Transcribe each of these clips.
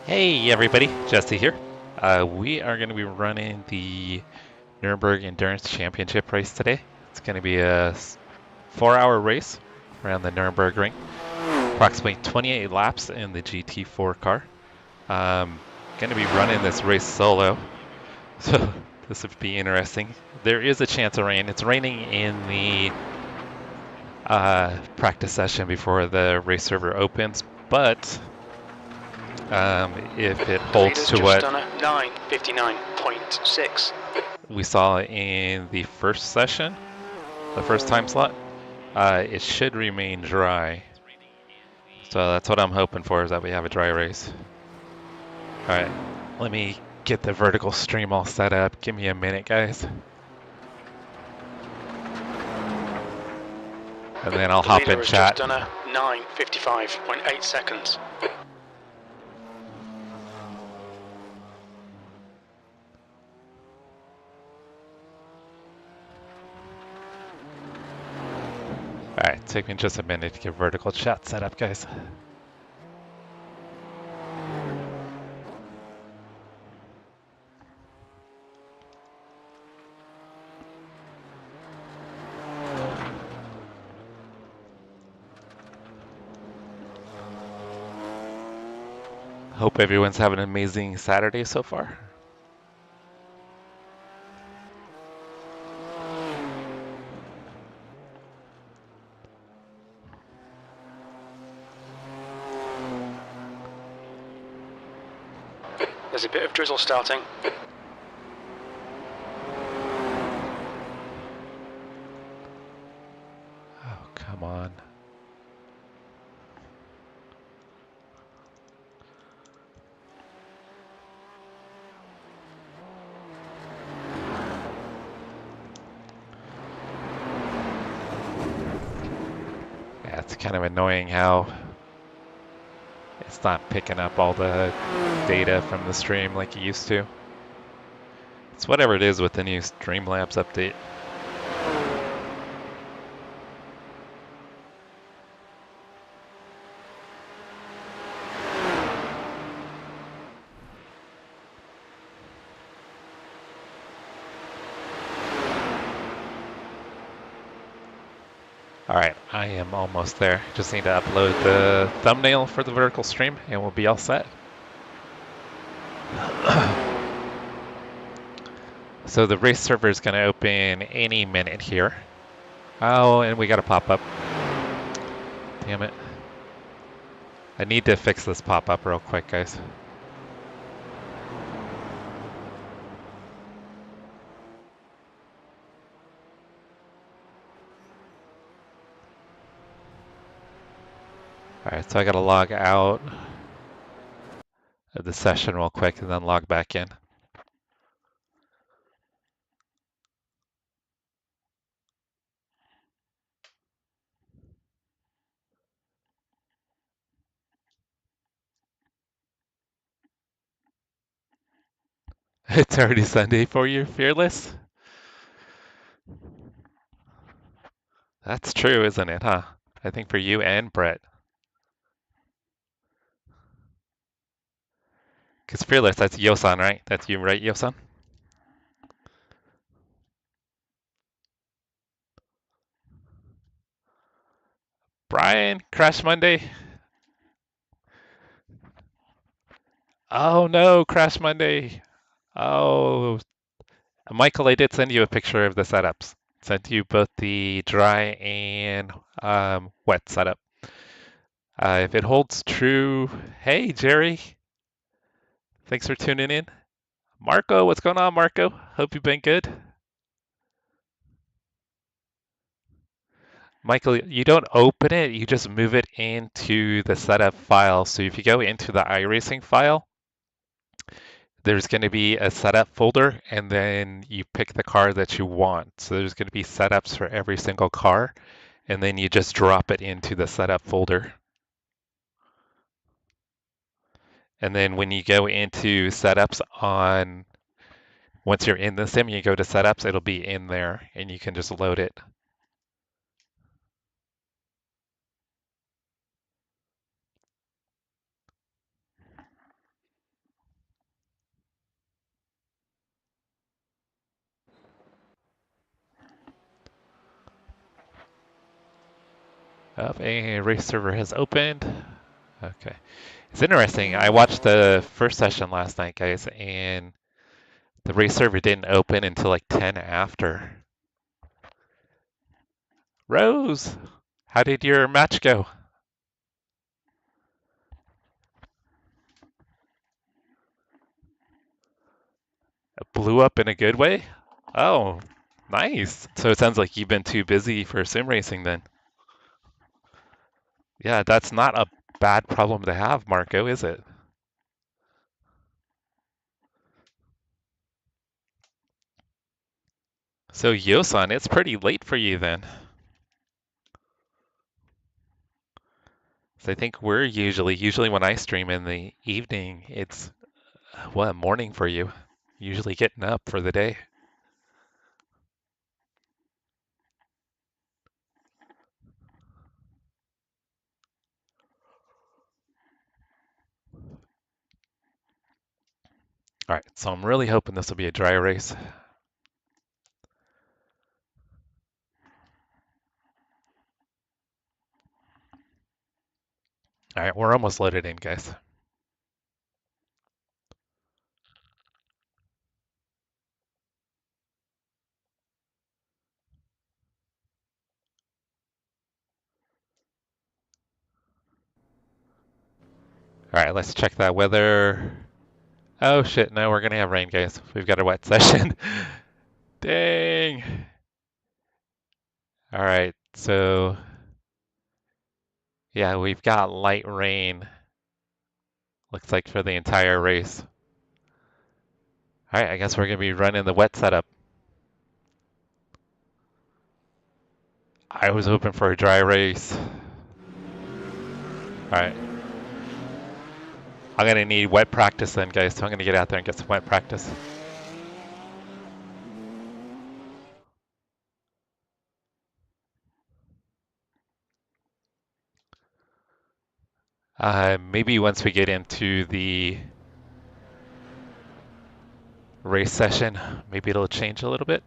Hey everybody, Jesse here. We are going to be running the Nurburgring Endurance Championship race today. It's going to be a 4-hour race around the Nurburgring, approximately 28 laps in the GT4 car. Going to be running this race solo, so this would be interesting. There is a chance of rain. It's raining in the practice session before the race server opens, but if it holds to what 9:59.6 we saw in the first session, the first time slot, it should remain dry. So that's what I'm hoping for, is that we have a dry race. All right, let me get the vertical stream all set up. Give me a minute, guys. And then I'll hop in chat. Just done a 9:55.8 seconds. All right, take me just a minute to get vertical chat set up, guys. Hope everyone's having an amazing Saturday so far. There's a bit of drizzle starting. Oh, come on. Yeah, it's kind of annoying how it's not picking up all the data from the stream like it used to. It's whatever it is with the new Streamlabs update. All right, I am almost there. Just need to upload the thumbnail for the vertical stream and we'll be all set. So the race server is going to open any minute here. Oh, and we got a pop-up. Damn it. I need to fix this pop-up real quick, guys. All right, so I got to log out of the session real quick and then log back in. It's already Sunday for you, Fearless? That's true, isn't it, huh? I think for you and Brett. Because Fearless, that's Yosan, right? That's you, right, Yosan? Brian, Crash Monday. Oh no, Crash Monday. Oh, Michael, I did send you a picture of the setups. Sent you both the dry and wet setup. If it holds true, hey Jerry, thanks for tuning in. Marco, what's going on, Marco? Hope you've been good. Michael, you don't open it, you just move it into the setup file. So if you go into the iRacing file, there's going to be a setup folder, and then you pick the car that you want. So there's going to be setups for every single car, and then you just drop it into the setup folder. And then when you go into setups once you're in the sim, you go to setups, it'll be in there, and you can just load it. A race server has opened. Okay. It's interesting. I watched the first session last night, guys, and the race server didn't open until like 10 after. Rose, how did your match go? It blew up in a good way? Oh, nice. So it sounds like you've been too busy for sim racing then. Yeah, that's not a bad problem to have, Marco, is it? So Yosan, it's pretty late for you then. So I think we're usually when I stream in the evening, it's what, morning for you. Usually getting up for the day. All right, so I'm really hoping this will be a dry race. All right, we're almost loaded in, guys. All right, let's check that weather. Oh shit, no, we're gonna have rain, guys. We've got a wet session. Dang. All right, so yeah, we've got light rain. Looks like for the entire race. All right, I guess we're gonna be running the wet setup. I was hoping for a dry race. All right. I'm gonna need wet practice then, guys, so I'm gonna get out there and get some wet practice. Maybe once we get into the race session, maybe it'll change a little bit.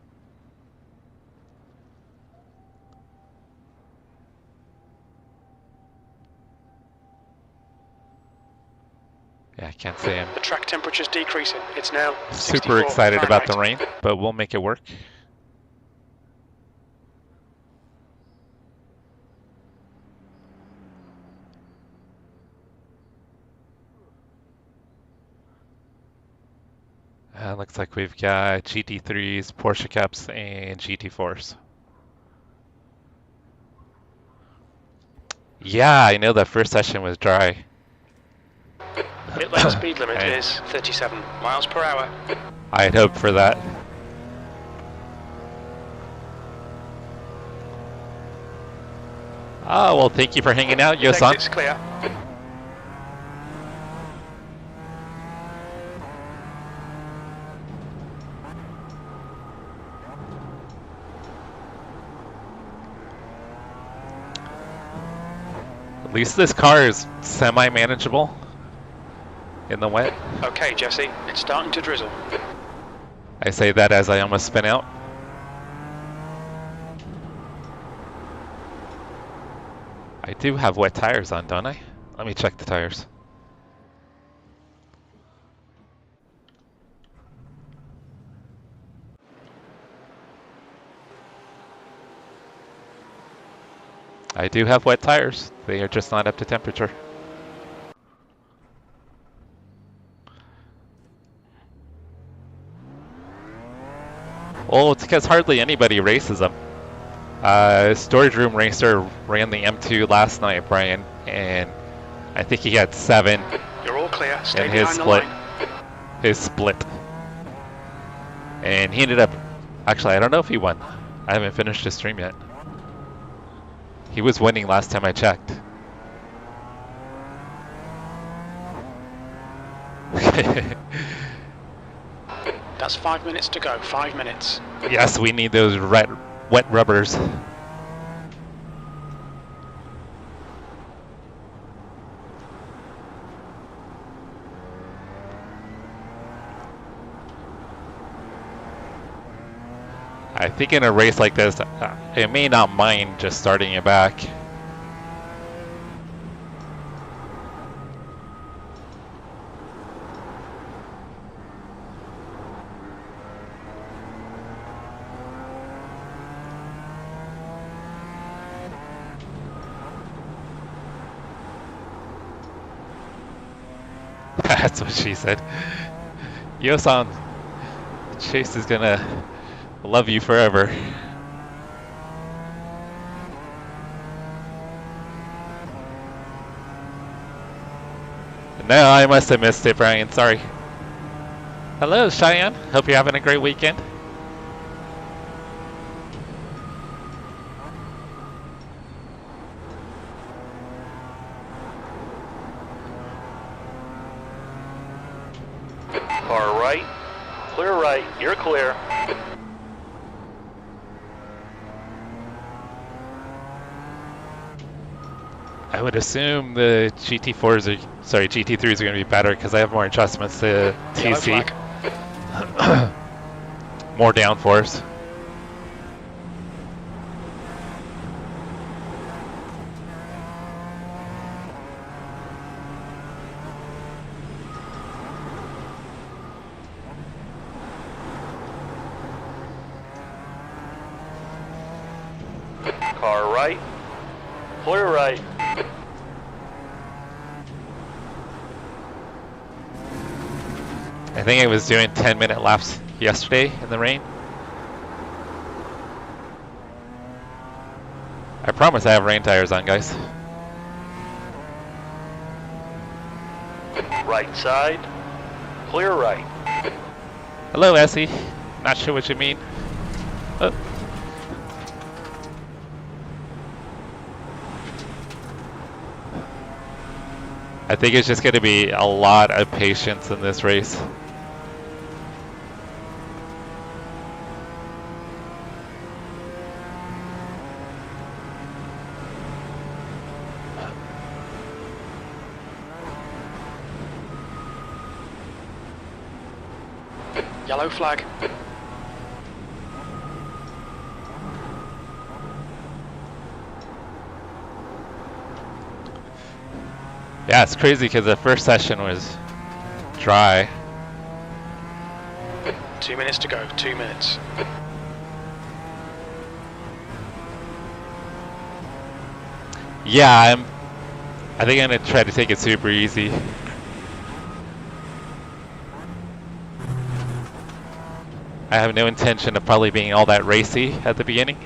Yeah, I can't say I'm The track temperature's decreasing. It's now super excited about the Fahrenheit. rain, but we'll make it work. Looks like we've got GT3s, Porsche Cups, and GT4s. Yeah, I know that first session was dry. Pit lane speed limit is 37 miles per hour. I had hoped for that. Oh, well, thank you for hanging out, Yosan. Exit's clear. At least this car is semi-manageable in the wet. Okay, Jesse, it's starting to drizzle. I say that as I almost spin out. I do have wet tires on, don't I? Let me check the tires. I do have wet tires. They are just not up to temperature. Well, it's because hardly anybody races them. Storage Room Racer ran the M2 last night, Brian, and I think he had 7 You're all clear. Stay in his behind split. the line. His split. And he ended up, actually, I don't know if he won. I haven't finished his stream yet. He was winning last time I checked. That's 5 minutes to go. 5 minutes. Yes, we need those wet rubbers. I think in a race like this, I may not mind just starting it back. That's what she said. Yo-san, Chase is gonna love you forever. No, I must have missed it, Brian. Sorry. Hello, Cheyenne. Hope you're having a great weekend. Car right. Clear right. You're clear. I would assume the GT4s are, sorry, GT3s are going to be better because I have more adjustments to TC. More downforce. Car right. Clear right. I think I was doing 10-minute laps yesterday in the rain. I promise I have rain tires on, guys. Right side. Clear right. Hello, Essie. Not sure what you mean. Oh. I think it's just going to be a lot of patience in this race. Yellow flag. Yeah, it's crazy because the first session was dry. 2 minutes to go. 2 minutes. Yeah, I think I'm gonna try to take it super easy. I have no intention of probably being all that racy at the beginning.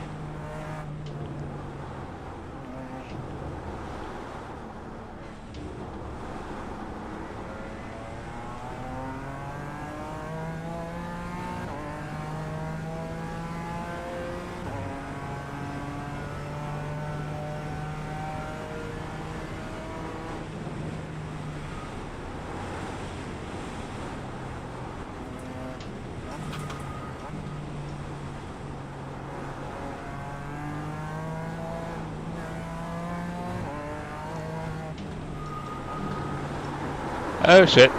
Oh shit.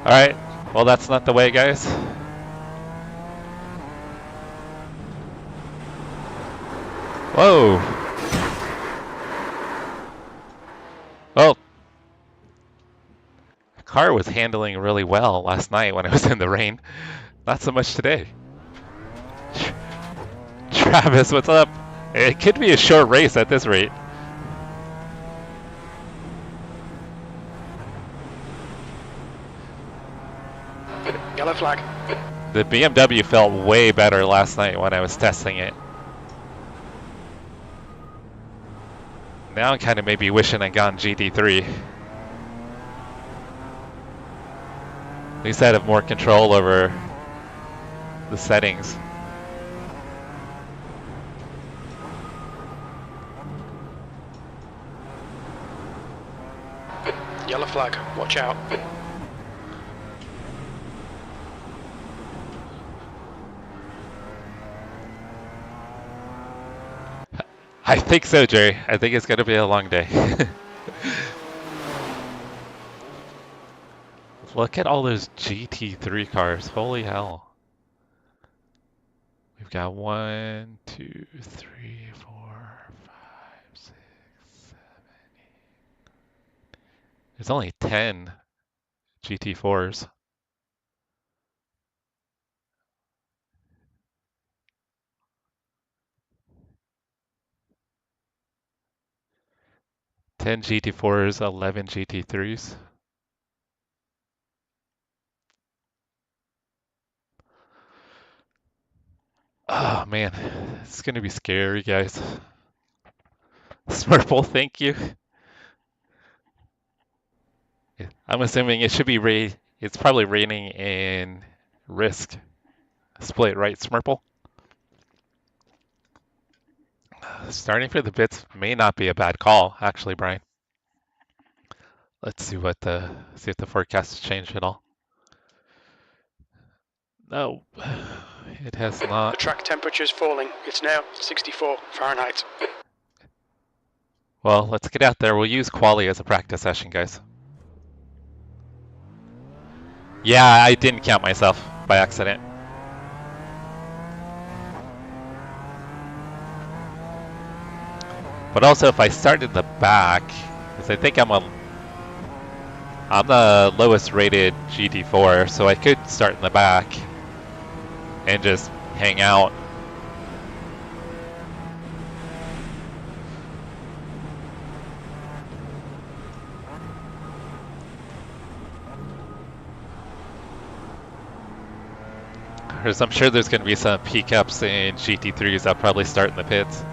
Alright, well that's not the way, guys. Whoa! Well, the car was handling really well last night when I was in the rain. Not so much today. Travis, what's up? It could be a short race at this rate. Yellow flag. The BMW felt way better last night when I was testing it. Now I'm kind of maybe wishing I'd gone GT3. At least I'd have more control over the settings. Yellow flag. Watch out. I think so, Jerry. I think it's going to be a long day. Look at all those GT3 cars. Holy hell. We've got 1, 2, 3, 4, 5, 6, 7, 8. There's only 10 GT4s. 10 GT4s, 11 GT3s. Oh man, it's gonna be scary, guys. Smurple, thank you. I'm assuming it should be it's probably raining in Risk Split, right, Smurple? Starting for the bits may not be a bad call, actually, Brian. Let's see see if the forecast has changed at all. No, it has The not. track temperature is falling. It's now 64 Fahrenheit. Well, let's get out there. We'll use quali as a practice session, guys. Yeah, I didn't count myself by accident. But also, if I start in the back, because I think I'm the lowest rated GT4, so I could start in the back and just hang out. Because I'm sure there's going to be some P-Cups and GT3s that'll probably start in the pits.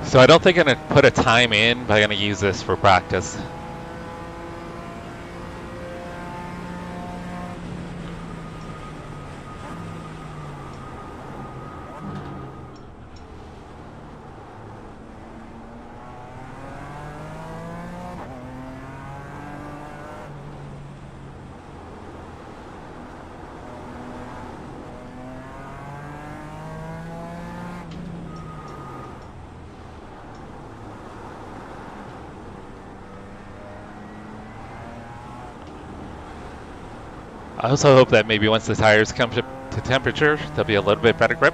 So I don't think I'm going to put a time in, but I'm going to use this for practice. I also hope that maybe once the tires come to temperature, there'll be a little bit better grip.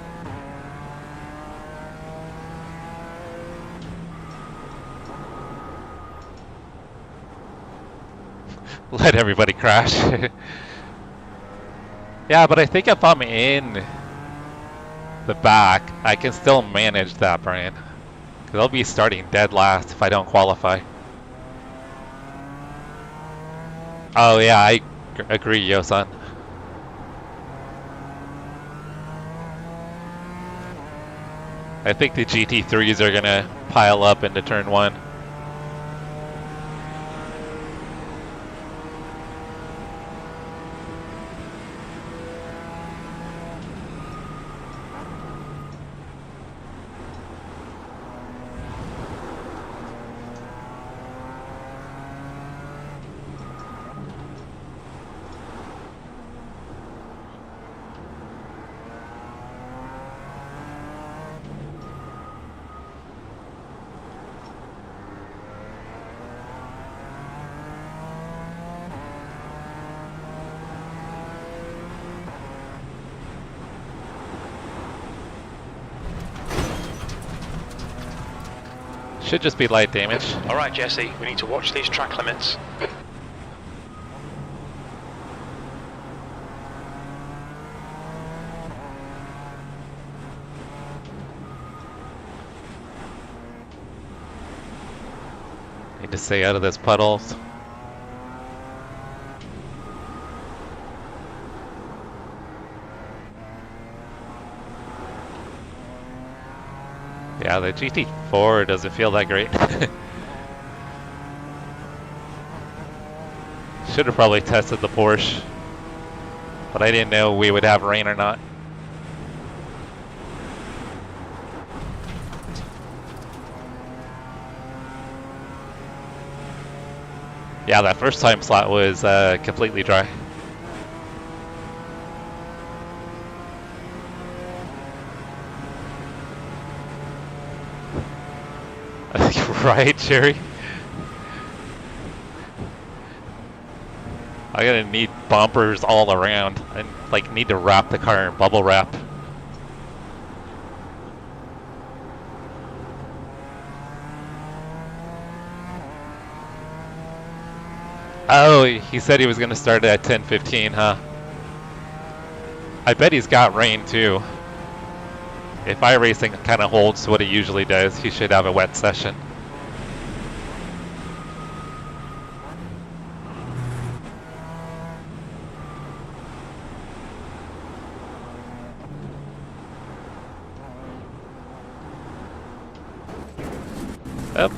Let everybody crash. Yeah, but I think if I'm in the back, I can still manage that, Brian. Because I'll be starting dead last if I don't qualify. Oh yeah, I agree, Yosan. I think the GT3s are gonna pile up into turn one. Should just be light damage. Alright, Jesse, we need to watch these track limits. Need to stay out of this puddles. Yeah, the GT4 doesn't feel that great. Should have probably tested the Porsche, but I didn't know we would have rain or not. Yeah, that first time slot was completely dry. Right, Jerry? I'm gonna need bumpers all around. I like need to wrap the car in bubble wrap. Oh, he said he was gonna start at 10:15, huh? I bet he's got rain too. If iRacing kind of holds what it usually does, he should have a wet session. Yep.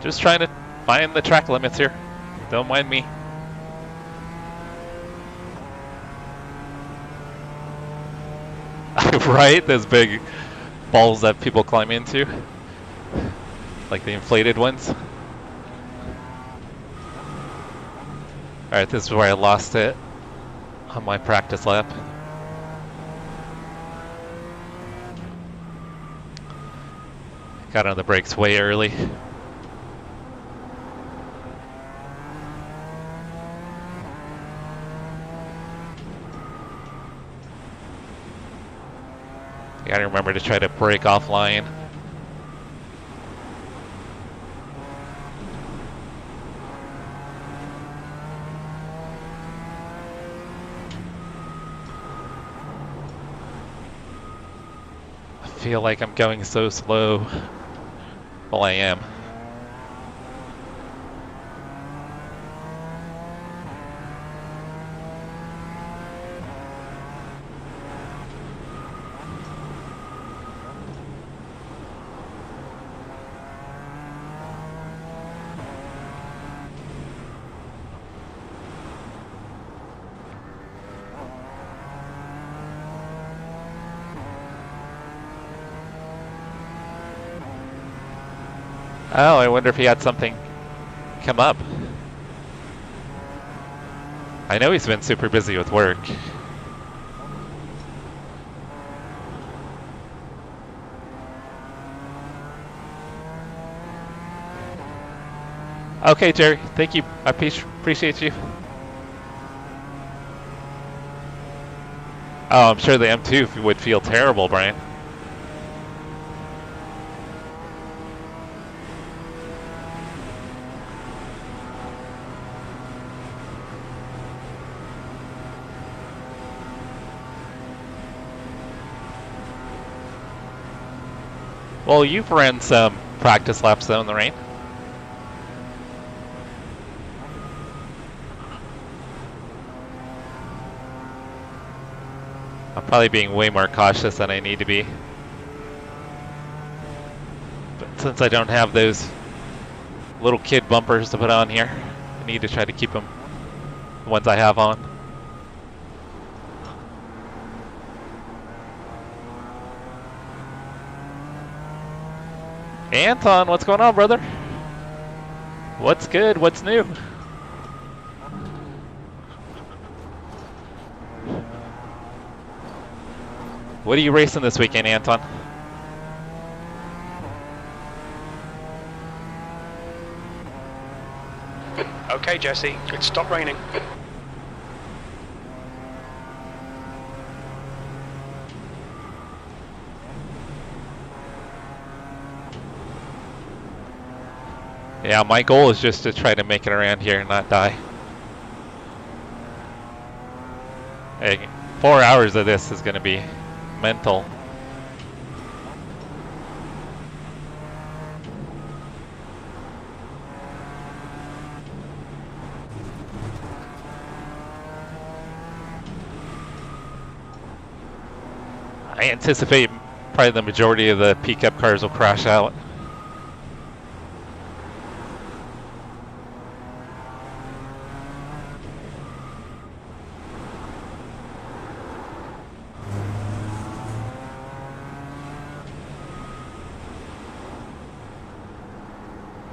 Just trying to find the track limits here. Don't mind me. Right? Those big balls that people climb into. Like the inflated ones. Alright, this is where I lost it on my practice lap. Got on the brakes way early. You gotta remember to try to brake offline. I feel like I'm going so slow. Well, I am. Oh, I wonder if he had something come up. I know he's been super busy with work. Okay, Jerry, thank you. I appreciate you. Oh, I'm sure the M2 would feel terrible, Brian. Well, you've ran some practice laps though in the rain. I'm probably being way more cautious than I need to be. But since I don't have those little kid bumpers to put on here, I need to try to keep them, the ones I have on. Anton, what's going on, brother? What's good? What's new? What are you racing this weekend, Anton? Okay, Jesse, it's stopped raining. Yeah, my goal is just to try to make it around here and not die. Hey, 4 hours of this is going to be mental. I anticipate probably the majority of the pickup cars will crash out.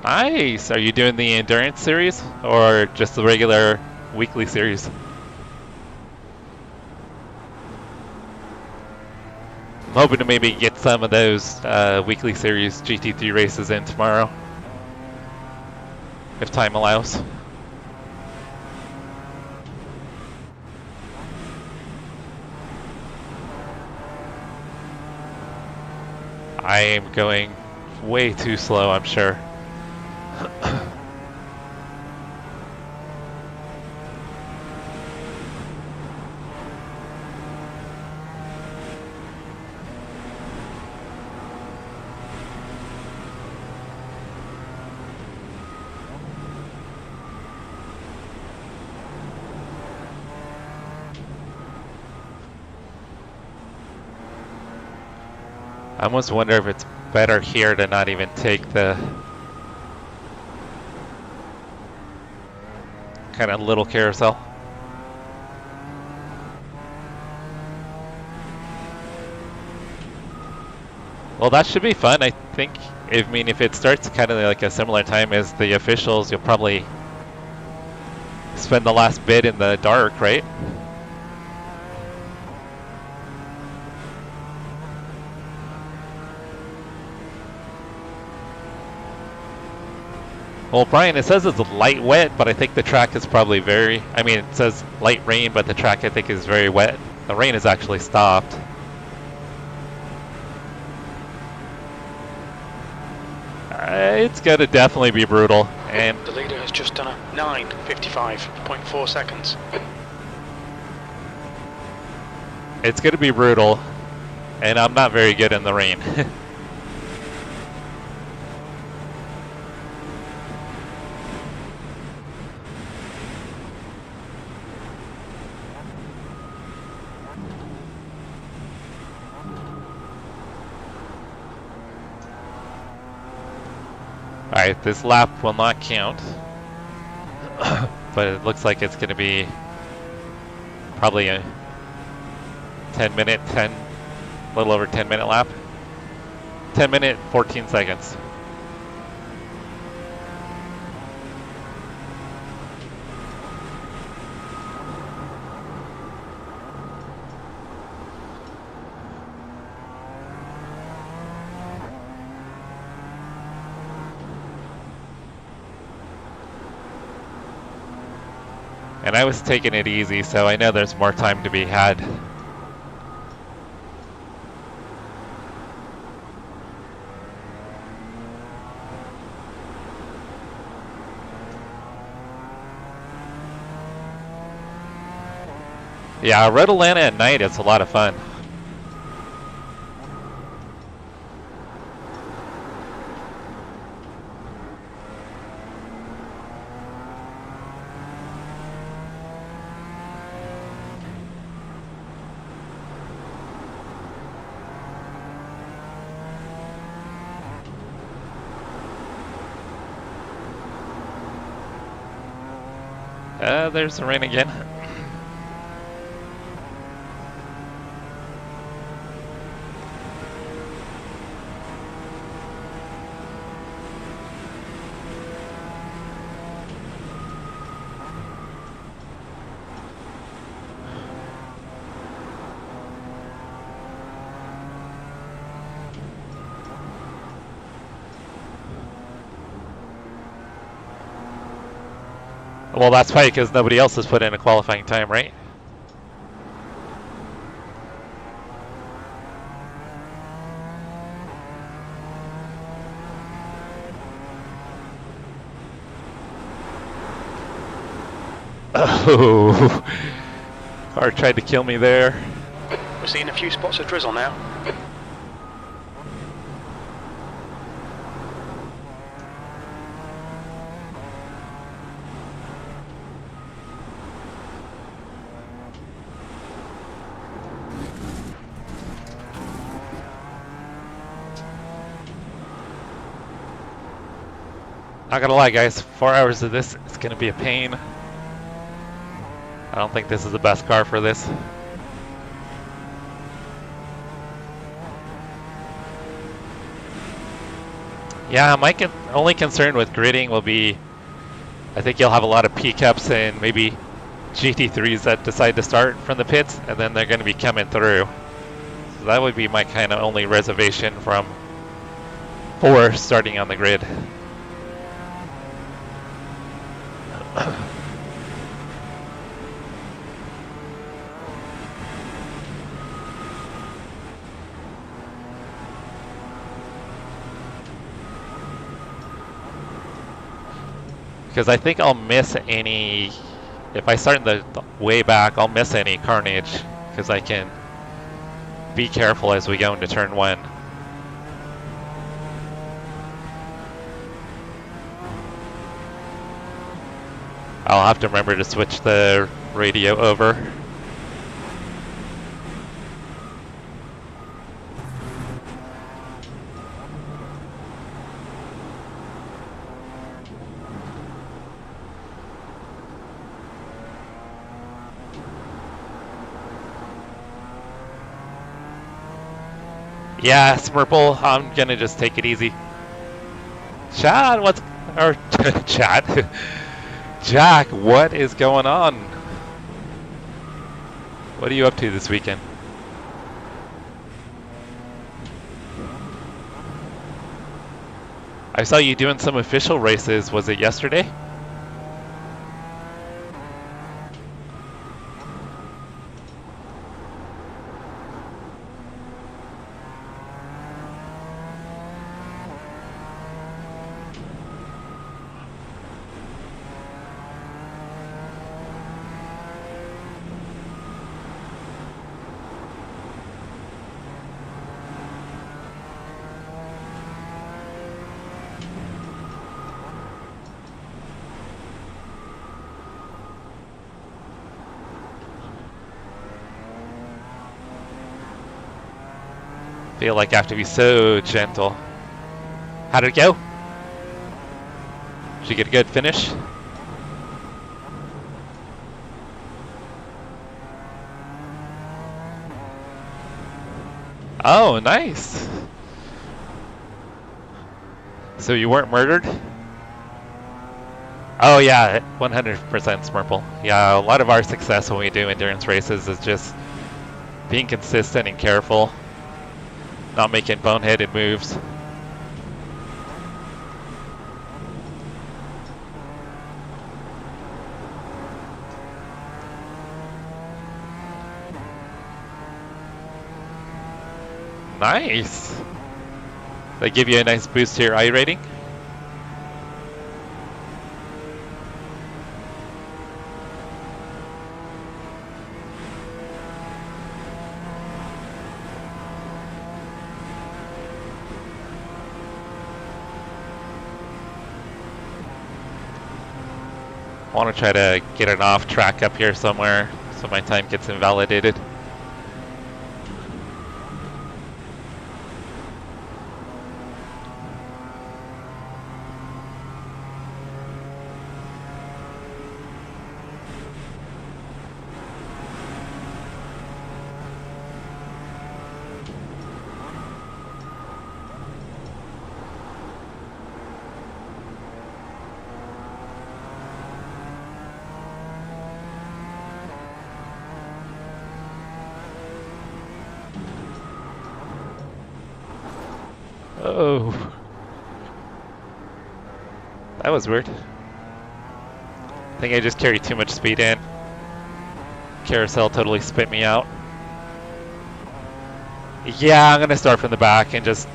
Nice! Are you doing the Endurance Series or just the regular weekly series? I'm hoping to maybe get some of those weekly series GT3 races in tomorrow, if time allows. I am going way too slow, I'm sure. I almost wonder if it's better here to not even take the kind of little carousel. Well, that should be fun. I think, if it starts kind of like a similar time as the officials, you'll probably spend the last bit in the dark, right? Well, Brian, it says it's light wet, but I think the track is probably it says light rain, but the track I think is very wet. The rain has actually stopped. It's gonna definitely be brutal, and the leader has just done a 9:55.4 seconds. It's gonna be brutal, and I'm not very good in the rain. Alright, this lap will not count, but it looks like it's going to be probably a a little over 10 minute lap. 10 minute, 14 seconds. And I was taking it easy, so I know there's more time to be had. Yeah, Red Atlanta at night is a lot of fun. There's the rain again. Well, that's probably because nobody else has put in a qualifying time, right? Oh, car tried to kill me there. We're seeing a few spots of drizzle now. Not gonna lie, guys, 4 hours of this is gonna be a pain. I don't think this is the best car for this. Yeah, my only concern with gridding will be, I think you'll have a lot of P-Cups and maybe GT3s that decide to start from the pits, and then they're gonna be coming through. So that would be my kind of only reservation for starting on the grid. Because I think I'll miss any, if I start in the way back, I'll miss any carnage, because I can be careful as we go into turn one. I'll have to remember to switch the radio over. Yeah, Smurple, I'm gonna just take it easy. Chad, or Chad? Jack, what is going on? What are you up to this weekend? I saw you doing some official races. Was it yesterday? Feel like I have to be so gentle. How did it go? Did you get a good finish? Oh, nice. So you weren't murdered? Oh yeah, 100% Smurple. Yeah, a lot of our success when we do endurance races is just being consistent and careful. Not making boneheaded moves. Nice! They give you a nice boost to your I rating? I want to try to get an off track up here somewhere so my time gets invalidated. Oh, that was weird. I think I just carried too much speed in. Carousel totally spit me out. Yeah, I'm gonna start from the back and just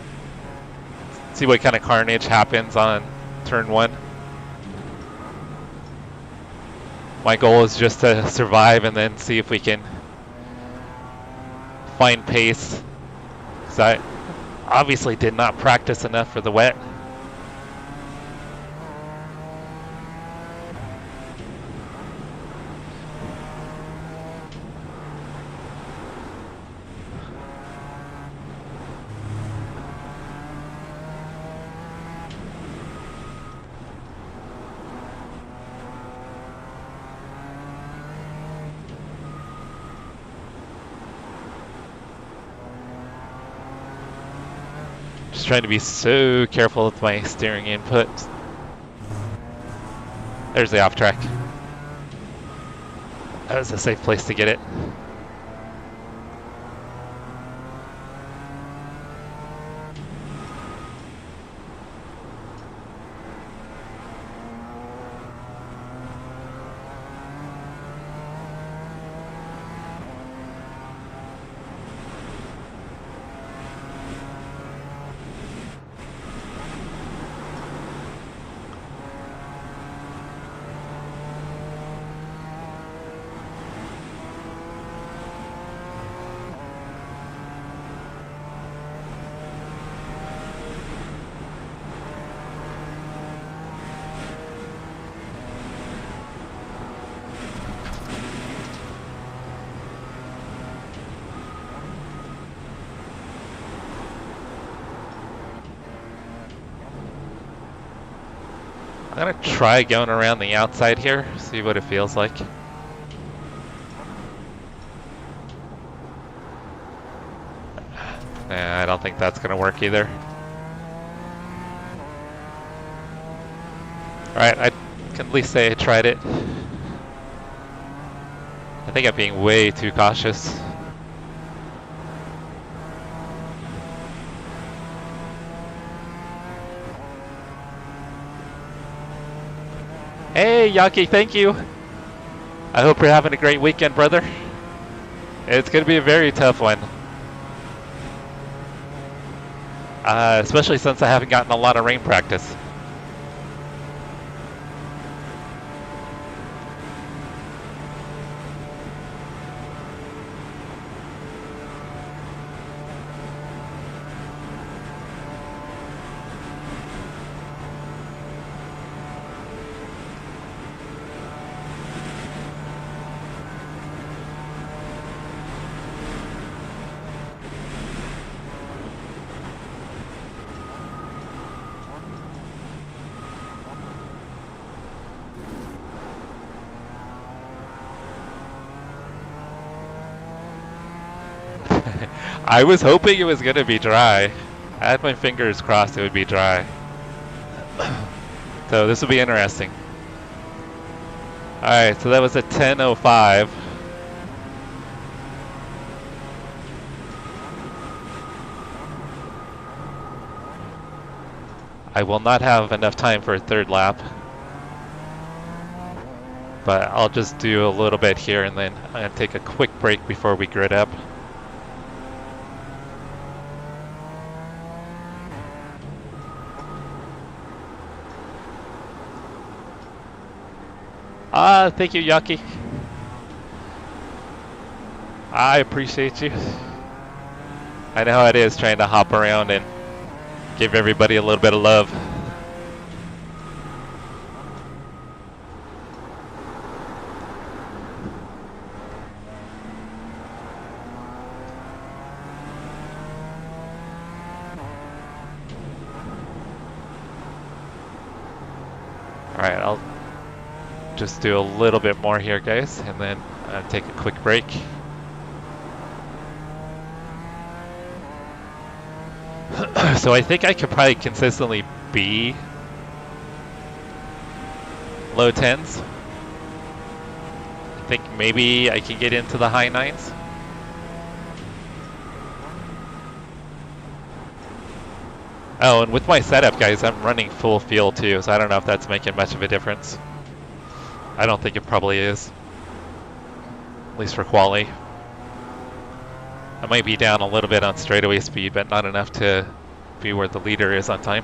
see what kind of carnage happens on turn 1. My goal is just to survive and then see if we can find pace. 'Cause I obviously did not practice enough for the wet. Just trying to be so careful with my steering input. There's the off track. That was a safe place to get it. I'm gonna try going around the outside here, see what it feels like. Nah, I don't don't think that's going to work either. Alright, I can at least say I tried it. I think I'm being way too cautious. Hey, Yaki, thank you. I hope you're having a great weekend, brother. It's going to be a very tough one. Especially since I haven't gotten a lot of rain practice. I was hoping it was going to be dry. I had my fingers crossed it would be dry. So this will be interesting. Alright, so that was a 10:05. I will not have enough time for a third lap. But I'll just do a little bit here and then I'm going to take a quick break before we grid up. Thank you, Yaki. I appreciate you. I know how it is trying to hop around and give everybody a little bit of love. Alright, I'll just do a little bit more here, guys, and then take a quick break. So I think I could probably consistently be low 10s. I think maybe I can get into the high 9s. Oh, and with my setup, guys, I'm running full fuel too, so I don't know if that's making much of a difference. I don't think it probably is, at least for quali. I might be down a little bit on straightaway speed, but not enough to be where the leader is on time.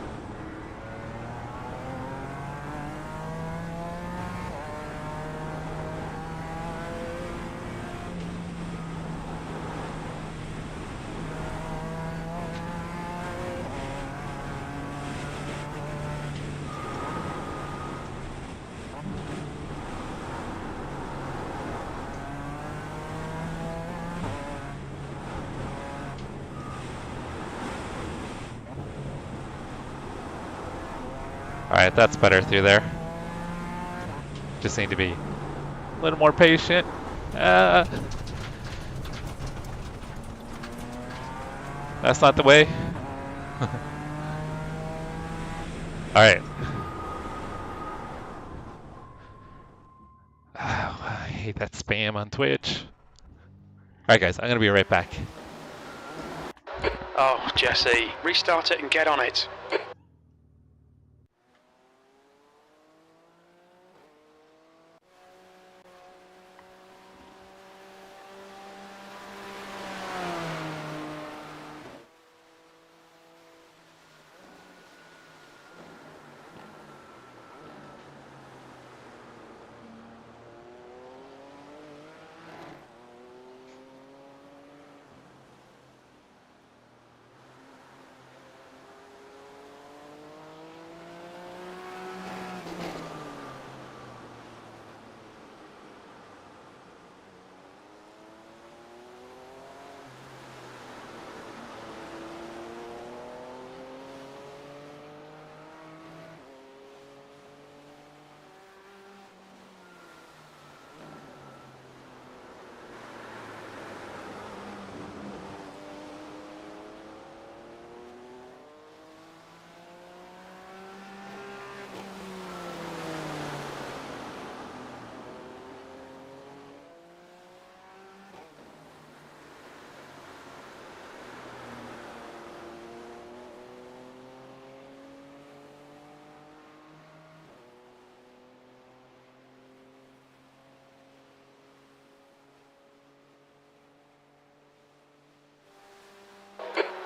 Alright, that's better through there. Just need to be a little more patient. That's not the way. Alright. Oh, I hate that spam on Twitch. Alright guys, I'm gonna be right back. Oh, Jesse, restart it and get on it.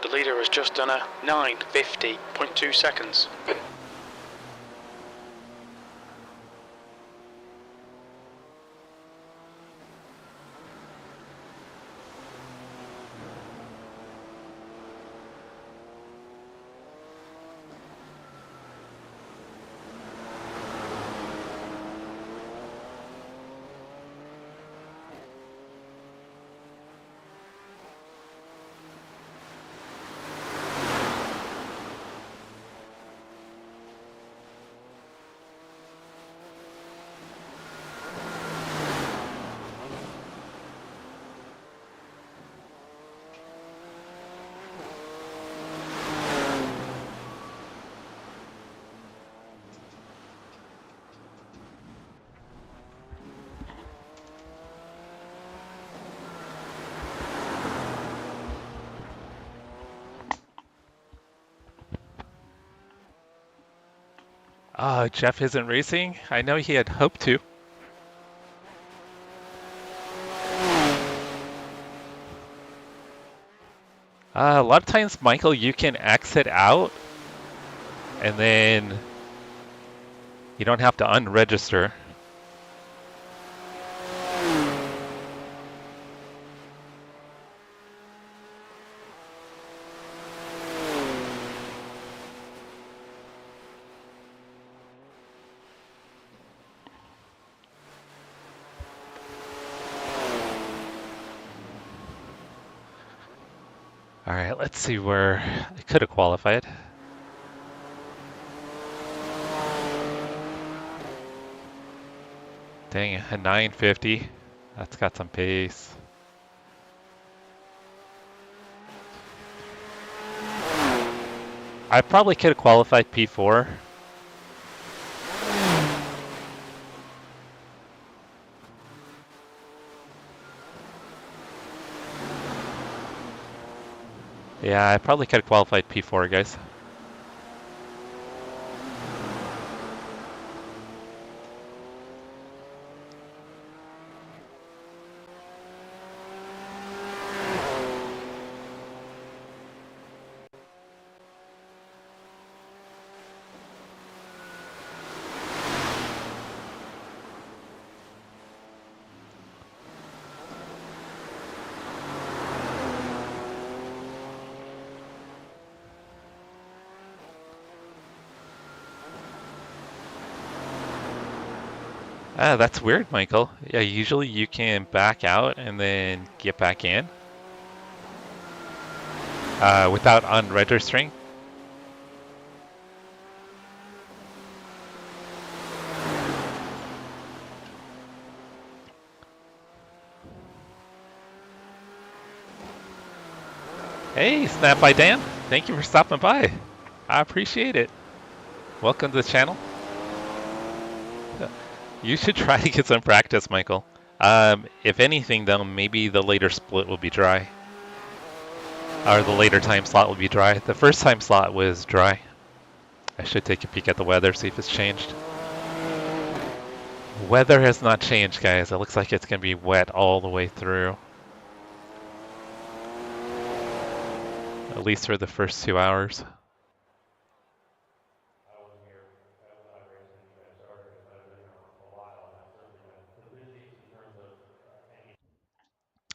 The leader has just done a 9:50.2 seconds. Oh, Jeff isn't racing? I know he had hoped to. A lot of times, Michael, you can exit out and then you don't have to unregister. All right, let's see where I could have qualified. Dang, a 950. That's got some pace. I probably could have qualified P4. Yeah, I probably could have qualified P4, guys. Ah, that's weird, Michael. Yeah, usually you can back out and then get back in without unregistering. Hey, Snap by Dan. Thank you for stopping by. I appreciate it. Welcome to the channel. You should try to get some practice, Michael. If anything, though, maybe the later split will be dry. Or the later time slot will be dry. The first time slot was dry. I should take a peek at the weather, see if it's changed. Weather has not changed, guys. It looks like it's going to be wet all the way through. At least for the first 2 hours.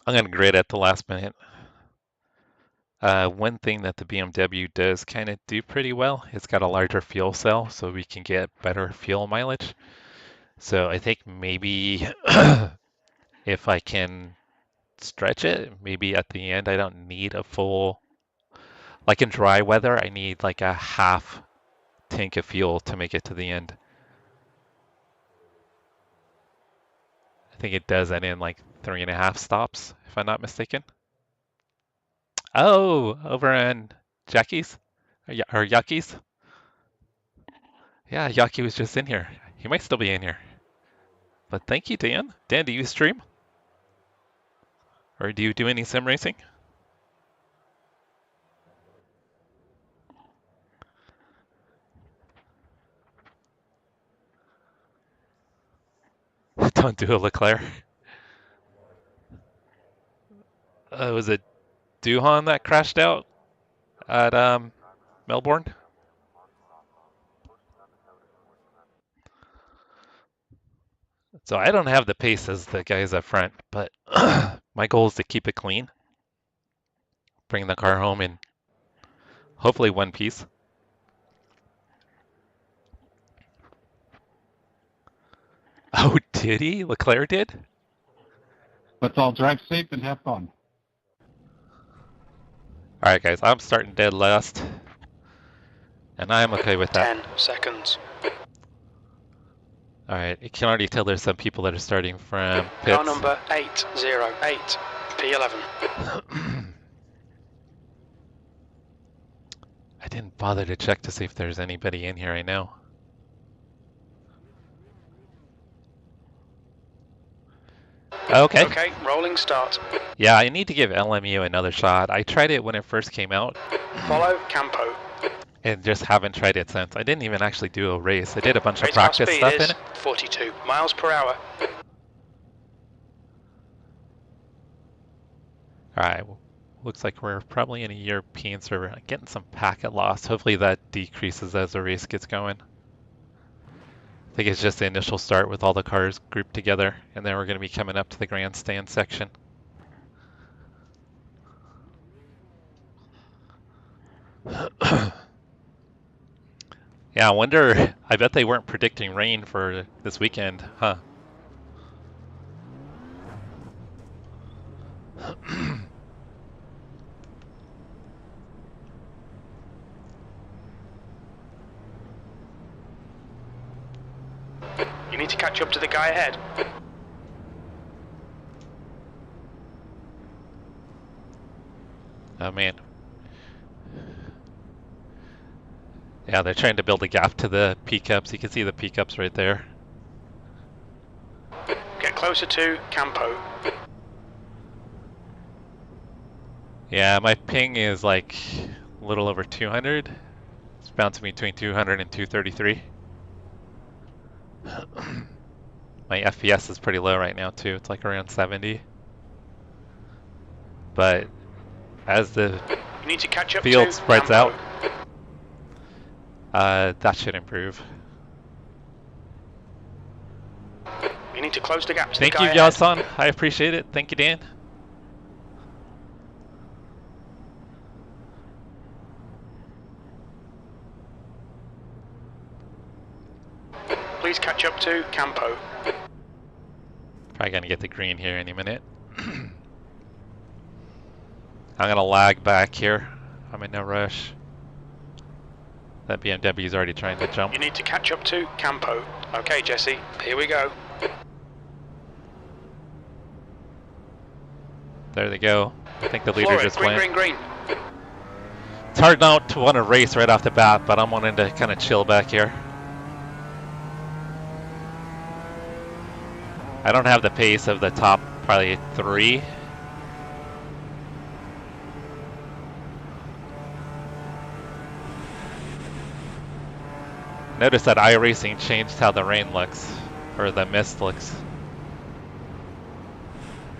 I'm going to grid at the last minute. One thing that the BMW does kind of do pretty well, it's got a larger fuel cell, so we can get better fuel mileage. So I think maybe if I can stretch it, maybe at the end I don't need a full, like in dry weather, I need like a half tank of fuel to make it to the end. I think it does that in like 3.5 stops, if I'm not mistaken. Oh, over in Jackie's? Or Yucky's? Yeah, Yucky was just in here. He might still be in here. But thank you, Dan. Dan, do you stream? Or do you do any sim racing? Don't do a Leclerc. Was it Duhan that crashed out? at Melbourne. So I don't have the pace as the guys up front, but my goal is to keep it clean, bring the car home in hopefully one piece. Oh, did he? Leclerc did? Let's all drive safe and have fun. All right, guys, I'm starting dead last, and I'm okay with that. 10 seconds. All right, you can already tell there's some people that are starting from Car pits. number 808, P11. I didn't bother to check to see if there's anybody in here I know. Okay. Okay, rolling start. Yeah, I need to give LMU another shot. I tried it when it first came out. Follow Campo. And just haven't tried it since. I didn't even actually do a race. I did a bunch of Race car practice speed stuff is in it. 42 miles per hour. Alright, well, looks like we're probably in a European server. I'm getting some packet loss. Hopefully that decreases as the race gets going. I think it's just the initial start with all the cars grouped together, and then we're going to be coming up to the grandstand section. Yeah, I wonder, I bet they weren't predicting rain for this weekend, huh? You need to catch up to the guy ahead. Oh man. Yeah, they're trying to build a gap to the P-cups. You can see the P-cups right there. Get closer to Campo. Yeah, my ping is like a little over 200. It's bouncing between 200 and 233. My FPS is pretty low right now too. It's like around 70. But as the You need to catch up field to spreads Campo. out, that should improve. You need to close the gap to Thank the you, guy ahead. Yasan. I appreciate it. Thank you, Dan. Please catch up to Campo. Probably gonna get the green here any minute. I'm gonna lag back here. I'm in no rush. That BMW is already trying to jump. You need to catch up to Campo. Okay, Jesse, here we go. There they go. I think the leader Floor it, just green, went. green, green. It's hard not to want to race right off the bat, but I'm wanting to kind of chill back here. I don't have the pace of the top probably 3. Notice that iRacing changed how the rain looks, or the mist looks.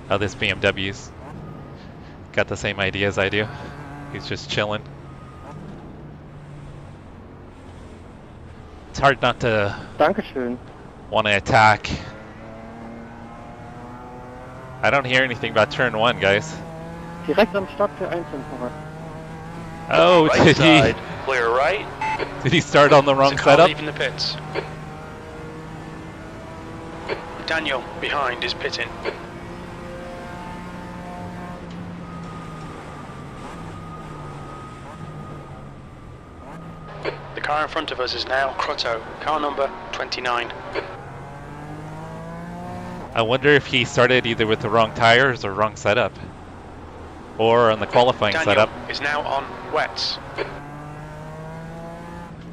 Oh, this BMW's got the same idea as I do. He's just chilling. It's hard not to Dankeschön. want to attack. I don't hear anything about turn 1, guys. Direkt am Start für Einzeln voran. Oh, Right did side, clear right. he start on the wrong There's a car setup? leaving the pits. Daniel behind is pitting. The car in front of us is now Crotto, car number 29. I wonder if he started either with the wrong tires or wrong setup. Or on the qualifying Daniel setup. is now on wets.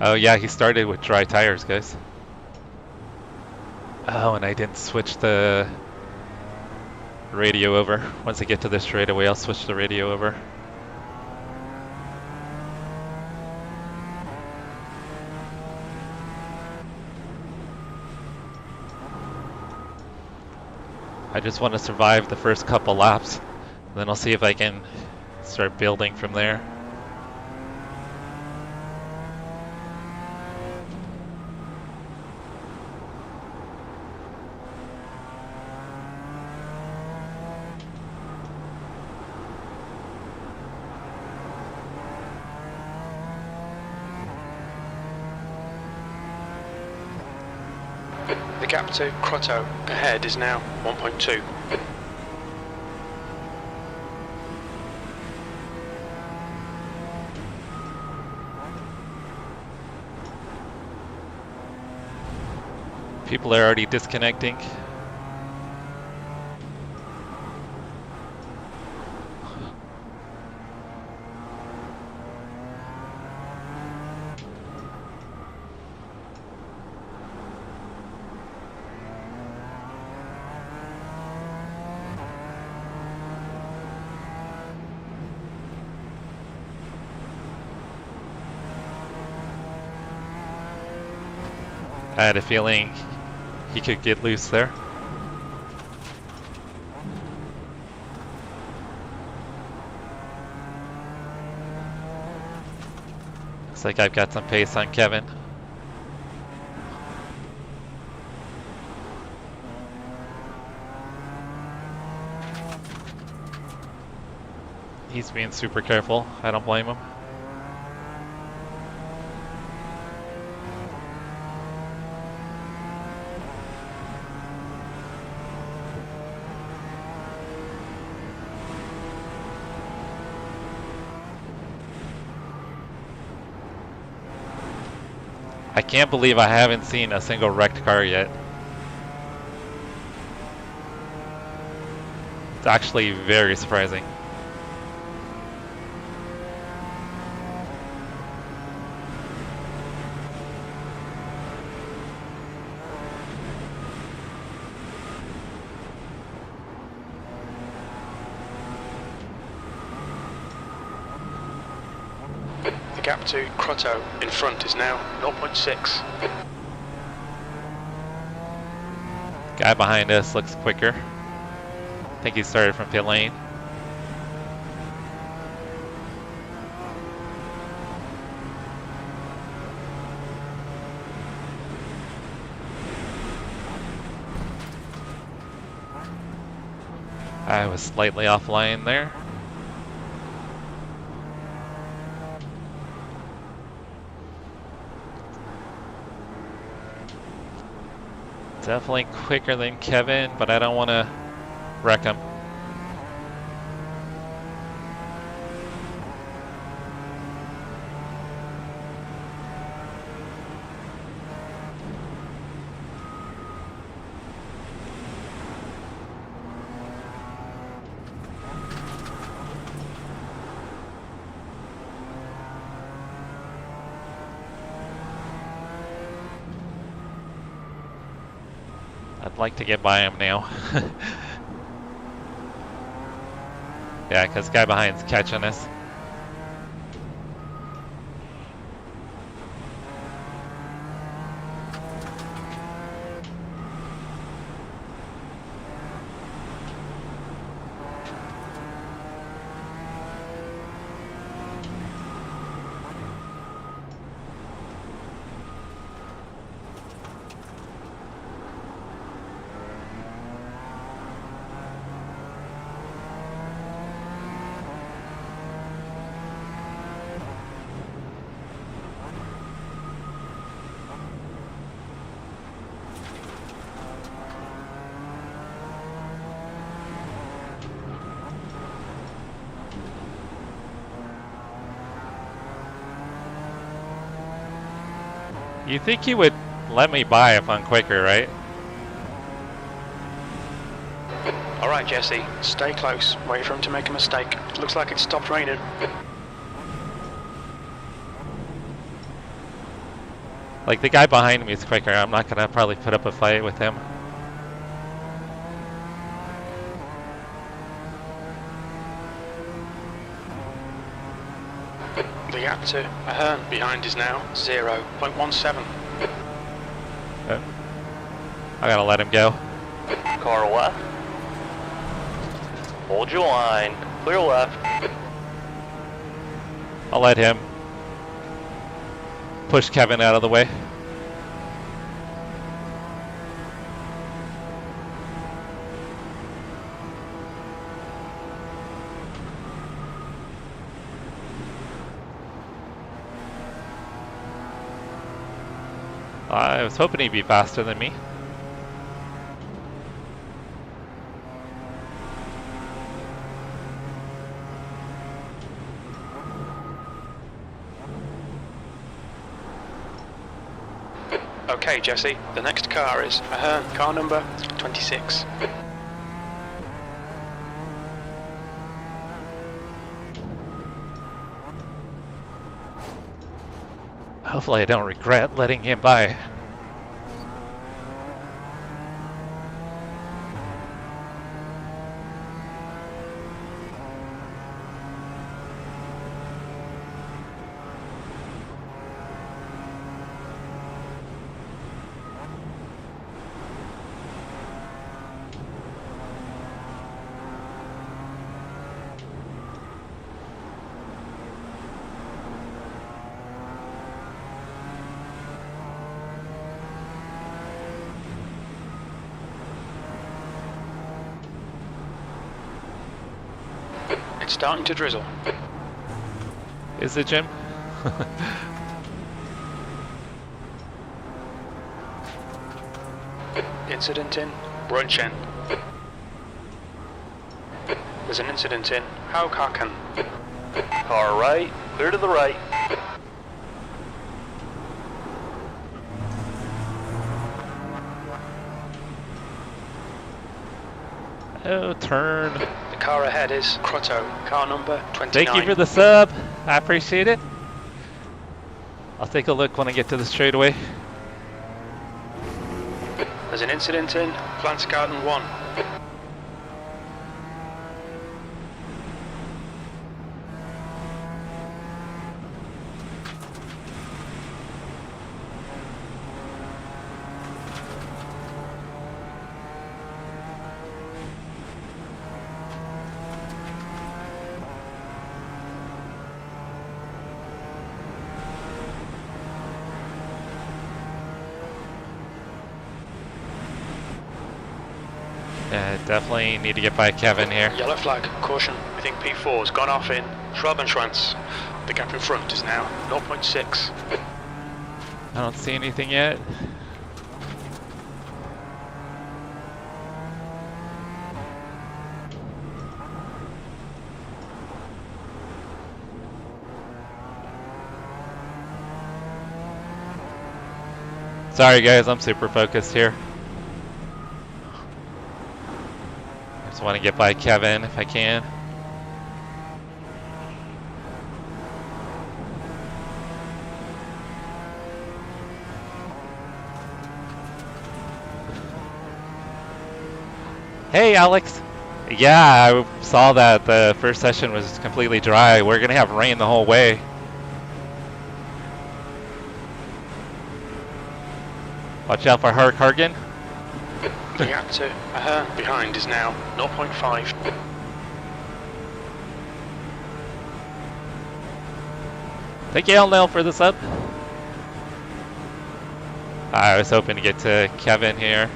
Oh yeah, he started with dry tires, guys. Oh, and I didn't switch the radio over. Once I get to this straightaway, I'll switch the radio over. I just want to survive the first couple laps, and then I'll see if I can start building from there. The gap to Crotto ahead is now 1.2. People are already disconnecting. I had a feeling he could get loose there. Looks like I've got some pace on Kevin. He's being super careful. I don't blame him. I can't believe I haven't seen a single wrecked car yet. It's actually very surprising. The gap to Crotto in front is now 0.6. Guy behind us looks quicker. I think he started from pit lane. I was slightly offline there. Definitely quicker than Kevin, but I don't want to wreck him. I'd like to get by him now. Yeah, because the guy behind's catching us. You think he would let me by if I'm quicker, right? Alright Jesse, stay close. Wait for him to make a mistake. Looks like it stopped raining. Like, the guy behind me is quicker. I'm not gonna probably put up a fight with him. The gap to Ahern behind is now 0.17. I gotta let him go. Car left. Hold your line. Clear left. I'll let him push Kevin out of the way. I was hoping he'd be faster than me. Okay, Jesse, the next car is car number 26. Hopefully I don't regret letting him by. It's starting to drizzle. Is it, Jim? Incident in Brunchen. There's an incident in Huracan. Car right, clear to the right. Oh, turn. The car ahead is Crotto, car number 29. Thank you for the sub. I appreciate it. I'll take a look when I get to the straightaway. There's an incident in Plantsgarten 1. Definitely need to get by Kevin here. Yellow flag, caution. I think P4's gone off in Schrabenschwanz. The gap in front is now 0.6. I don't see anything yet. Sorry guys, I'm super focused here. Just want to get by Kevin if I can. Hey Alex! Yeah, I saw that the first session was completely dry. We're gonna have rain the whole way. Watch out for Harkargan. The gap to behind is now 0.5. Thank you, Nell, for the sub. I was hoping to get to Kevin here.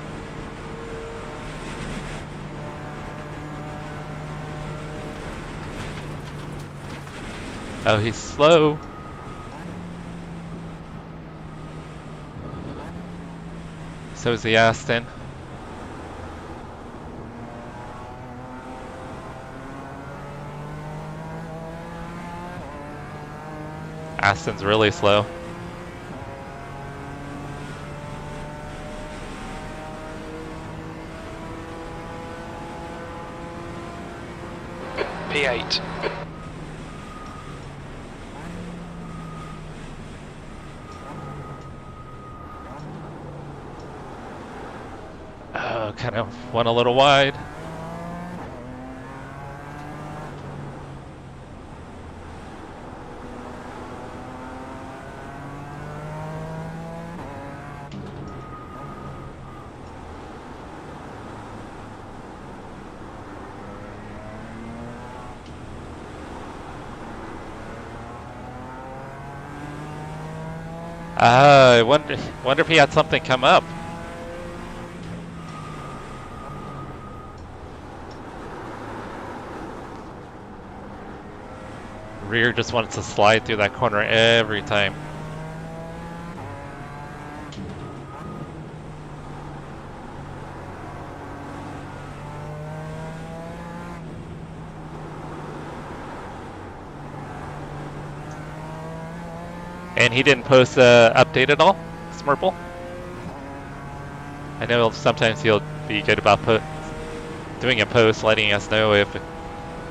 Oh, he's slow. So is the Aston. Aston's really slow. P8. Oh, kind of went a little wide. I wonder if he had something come up. Rear just wants to slide through that corner every time. And he didn't post the update at all, Smurple? I know sometimes he'll be good about doing a post, letting us know if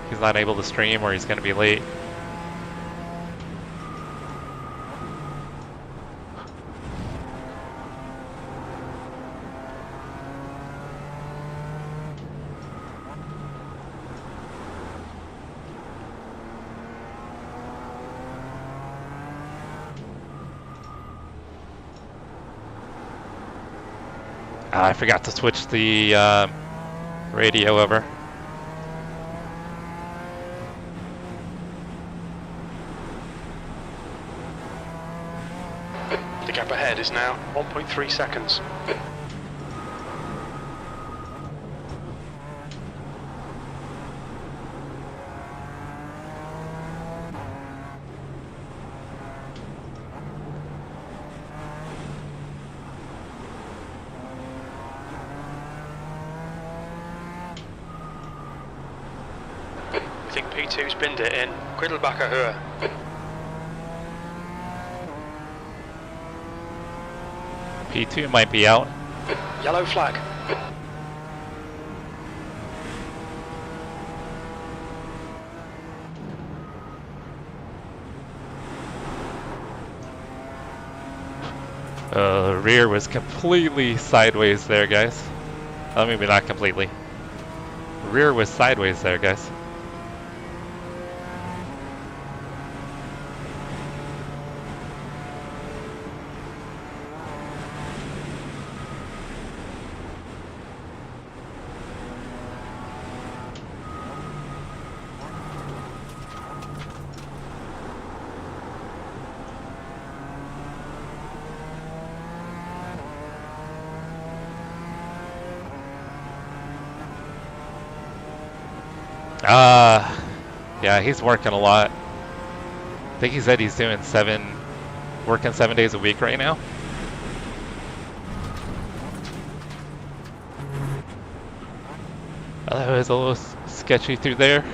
he's not able to stream or he's going to be late. I forgot to switch the radio over. The gap ahead is now 1.3 seconds. I think P2's binned it in. Quiddlebacker her. P2 might be out. Yellow flag. Rear was completely sideways there, guys. Oh, maybe not completely. Rear was sideways there, guys. Yeah, he's working a lot. I think he said he's doing working 7 days a week right now. That was a little sketchy through there.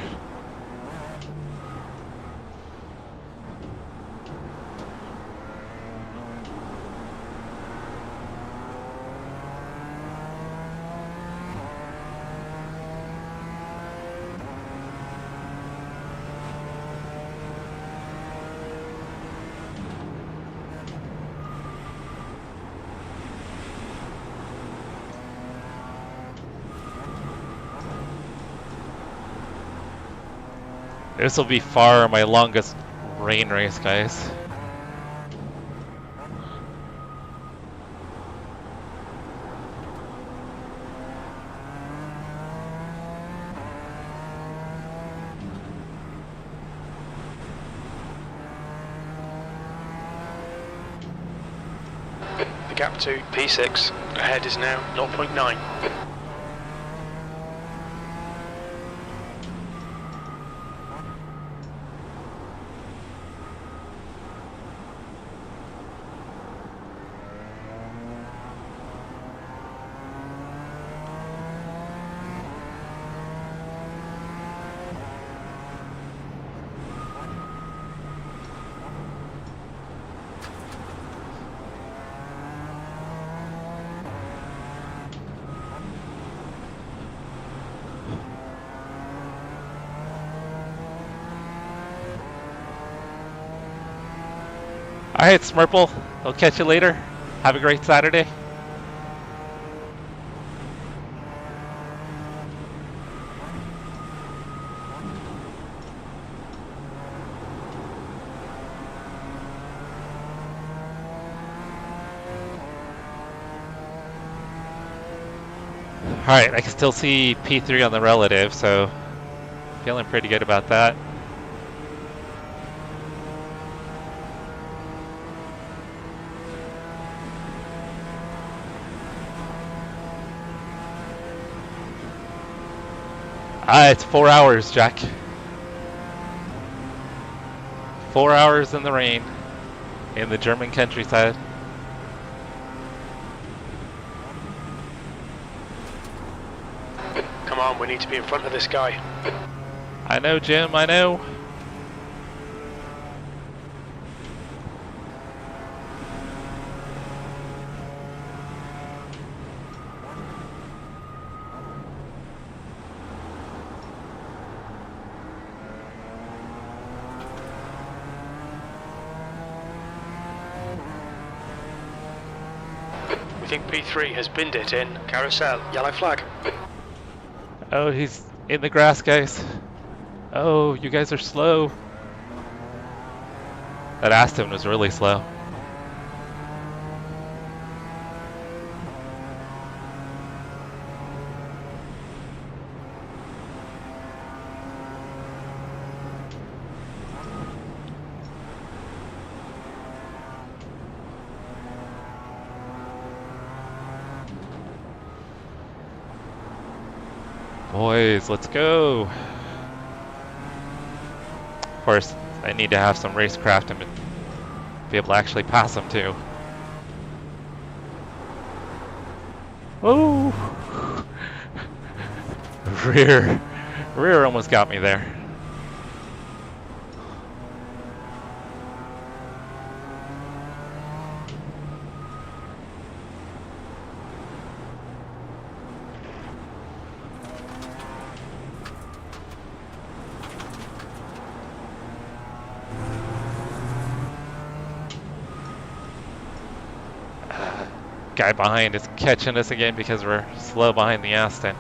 This will be far my longest rain race, guys. The gap to P6 ahead is now 0.9. Alright, Smurple, I'll catch you later. Have a great Saturday. Alright, I can still see P3 on the relative, so feeling pretty good about that. It's 4 hours, Jack. 4 hours in the rain in the German countryside. Come on, we need to be in front of this guy. I know, Jim, I know. We think P3 has binned it in carousel. Yellow flag. Oh, he's in the grass, guys. Oh, you guys are slow. That Aston was really slow. Boys, let's go. Of course, I need to have some racecraft and be able to actually pass them too. Oh! Rear almost got me there. Guy behind is catching us again because we're slow behind the Aston.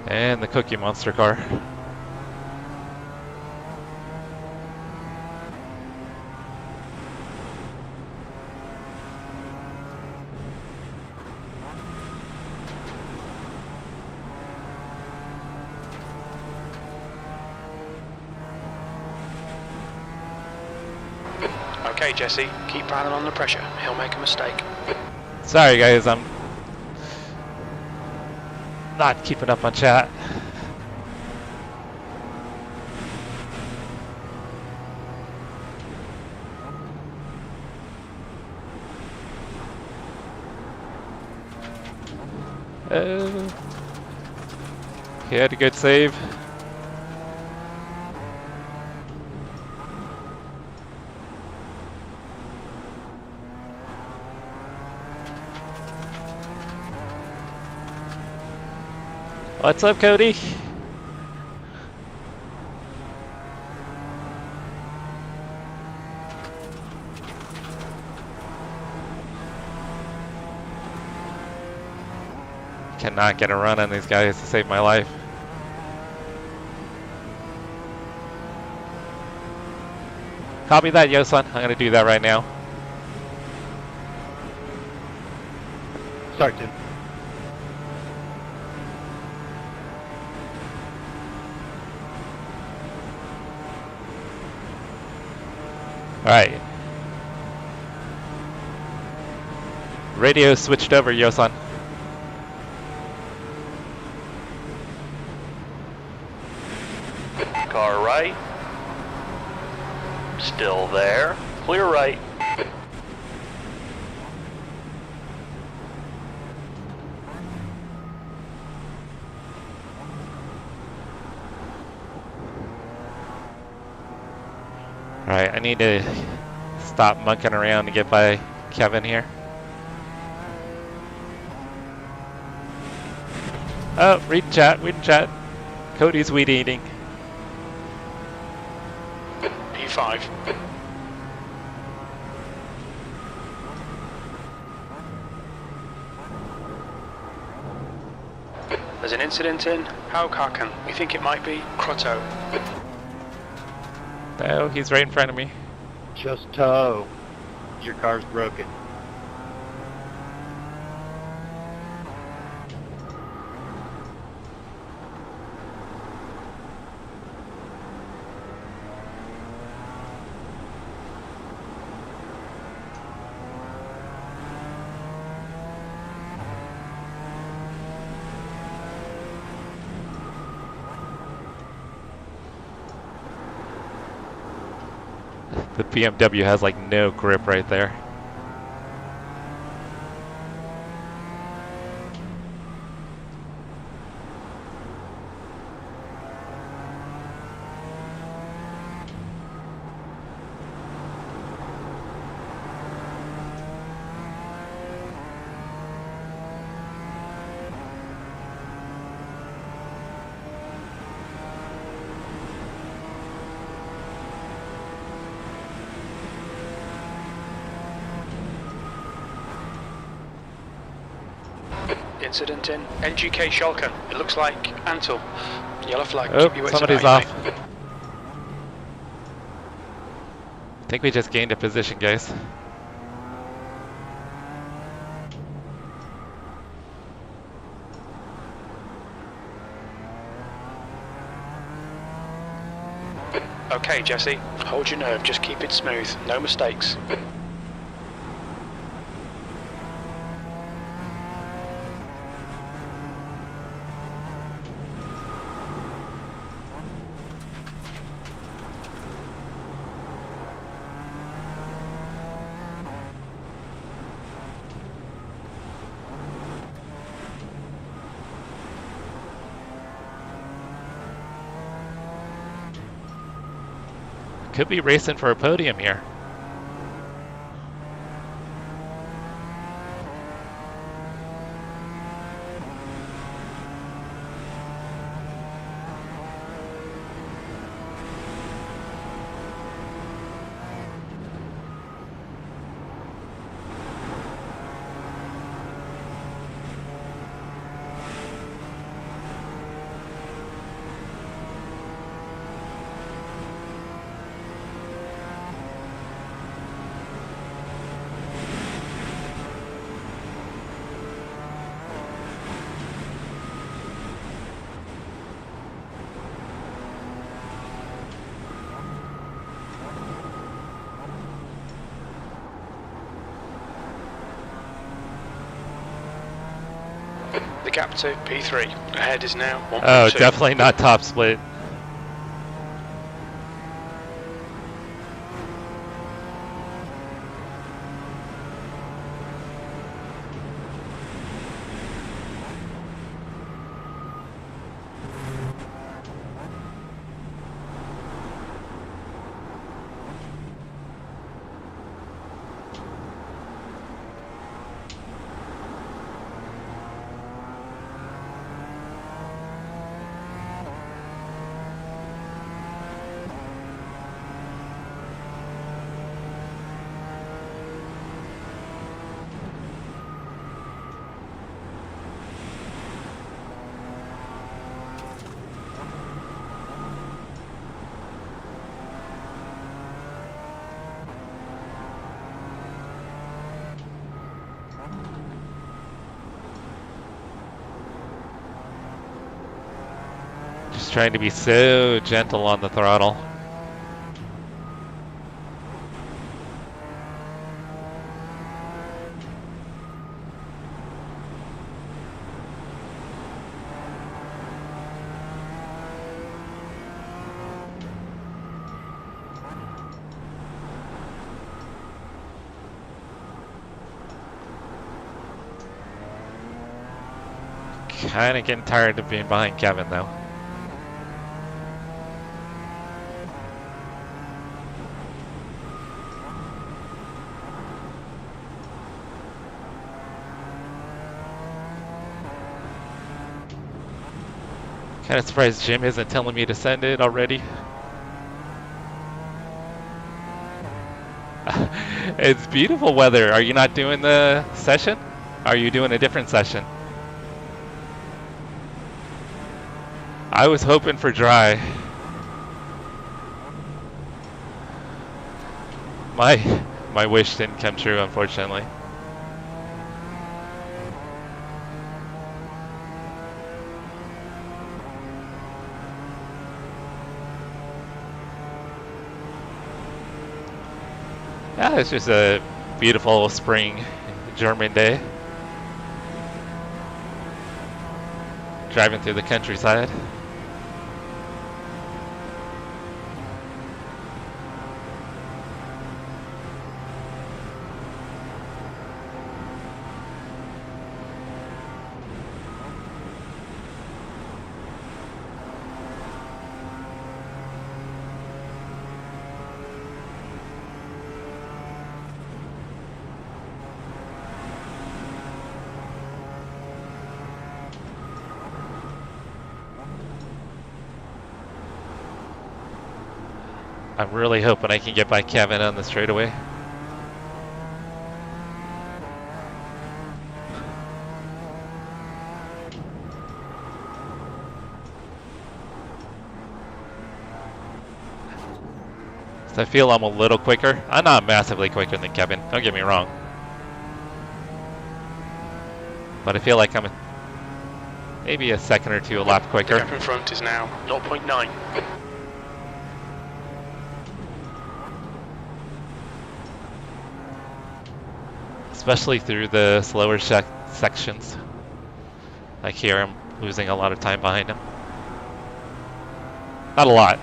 And the Cookie Monster car. Okay, Jesse, keep piling on the pressure. He'll make a mistake. Sorry guys, I'm not keeping up on chat. He had a good save. What's up, Cody? Cannot get a run on these guys to save my life. Copy that, Yosan. I'm gonna do that right now. Sorry, Tim. Alright. Radio switched over, Yosan. Car right. Still there. Clear right. Alright, I need to stop monkeying around to get by Kevin here. Oh, read chat. Cody's weed eating. P5. There's an incident in Huracan. We think it might be Crotto. Oh, he's right in front of me. Just tow. Your car's broken. The BMW has like no grip right there. Incident in NGK Schalke. It looks like Antle. Yellow flag. Oh, Keep your wits somebody's about off. you, mate. I think we just gained a position, guys. Okay, Jesse. Hold your nerve. Just keep it smooth. No mistakes. Could be racing for a podium here. The gap to P3. Ahead is now 1.2. Oh, definitely not top split. Just trying to be so gentle on the throttle. Kind of getting tired of being behind Kevin though. Kind of surprised Jim isn't telling me to send it already. It's beautiful weather. Are you not doing the session? Are you doing a different session? I was hoping for dry. My wish didn't come true, unfortunately. Yeah, it's just a beautiful spring German day. Driving through the countryside. I'm really hoping I can get by Kevin on the straightaway. So I feel I'm a little quicker. I'm not massively quicker than Kevin, don't get me wrong. But I feel like I'm maybe a second or two a lap The quicker. gap in front is now 0.9. Especially through the slower sections. Like here, I'm losing a lot of time behind him. Not a lot.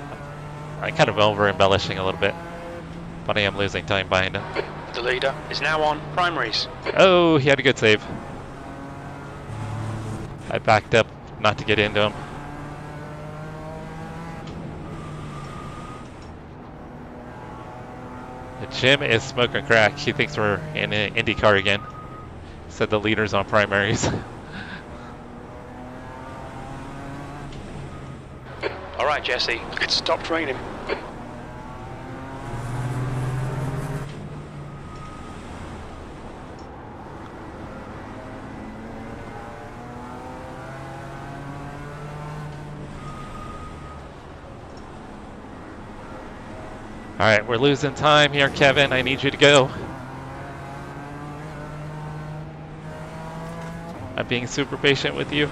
I'm kind of over-embellishing a little bit. But I am losing time behind him. The leader is now on primaries. Oh, he had a good save. I backed up not to get into him. Jim is smoking crack. He thinks we're in an IndyCar again. Said the leader's on primaries. All right, Jesse, it's stopped raining. Alright, we're losing time here, Kevin. I need you to go. I'm being super patient with you.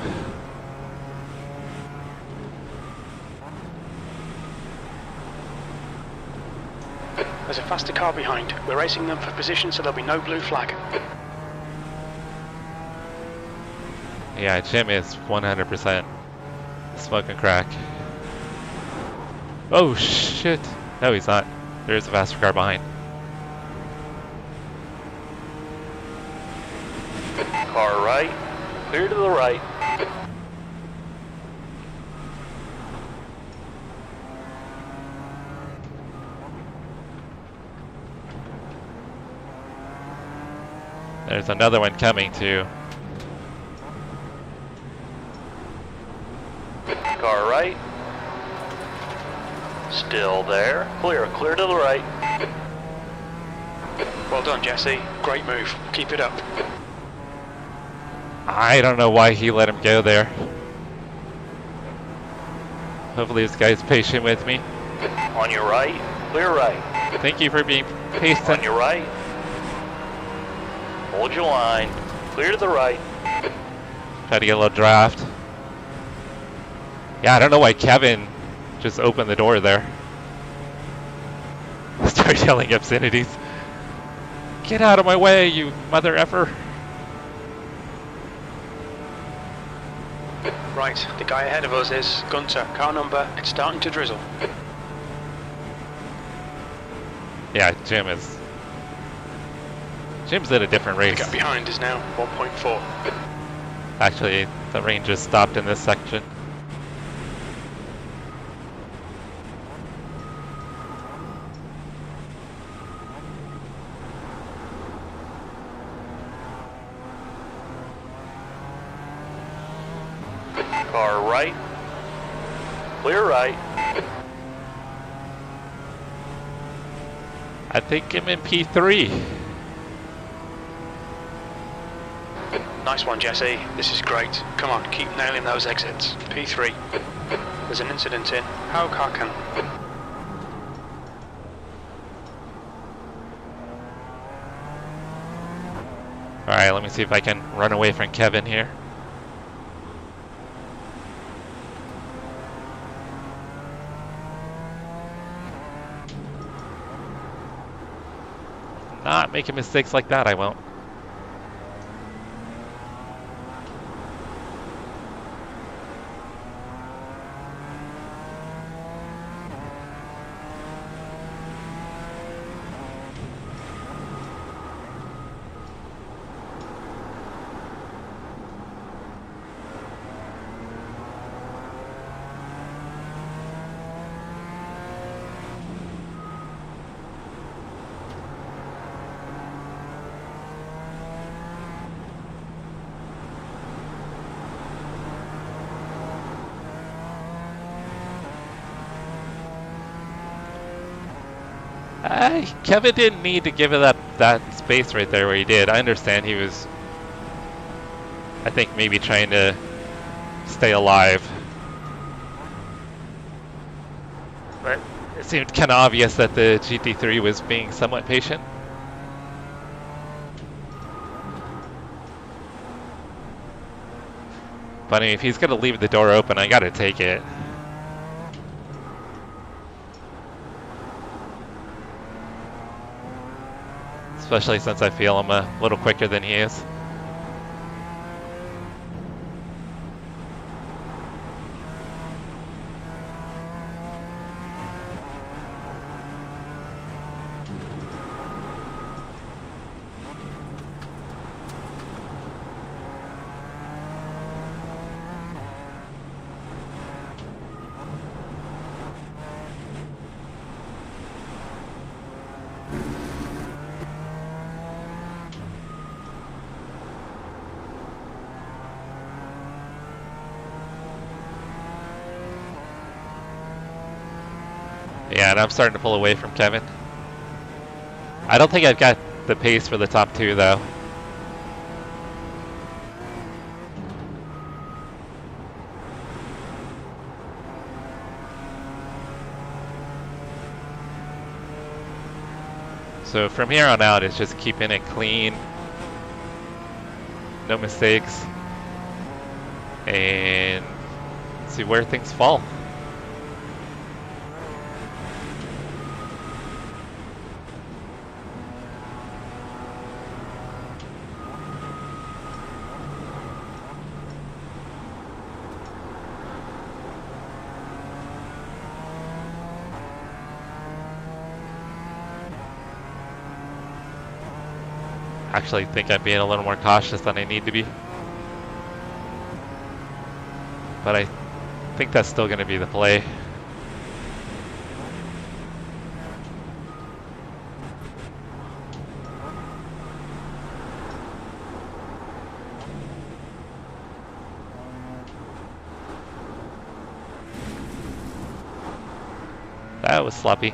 There's a faster car behind. We're racing them for position, so there'll be no blue flag. Yeah, Jim is 100% smoking crack. Oh shit. No, he's not. There is a faster car behind. Car right. Clear to the right. There's another one coming too. Car right. Still there. Clear to the right. Well done, Jesse. Great move. Keep it up. I don't know why he let him go there. Hopefully this guy's patient with me. On your right. Clear right. Thank you for being patient. On your right. Hold your line. Clear to the right. Try to get a little draft. Yeah, I don't know why Kevin just opened the door there. Start yelling obscenities. Get out of my way, you mother effer. Right, the guy ahead of us is Gunter. Car number, it's starting to drizzle. Yeah, Jim's in a different The race. gap behind is now 1.4. Actually, the rain just stopped in this section. Car right. Clear right. I think I'm in P3. Nice one, Jesse. This is great. Come on, keep nailing those exits. P3. There's an incident in Huracan. Alright, let me see if I can run away from Kevin here. Not making mistakes like that, I won't. Kevin didn't need to give it that space right there where he did. I understand he was, I think, maybe trying to stay alive. But it seemed kind of obvious that the GT3 was being somewhat patient. But I mean, if he's going to leave the door open, I got to take it. Especially since I feel I'm a little quicker than he is. Yeah, and I'm starting to pull away from Kevin. I don't think I've got the pace for the top two, though. So from here on out, it's just keeping it clean, no mistakes, and see where things fall. Actually think I'm being a little more cautious than I need to be. But I think that's still going to be the play. That was sloppy.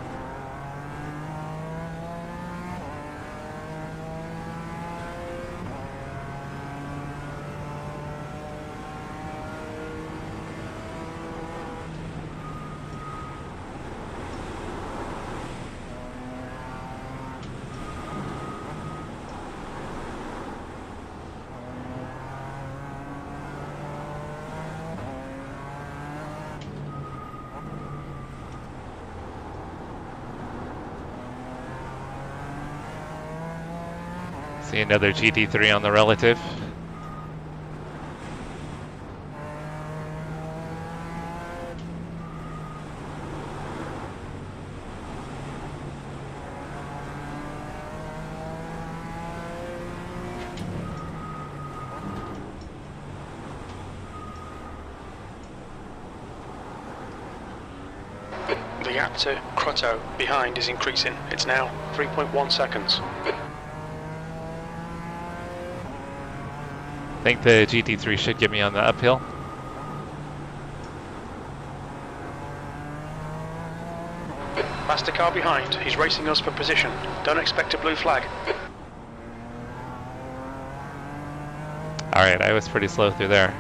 See another GT3 on the relative. The gap to Crotto behind is increasing. It's now 3.1 seconds. I think the GT3 should get me on the uphill. Faster car behind. He's racing us for position. Don't expect a blue flag. Alright, I was pretty slow through there.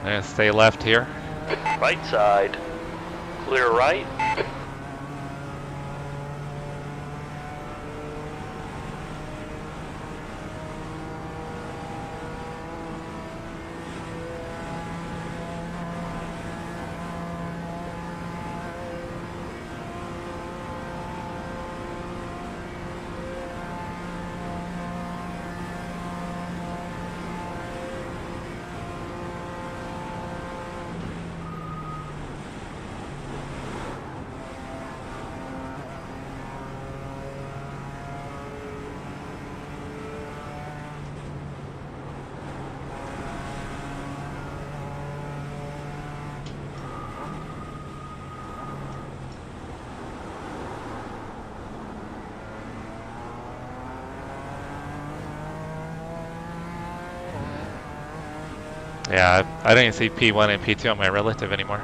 I'm gonna stay left here. Right side. Clear right. Yeah, I don't even see P1 and P2 on my relative anymore.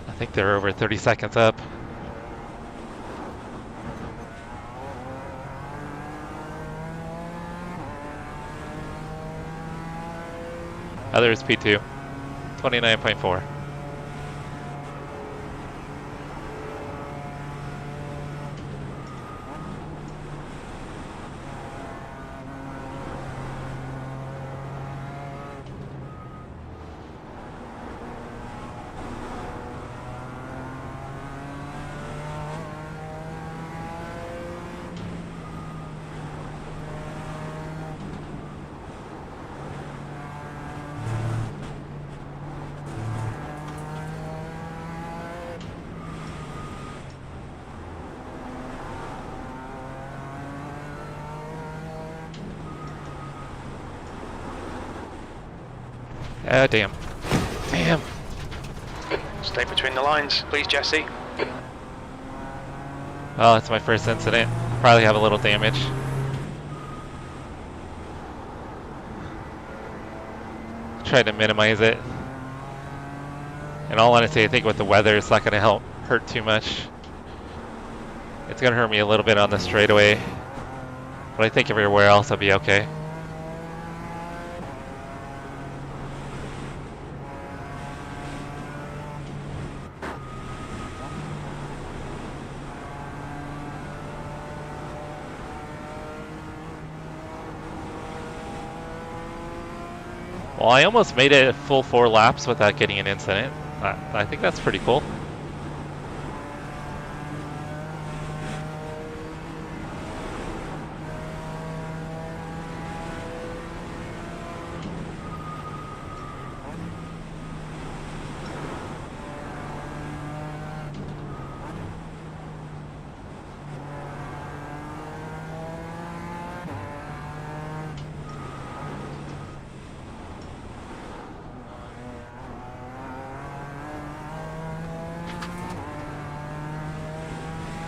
I think they're over 30 seconds up. Others P2, 29.4. Ah, damn. Damn. Stay between the lines, please, Jesse. Oh, it's my first incident. Probably have a little damage. Try to minimize it. In all honesty, I think with the weather, it's not going to hurt too much. It's going to hurt me a little bit on the straightaway, but I think everywhere else I'll be okay. Well, I almost made it full 4 laps without getting an incident. I think that's pretty cool.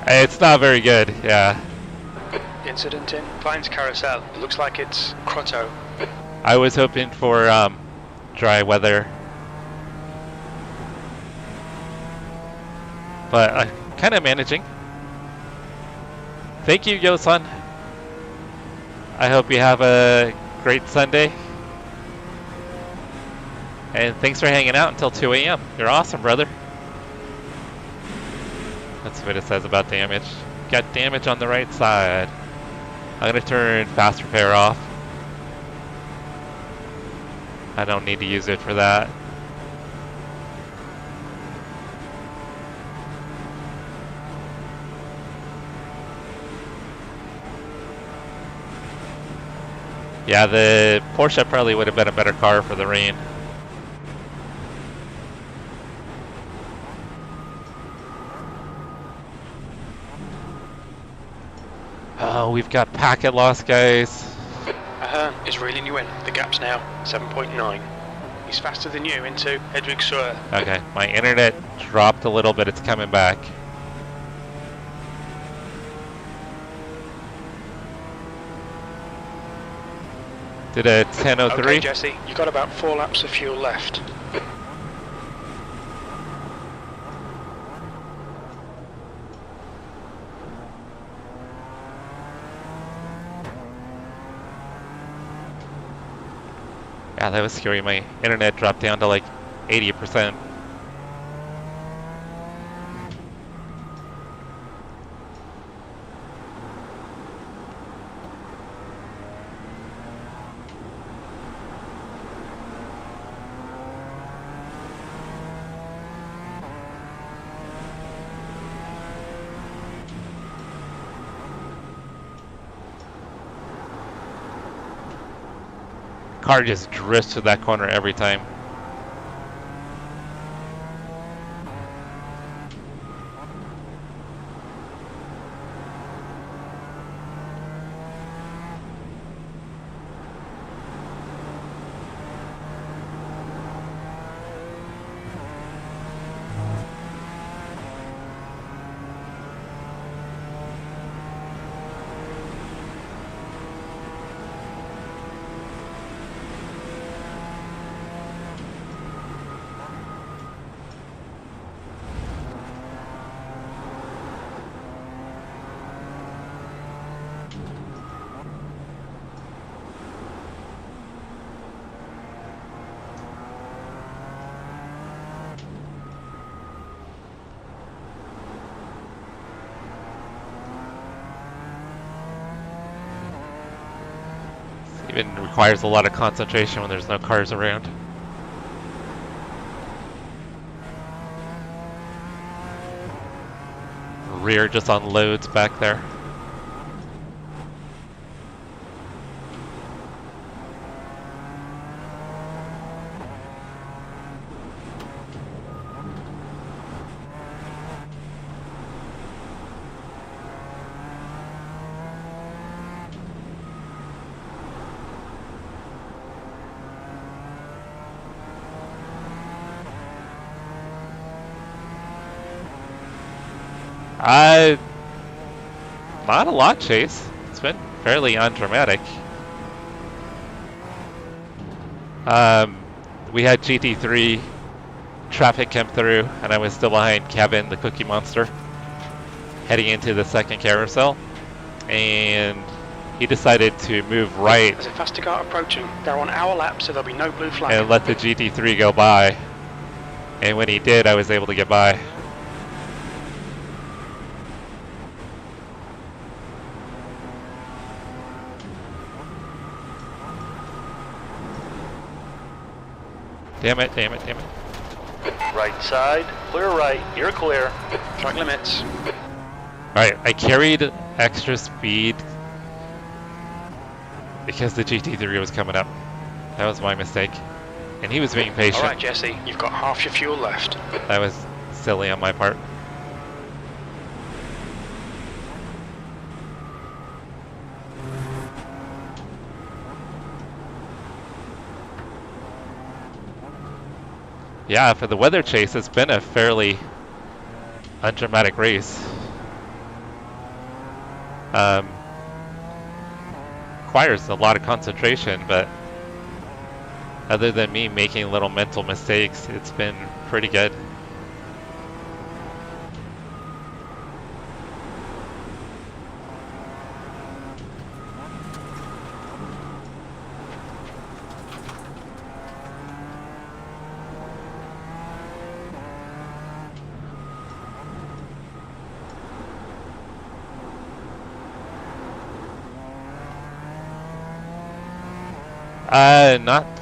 It's not very good, yeah. Incident in Klein's carousel. It looks like it's Crotto. I was hoping for dry weather, but I'm kind of managing. Thank you, Yosan. I hope you have a great Sunday. And thanks for hanging out until 2 a.m. You're awesome, brother. That's what it says about damage. Got damage on the right side. I'm going to turn fast repair off. I don't need to use it for that. Yeah, the Porsche probably would have been a better car for the rain. Oh, we've got packet loss, guys. Ahern is reeling you in. The gap's now 7.9. He's faster than you into Hedwig Sur. Okay, my internet dropped a little bit. It's coming back. Did a 10:03. Okay, Jesse, you've got about 4 laps of fuel left. Yeah, that was scary. My internet dropped down to like 80%. Car just drifts to that corner every time. even requires a lot of concentration when there's no cars around. Rear just unloads back there. Not a lot, Chase. It's been fairly undramatic. We had GT3 traffic come through, and I was still behind Kevin, the Cookie Monster, heading into the second carousel, and he decided to move right. There's a faster car approaching. They're on our lap, so there'll be no blue flag. And let the GT3 go by. And when he did, I was able to get by. Damn it, damn it, damn it. Right side, clear right, you're clear. Track limits. Alright, I carried extra speed because the GT3 was coming up. That was my mistake. And he was being patient. Alright, Jesse, you've got half your fuel left. That was silly on my part. Yeah, for the weather chase, it's been a fairly undramatic race. Requires a lot of concentration, but other than me making little mental mistakes, it's been pretty good.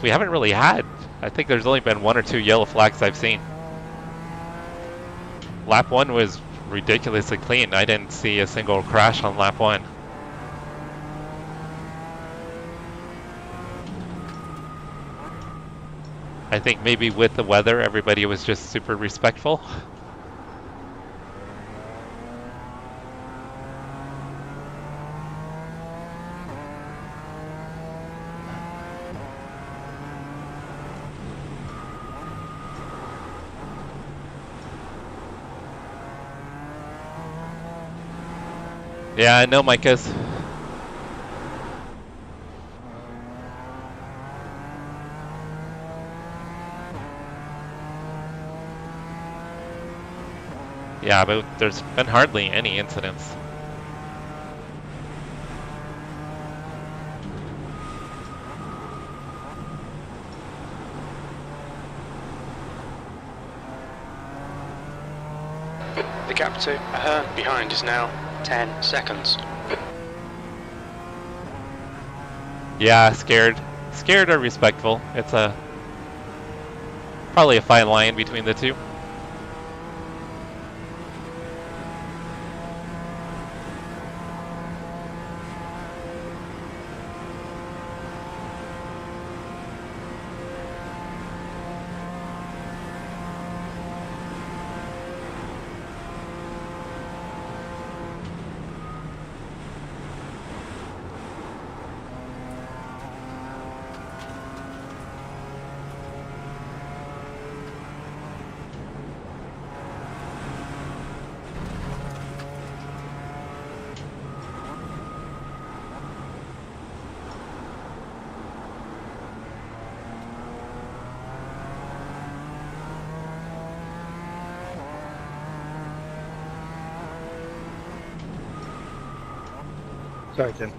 We haven't really had. I think there's only been 1 or 2 yellow flags I've seen. Lap 1 was ridiculously clean. I didn't see a single crash on lap 1. I think maybe with the weather, everybody was just super respectful. Yeah, I know, Micahs. Yeah, but there's been hardly any incidents. The gap to Ahern behind is now 10 seconds. Yeah, scared. Scared or respectful. It's probably a fine line between the two. Sorry, Tim.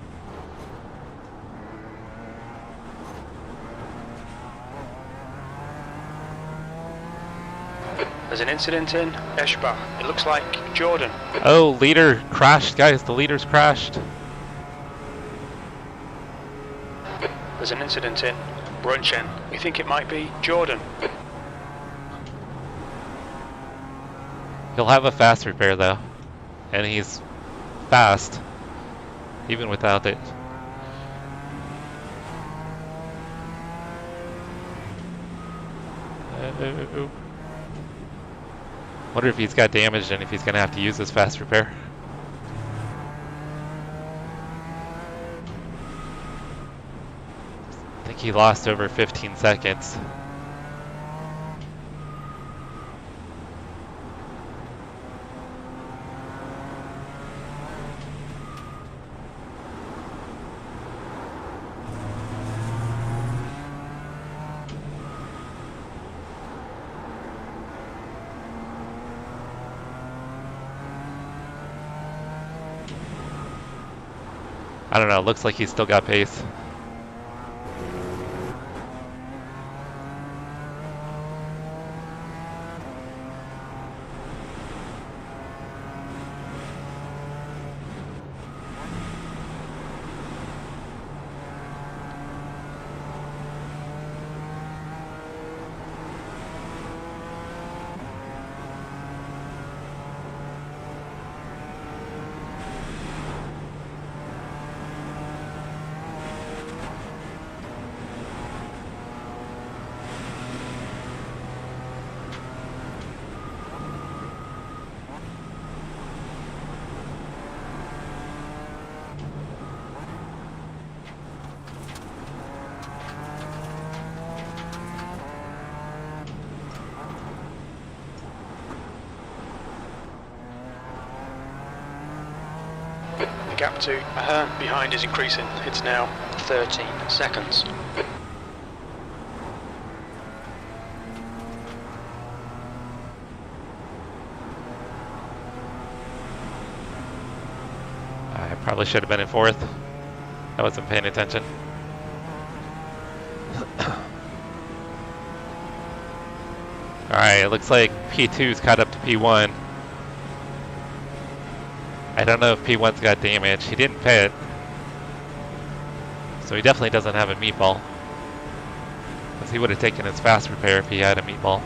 There's an incident in Eschbach. It looks like Jordan. Oh, leader crashed, guys. The leader's crashed. There's an incident in Brunchen. We think it might be Jordan. He'll have a fast repair though, and he's fast, even without it. Wonder if he's got damaged and if he's gonna have to use his fast repair. I think he lost over 15 seconds. I don't know, looks like he's still got pace. The gap to behind is increasing. It's now 13 seconds. I probably should have been in fourth. I wasn't paying attention. Alright, it looks like P2's caught up to P1. I don't know if P1's got damage. He didn't pit. So he definitely doesn't have a meatball. Because he would have taken his fast repair if he had a meatball.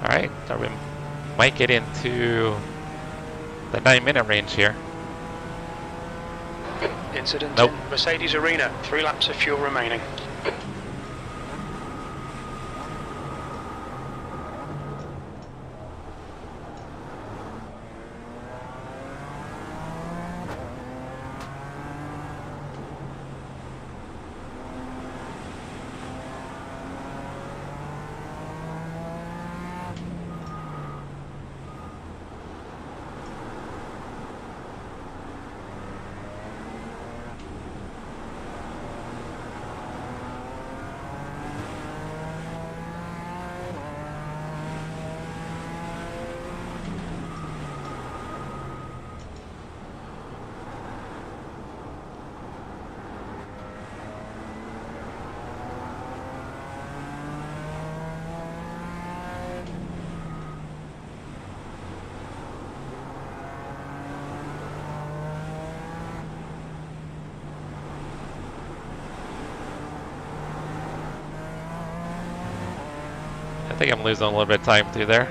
Alright, so we might get into the 9-minute range here. Incident Nope. in Mercedes Arena. 3 laps of fuel remaining. I think I'm losing a little bit of time through there.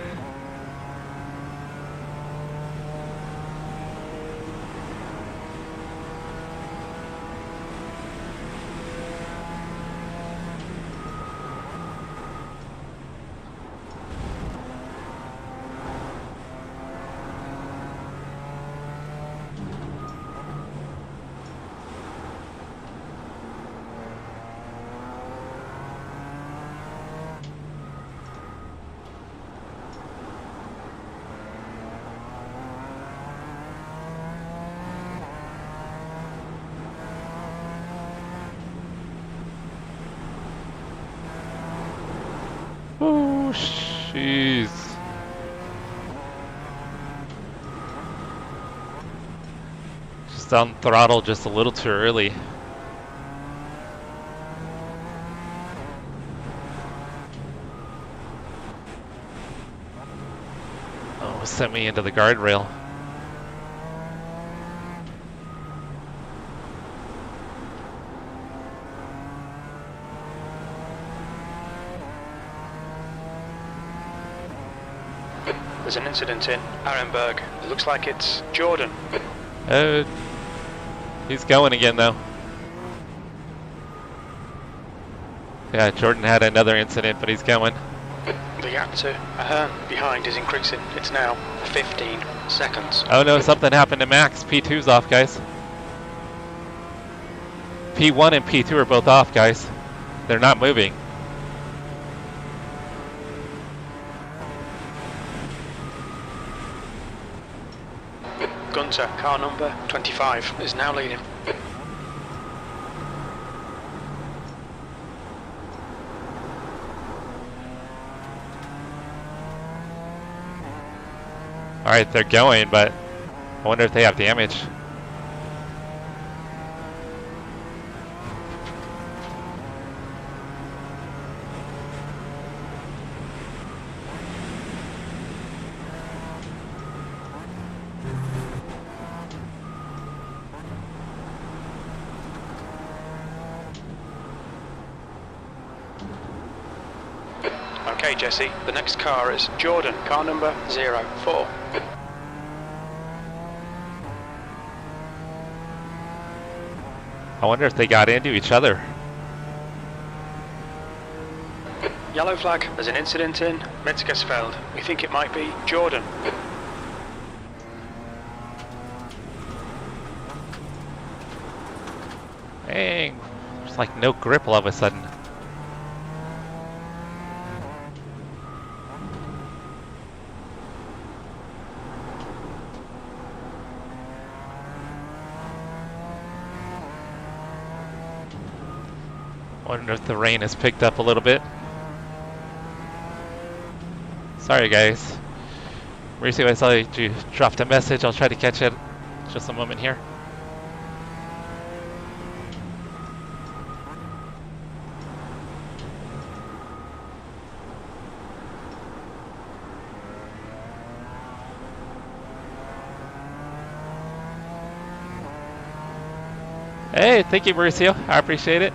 Oh, jeez. Just on throttle just a little too early. Oh, sent me into the guardrail. There's an incident in Arenberg. It looks like it's Jordan. He's going again though. Yeah, Jordan had another incident, but he's going. The gap to Ahern behind is increasing. It's now 15 seconds. Oh no, something happened to Max. P2's off, guys. P1 and P2 are both off, guys. They're not moving. Gunter, car number 25, is now leading. Alright, they're going, but I wonder if they have damage. Okay, Jesse, the next car is Jordan, car number 04. I wonder if they got into each other. Yellow flag, there's an incident in Metzgersfeld. We think it might be Jordan. Dang, there's like no grip all of a sudden. Wonder if the rain has picked up a little bit. Sorry guys. Mauricio, I saw you dropped a message. I'll try to catch it just a moment here. Hey, thank you Mauricio. I appreciate it.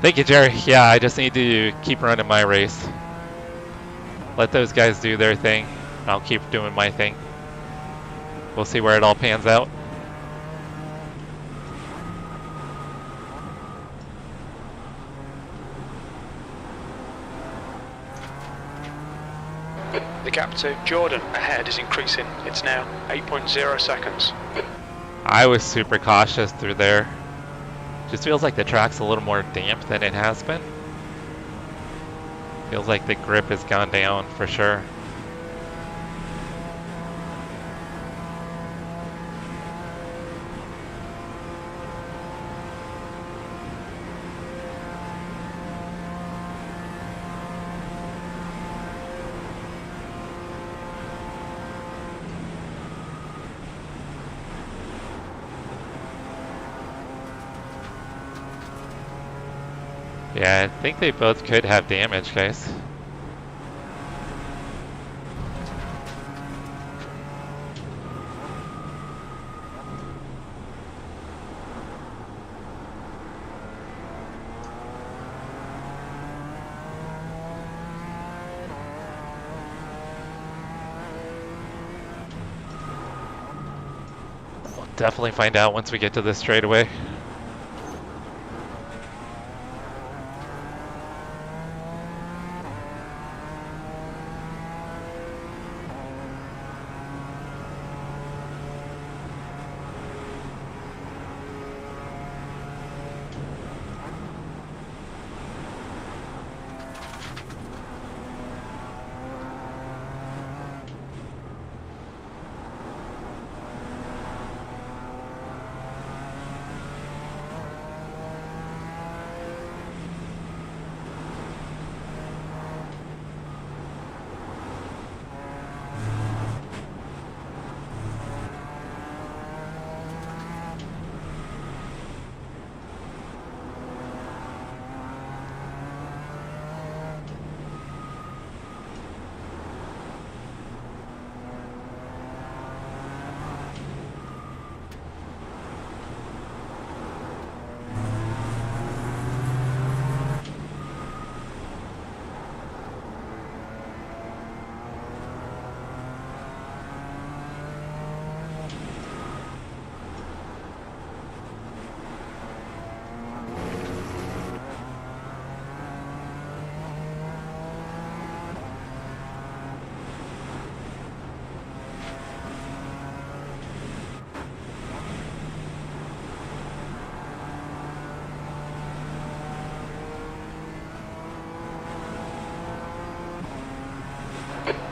Thank you, Jerry. Yeah, I just need to keep running my race. Let those guys do their thing. I'll keep doing my thing. We'll see where it all pans out. The gap to Jordan ahead is increasing. It's now 8.0 seconds. I was super cautious through there. Just feels like the track's a little more damp than it has been. Feels like the grip has gone down for sure. Yeah, I think they both could have damage, guys. We'll definitely find out once we get to this straightaway.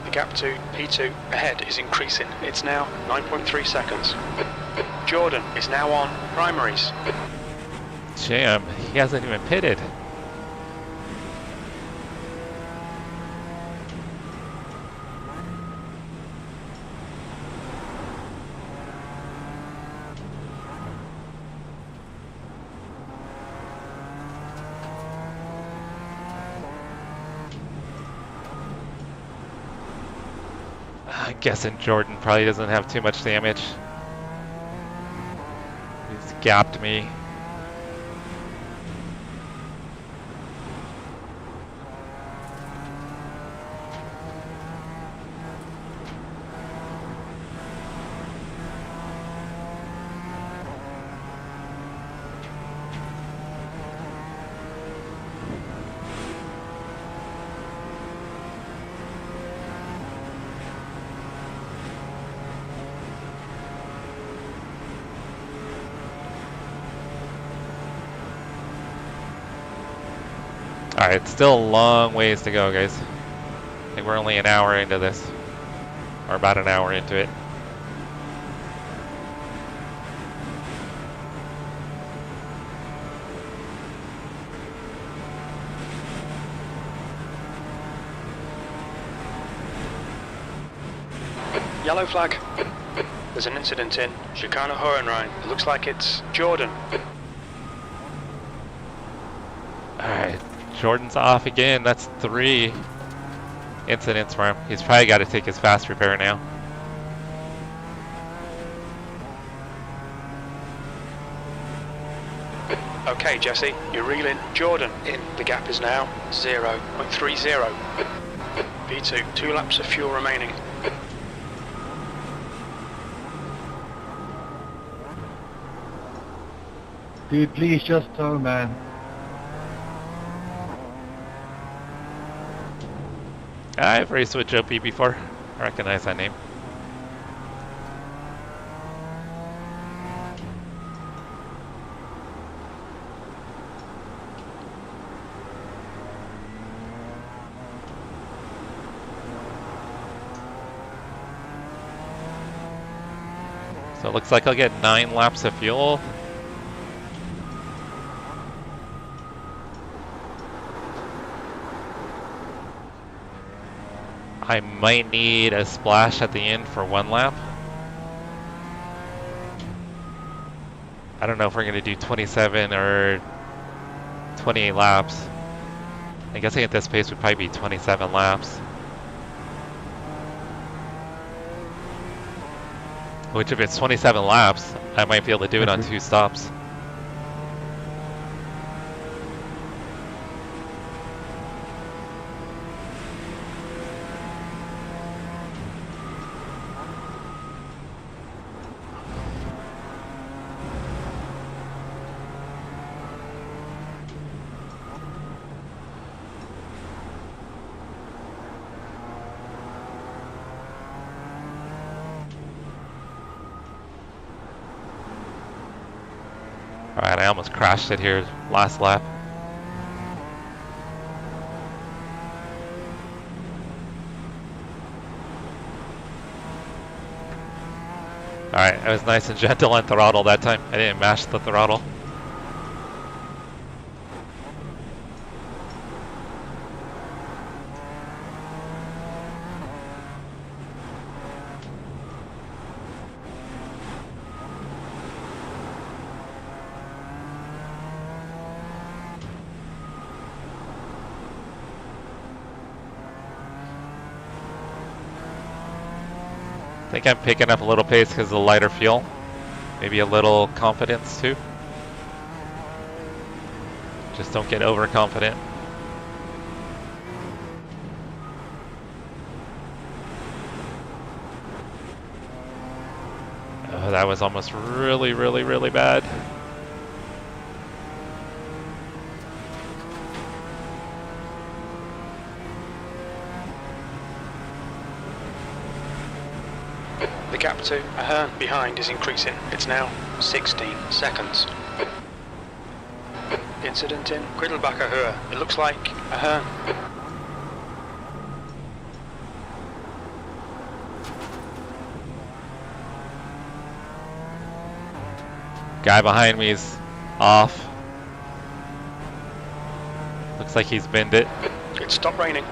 The gap to P2 ahead is increasing. It's now 9.3 seconds. Jordan is now on primaries. Jam, he hasn't even pitted. I'm guessing Jordan probably doesn't have too much damage. He's gapped me. Alright, it's still a long ways to go, guys. I think we're only an hour into this. Or about an hour into it. Yellow flag. There's an incident in Chicane Hohenrhein. It looks like it's Jordan. Alright, Jordan's off again. That's 3 incidents for him. He's probably got to take his fast repair now. Okay, Jesse, you're reeling Jordan in. The gap is now 0.30. P2, 2 laps of fuel remaining. Dude, please just tow, man. I've raced with Joe P before. I recognize that name. So it looks like I'll get 9 laps of fuel. I might need a splash at the end for 1 lap. I don't know if we're going to do 27 or 28 laps. I guess at this pace would probably be 27 laps. Which if it's 27 laps, I might be able to do it on 2 stops. Alright, I almost crashed it here last lap. Alright, I was nice and gentle on throttle that time. I didn't mash the throttle. I think I'm picking up a little pace because of the lighter fuel. Maybe a little confidence too. Just don't get overconfident. Oh, that was almost really, really, really bad. The gap to Ahern behind is increasing. It's now 16 seconds. Incident in Quiddelbacher Höhe. It looks like Ahern. Guy behind me is off. Looks like he's binned it. It stopped raining.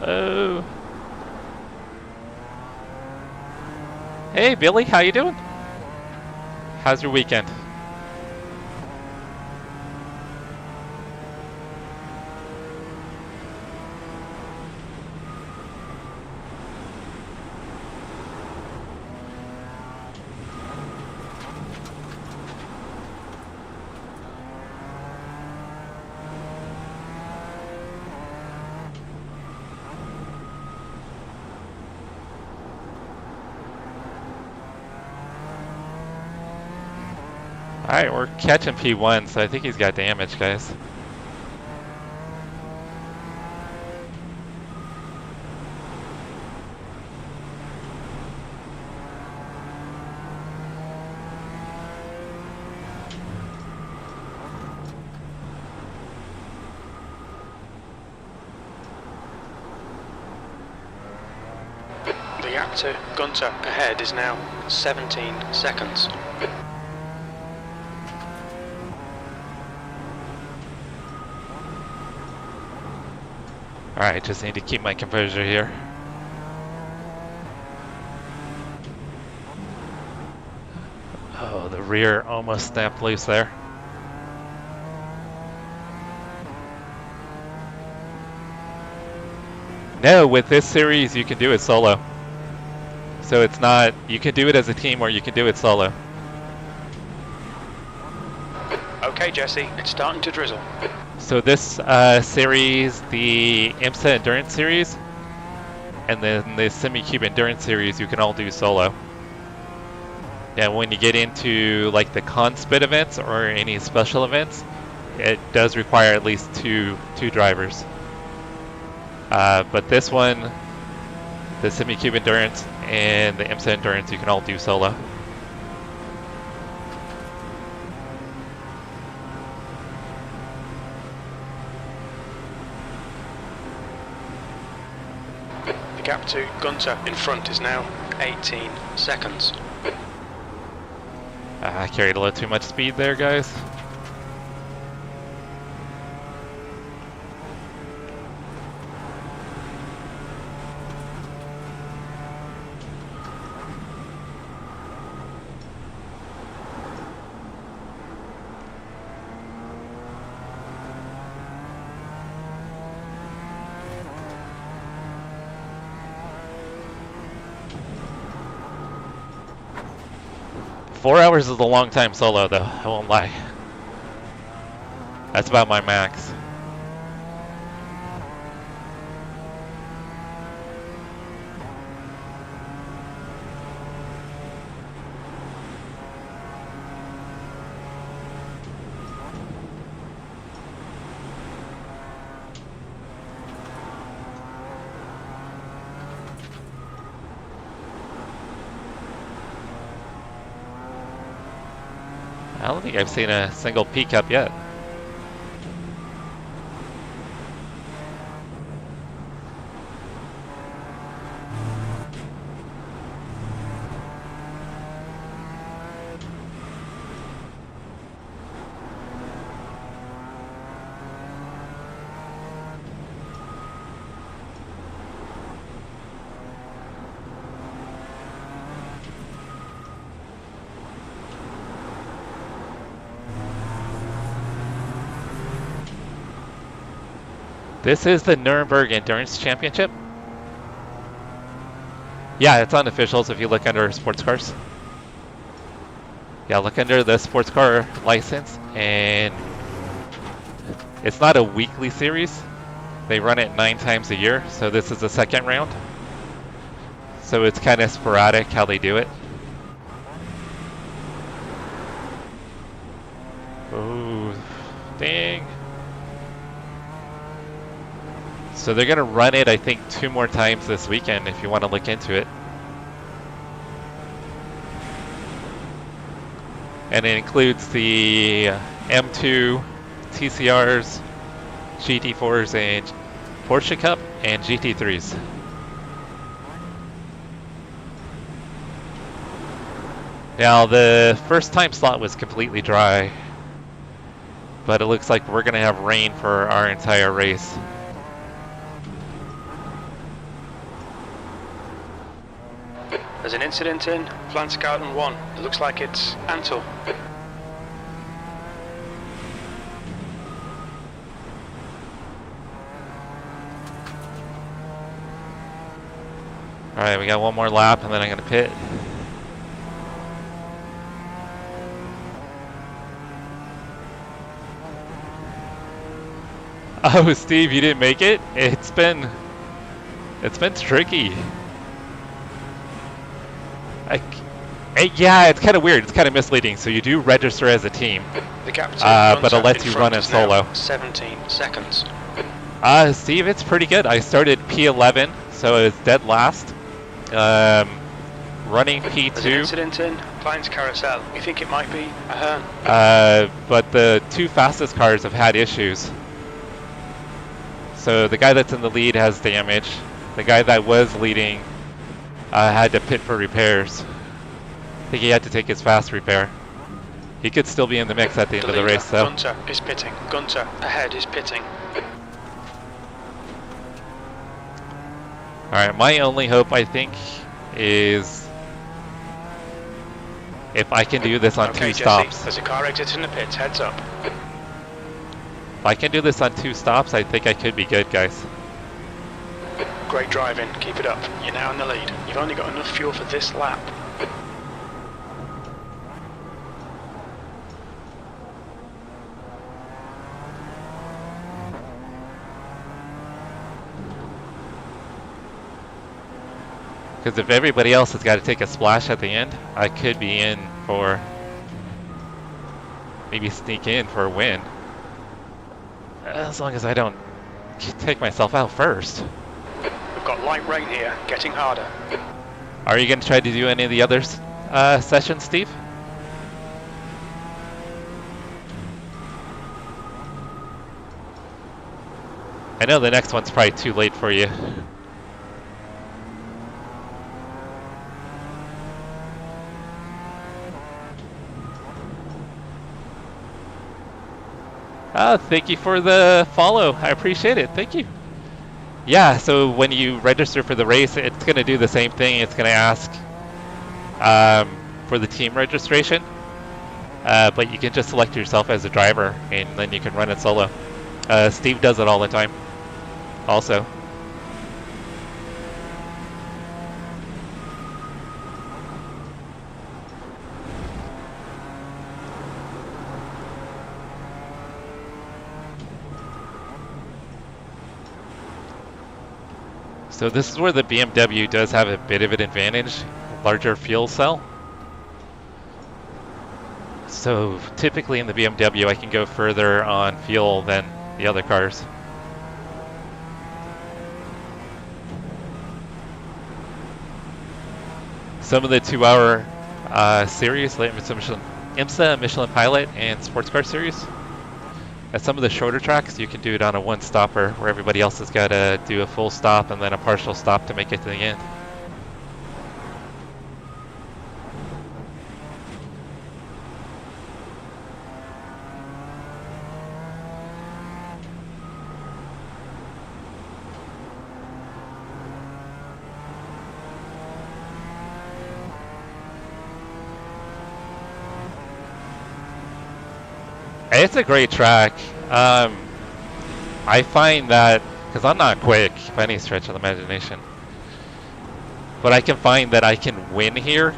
Oh. Hey Billy, how you doing? How's your weekend? Alright, we're catching P1, so I think he's got damage, guys. The gap to Gunter ahead is now 17 seconds. Alright, just need to keep my composure here. Oh, the rear almost snapped loose there. No, with this series you can do it solo. So it's not, you can do it as a team or you can do it solo. Okay, Jesse, it's starting to drizzle. So this series, the IMSA Endurance Series, and then the Semi-Cube Endurance Series, you can all do solo. And when you get into like the Conspit events or any special events, it does require at least two drivers. But this one, the Semi-Cube Endurance and the IMSA Endurance, you can all do solo. The gap to Gunter in front is now 18 seconds. I carried a little too much speed there, guys. Four hours is a long time solo, though. I won't lie. That's about my max. I don't think I've seen a single peak up yet. This is the Nurburgring Endurance Championship. Yeah, it's on officials if you look under sports cars. Yeah, look under the sports car license, and it's not a weekly series. They run it 9 times a year, so this is the second round. So it's kind of sporadic how they do it. Oh, dang. So they're going to run it, I think, 2 more times this weekend if you want to look into it. and it includes the M2 TCRs, GT4s, and Porsche Cup and GT3s. Now the first time slot was completely dry, but it looks like we're going to have rain for our entire race. There's an incident in Plant Garden 1. It looks like it's Antle. Alright, we got one more lap and then I'm going to pit. Oh, Steve, you didn't make it? It's been tricky. Yeah, it's kind of weird. It's kind of misleading. So you do register as a team, The captain but it lets you run in solo. 17 seconds. Steve, it's pretty good. I started P11, so it's dead last. Running There's an P2. incident in Klein's Carousel. You think it might be a Hearn? But the two fastest cars have had issues. So the guy that's in the lead has damage. The guy that was leading had to pit for repairs. I think he had to take his fast repair. He could still be in the mix at the end of the race, though. Gunter is pitting. Gunter ahead is pitting. Alright, my only hope, I think, is if I can do this on Okay, two Jesse, stops. there's a car exit in the pits. Heads up. If I can do this on two stops, I think I could be good, guys. Great driving. Keep it up. You're now in the lead. You've only got enough fuel for this lap. Because if everybody else has got to take a splash at the end, I could be in for, maybe sneak in for a win. As long as I don't take myself out first. We've got light rain here. Getting harder. Are you going to try to do any of the other sessions, Steve? I know the next one's probably too late for you. Thank you for the follow. I appreciate it. Thank you. Yeah, so when you register for the race, it's going to do the same thing. It's going to ask for the team registration, but you can just select yourself as a driver, and then you can run it solo. Steve does it all the time also. So this is where the BMW does have a bit of an advantage, larger fuel cell. So typically in the BMW I can go further on fuel than the other cars. Some of the 2-hour series, like IMSA, Michelin Pilot, and Sports Car Series. At some of the shorter tracks, you can do it on a one-stopper, where everybody else has got to do a full stop and then a partial stop to make it to the end. It's a great track. I find that, because I'm not quick by any stretch of the imagination, but I can find that I can win here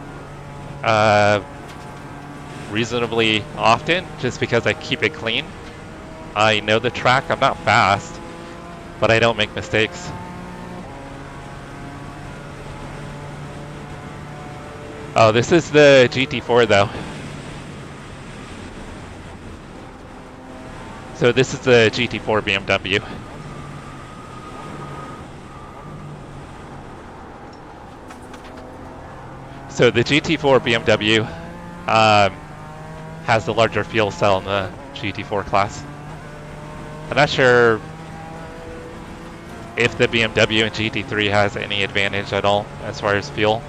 reasonably often just because I keep it clean. I know the track. I'm not fast, but I don't make mistakes. Oh, this is the GT4 though. So this is the GT4 BMW. So the GT4 BMW, has the larger fuel cell in the GT4 class. I'm not sure if the BMW and GT3 has any advantage at all as far as fuel.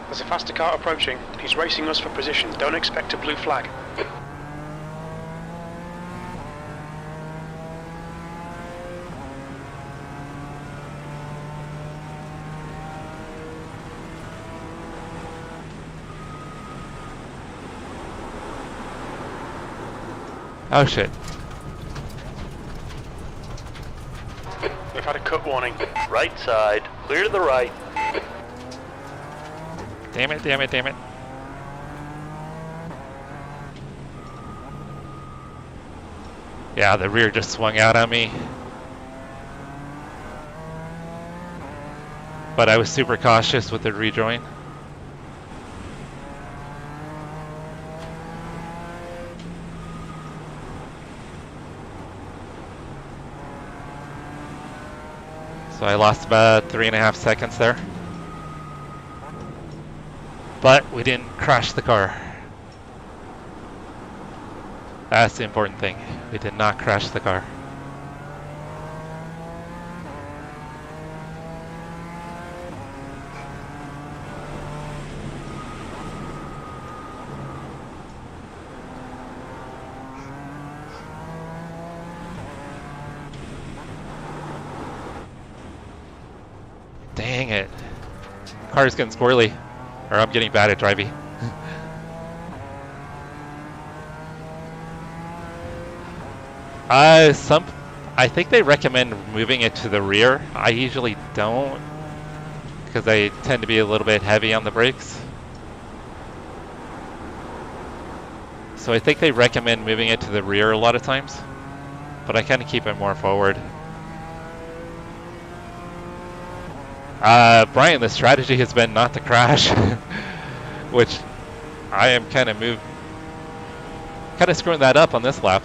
There's a faster car approaching. He's racing us for position. Don't expect a blue flag. Oh shit. We've had a cut warning. Right side, clear to the right. Damn it, damn it, damn it. Yeah, the rear just swung out on me. But I was super cautious with the rejoin. So I lost about 3.5 seconds there. But we didn't crash the car. That's the important thing. We did not crash the car. Dang it. Car's getting squirrely. Or I'm getting bad at driving. I think they recommend moving it to the rear. I usually don't, because they tend to be a little bit heavy on the brakes. So I think they recommend moving it to the rear a lot of times, but I kind of keep it more forward. Brian, the strategy has been not to crash, which I am kind of screwing that up on this lap.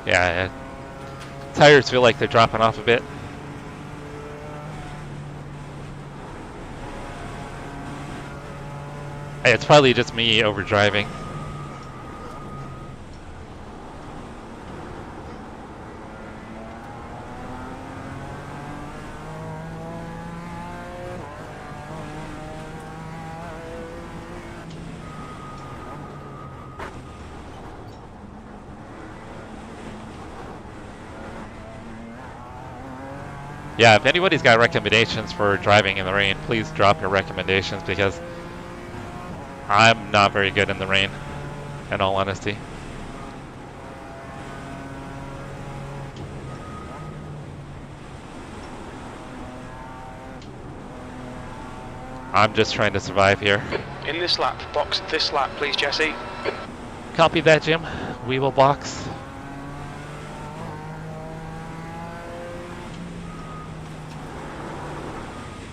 Yeah, tires feel like they're dropping off a bit. Hey, it's probably just me overdriving. Yeah, if anybody's got recommendations for driving in the rain, please drop your recommendations, because I'm not very good in the rain, in all honesty. I'm just trying to survive here. In this lap, box this lap, please, Jesse. Copy that, Jim. We will box.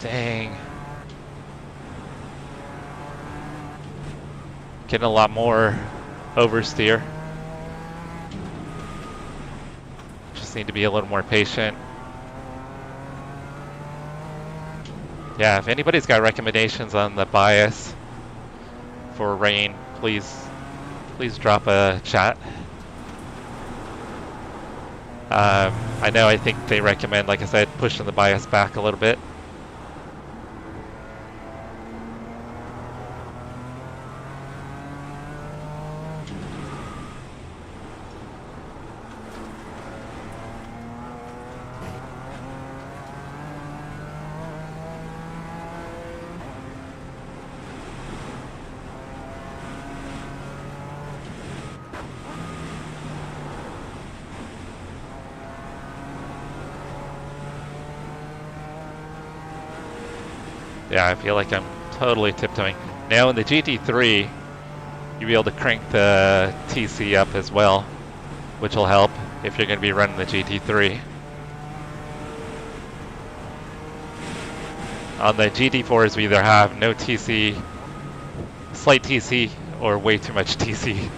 Dang. Getting a lot more oversteer. Just need to be a little more patient. Yeah, if anybody's got recommendations on the bias for rain, please drop a chat. I know, I think they recommend, like I said, pushing the bias back a little bit. Yeah, I feel like I'm totally tiptoeing. Now in the GT3, you'll be able to crank the TC up as well, which will help if you're going to be running the GT3. On the GT4s, we either have no TC, slight TC, or way too much TC.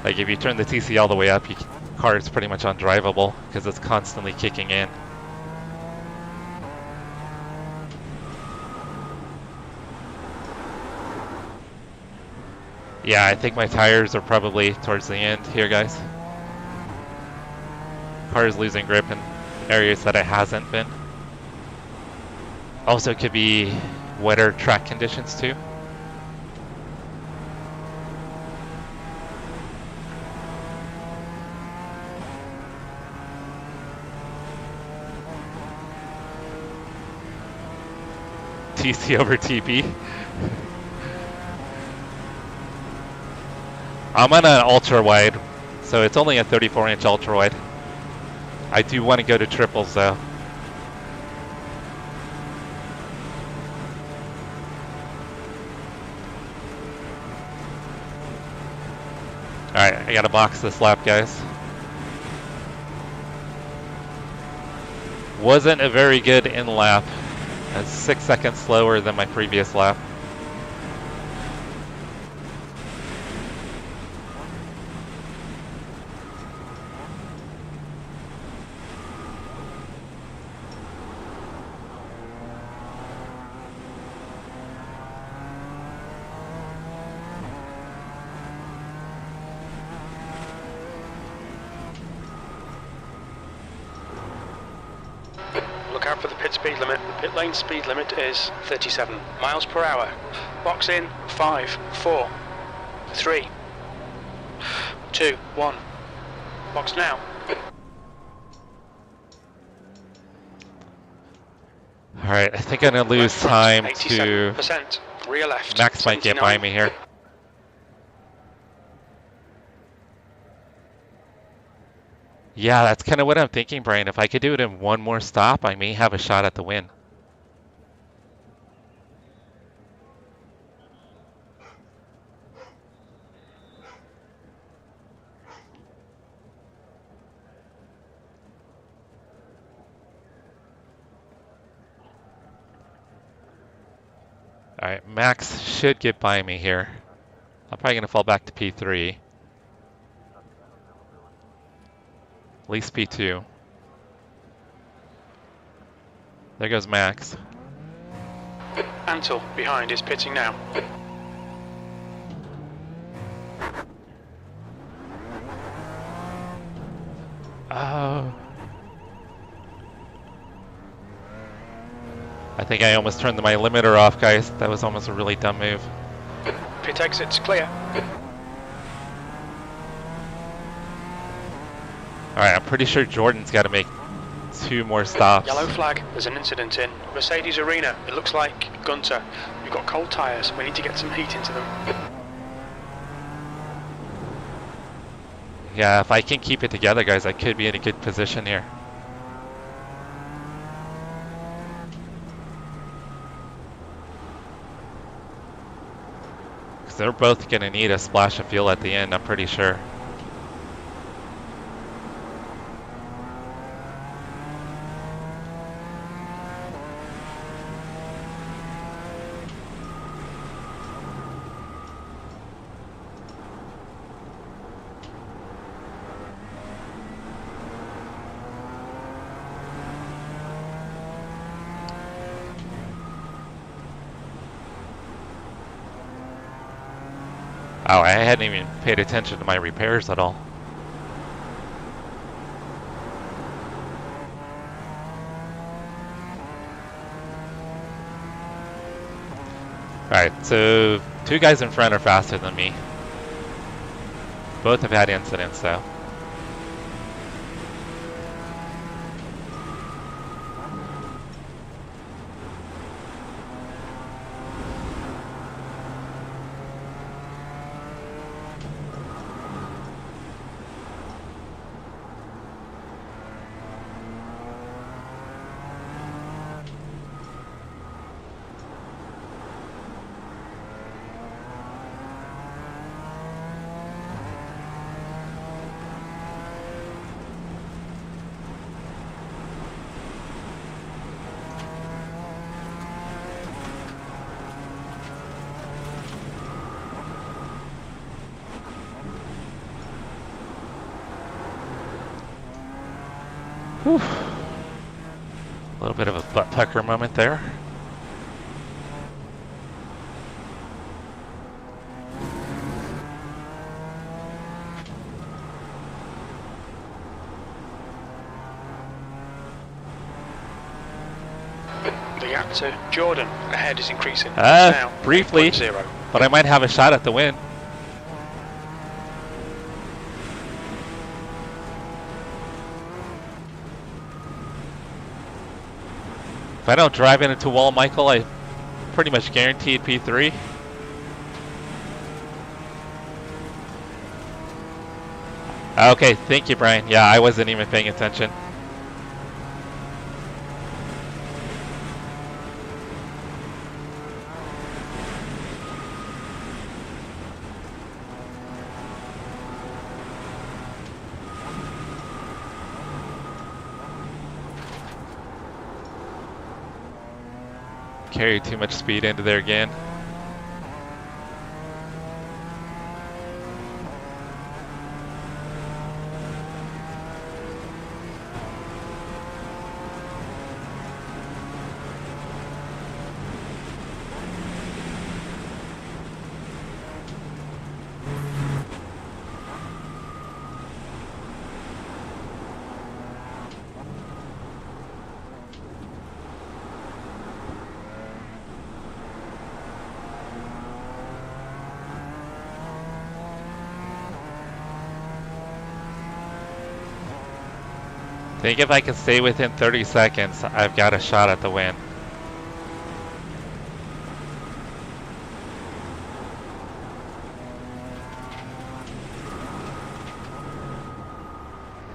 Like if you turn the TC all the way up, your car is pretty much undrivable because it's constantly kicking in. Yeah, I think my tires are probably towards the end here, guys. Car is losing grip in areas that it hasn't been. Also, it could be wetter track conditions too. TC over TP. I'm on an ultra wide, so it's only a 34-inch ultra wide. I do want to go to triples though. Alright, I gotta box this lap, guys. Wasn't a very good in lap. That's 6 seconds slower than my previous lap. Look out for the pit speed limit. The pit lane speed limit is 37 miles per hour. Box in 5, 4, 3, 2, 1. Box now. Alright, I think I'm gonna lose time to... 87%. Rear left. Max might get by me here. Yeah, that's kind of what I'm thinking, Brian. If I could do it in one more stop, I may have a shot at the win. Alright, Max should get by me here. I'm probably going to fall back to P3. At least P2. There goes Max. Antle behind is pitting now. Oh. I think I almost turned my limiter off, guys. That was almost a really dumb move. Pit exit's clear. Alright, I'm pretty sure Jordan's got to make 2 more stops. Yellow flag. There's an incident in Mercedes Arena. It looks like Gunter. You've got cold tyres. We need to get some heat into them. Yeah, if I can keep it together, guys, I could be in a good position here. Because they're both going to need a splash of fuel at the end, I'm pretty sure. Oh, I hadn't even paid attention to my repairs at all. Alright, so 2 guys in front are faster than me. Both have had incidents though. Whew. A little bit of a butt pucker moment there. The gap to Jordan ahead is increasing. Now, Briefly, 8.0. but I might have a shot at the win. If I don't drive into a wall, Michael, I pretty much guaranteed P3. Okay, thank you, Brian. Yeah, I wasn't even paying attention. Carry too much speed into there again. I think if I can stay within 30 seconds, I've got a shot at the win.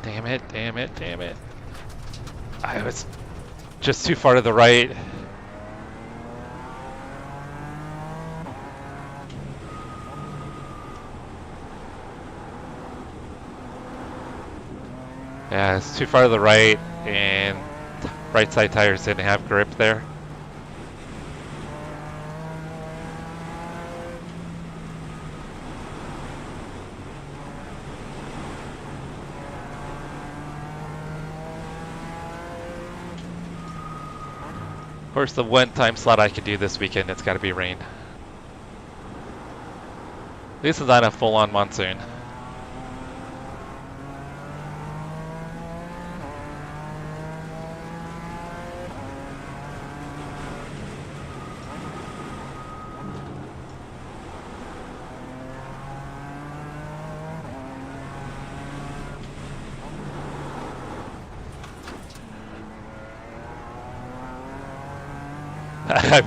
Damn it, damn it, damn it. I was just too far to the right. Yeah, it's too far to the right, and right side tires didn't have grip there. Of course, the one time slot I could do this weekend, it's got to be rain. This is not a full-on monsoon.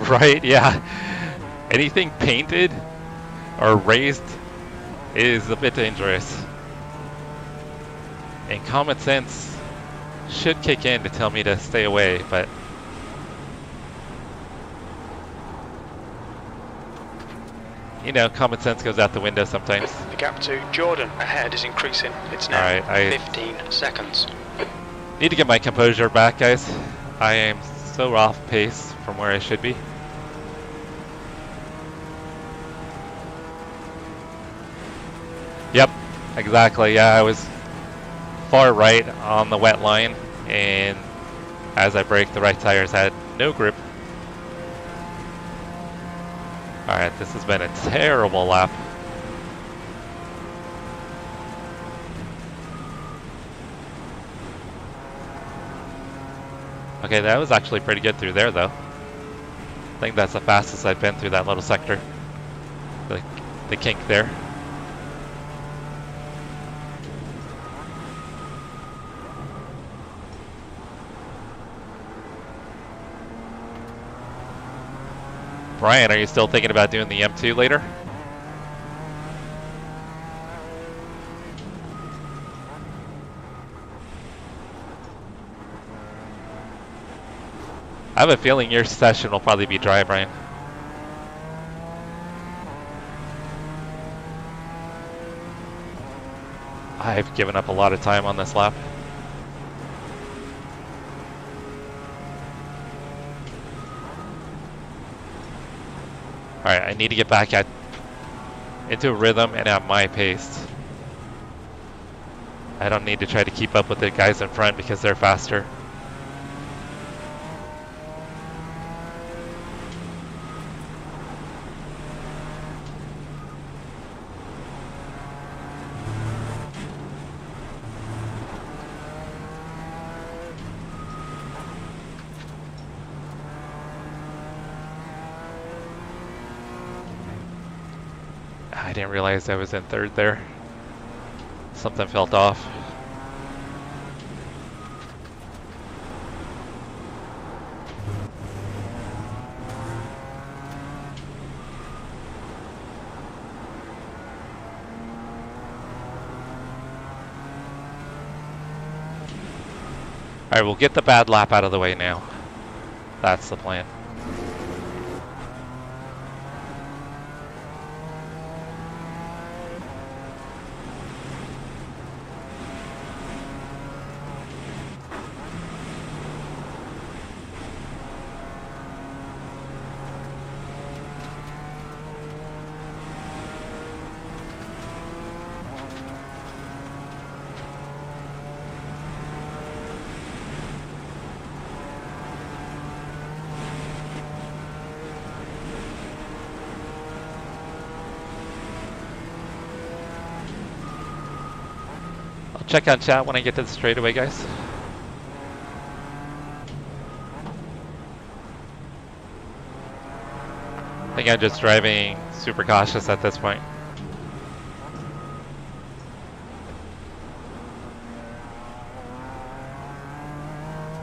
Right, yeah. Anything painted or raised is a bit dangerous. And common sense should kick in to tell me to stay away, but you know, common sense goes out the window sometimes. The gap to Jordan ahead is increasing. It's now Alright, I 15 seconds. need to get my composure back, guys. I am so off pace from where I should be. Yep, exactly. Yeah, I was far right on the wet line, and as I braked, the right tires had no grip. Alright, this has been a terrible lap. Okay, that was actually pretty good through there, though. I think that's the fastest I've been through that little sector. The kink there. Brian, are you still thinking about doing the M2 later? I have a feeling your session will probably be dry, Brian. I've given up a lot of time on this lap. Alright, I need to get back into a rhythm and at my pace. I don't need to try to keep up with the guys in front because they're faster. I didn't realize I was in third there. Something felt off. Alright, we'll get the bad lap out of the way now. That's the plan. Check on chat when I get to the straightaway, guys. I think I'm just driving super cautious at this point.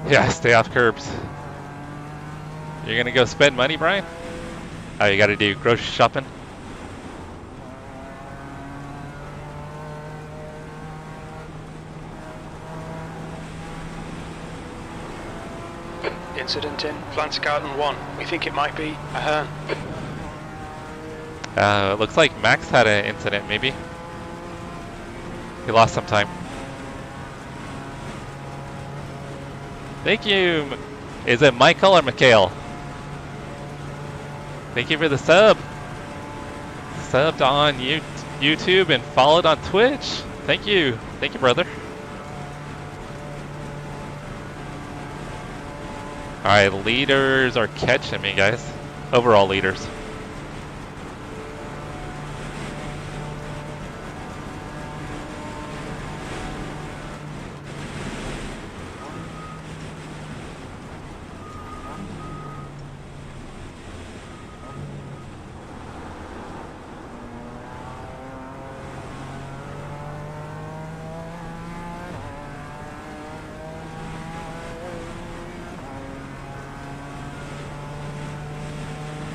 Yeah, stay off curbs. You're gonna go spend money, Brian? Oh, you gotta do grocery shopping? Incident in Plantagarden 1. We think it might be a Hearn. It looks like Max had an incident, maybe. He lost some time. Thank you. Is it Michael or Mikhail? Thank you for the sub. Subbed on YouTube and followed on Twitch. Thank you. Thank you, brother. Alright, leaders are catching me, guys. Overall leaders.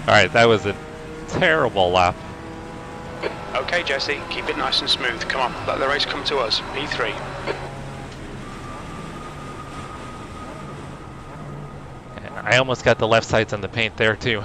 Alright, that was a terrible lap. Okay, Jesse, keep it nice and smooth. Come on, let the race come to us. P3. I almost got the left sides in the paint there too.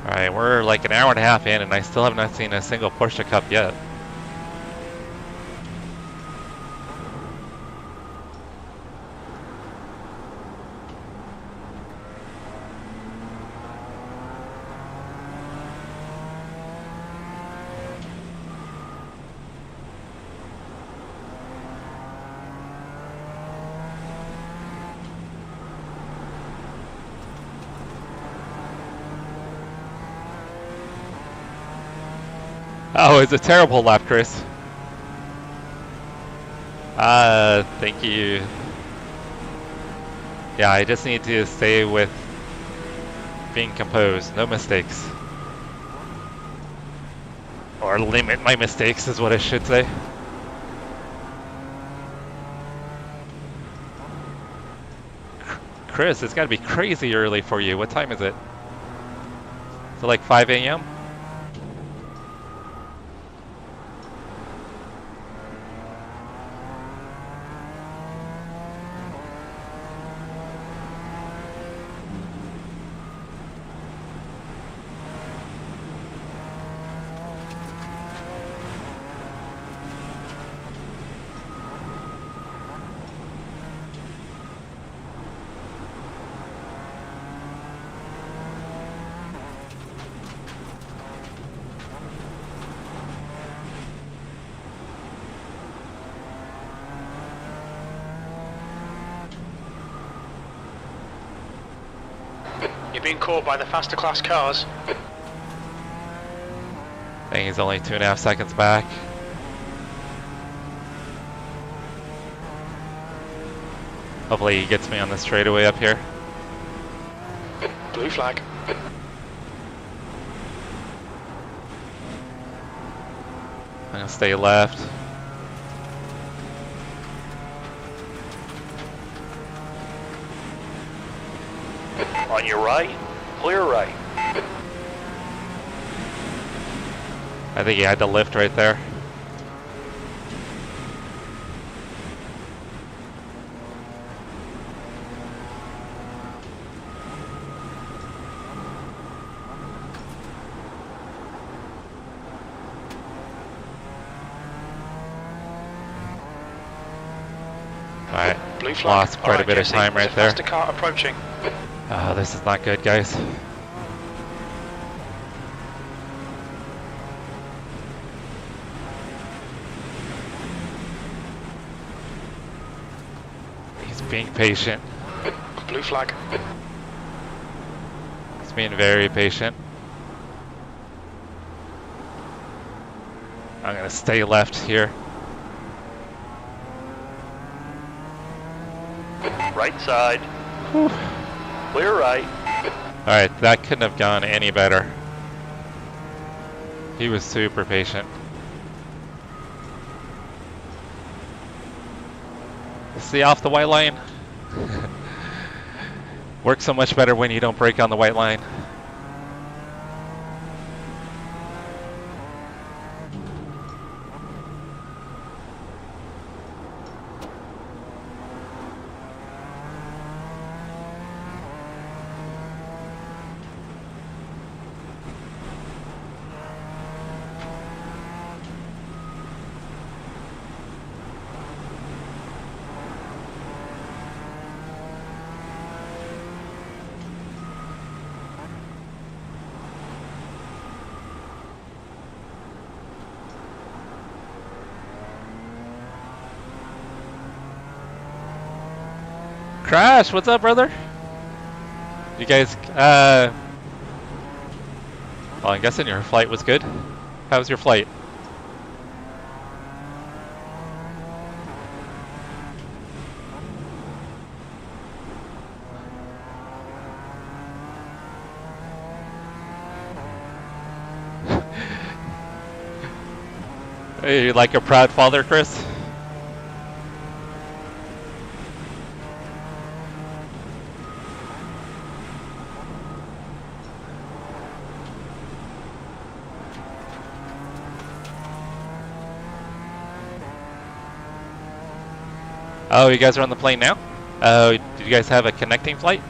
Alright, we're like an hour and a half in and I still have not seen a single Porsche Cup yet. Oh, it's a terrible lap, Chris. Thank you. Yeah, I just need to stay with being composed, no mistakes. Or limit my mistakes is what I should say. Chris, it's gotta be crazy early for you. What time is it? Is it like 5 a.m.? You're being caught by the faster class cars. I think he's only 2.5 seconds back. Hopefully he gets me on the straightaway up here. Blue flag. I'm gonna stay left. On your right, clear right. I think he had to lift right there. Alright, Blue flag. lost quite a bit of Jesse, time there's right a there. faster car approaching. Oh, this is not good, guys. He's being patient. Blue flag. He's being very patient. I'm gonna stay left here. Right side. Clear right. Alright, that couldn't have gone any better. He was super patient. See off the white line? Works so much better when you don't brake on the white line. Crash, what's up, brother? You guys, well, I'm guessing your flight was good. How was your flight? Hey, you like a proud father, Chris? Oh, you guys are on the plane now? Oh, did you guys have a connecting flight?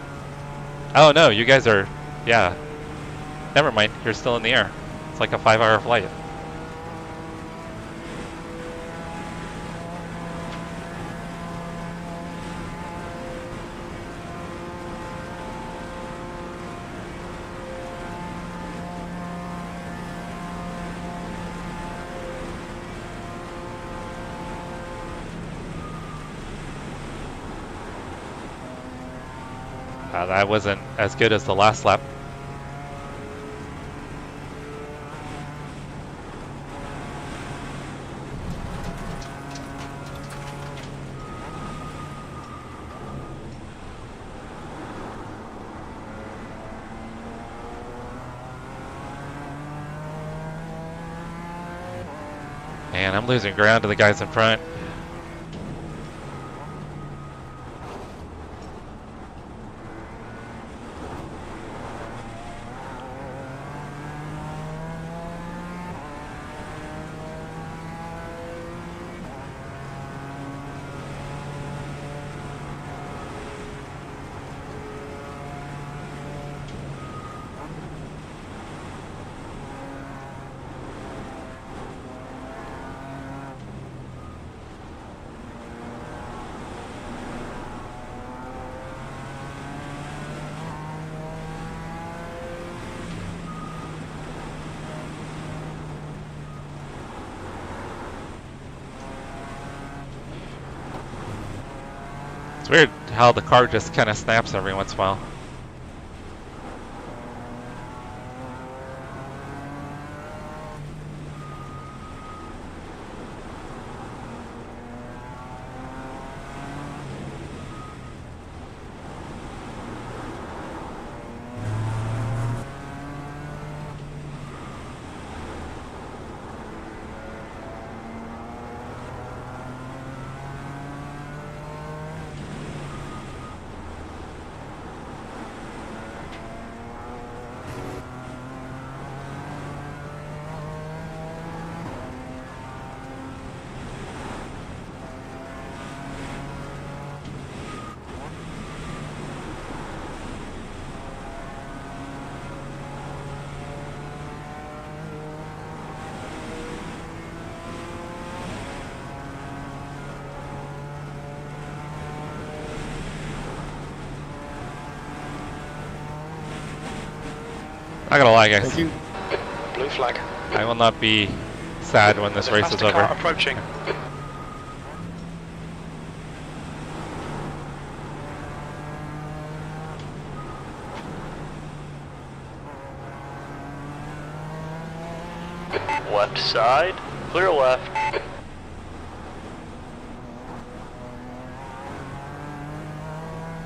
Oh no, you guys are, yeah. Never mind, you're still in the air. It's like a 5-hour flight. That wasn't as good as the last lap. And I'm losing ground to the guys in front. It's weird how the car just kind of snaps every once in a while. Not gonna lie, guys. Thank you. Blue flag. I will not be sad when this There's a race is faster car over. approaching. Left side, clear left.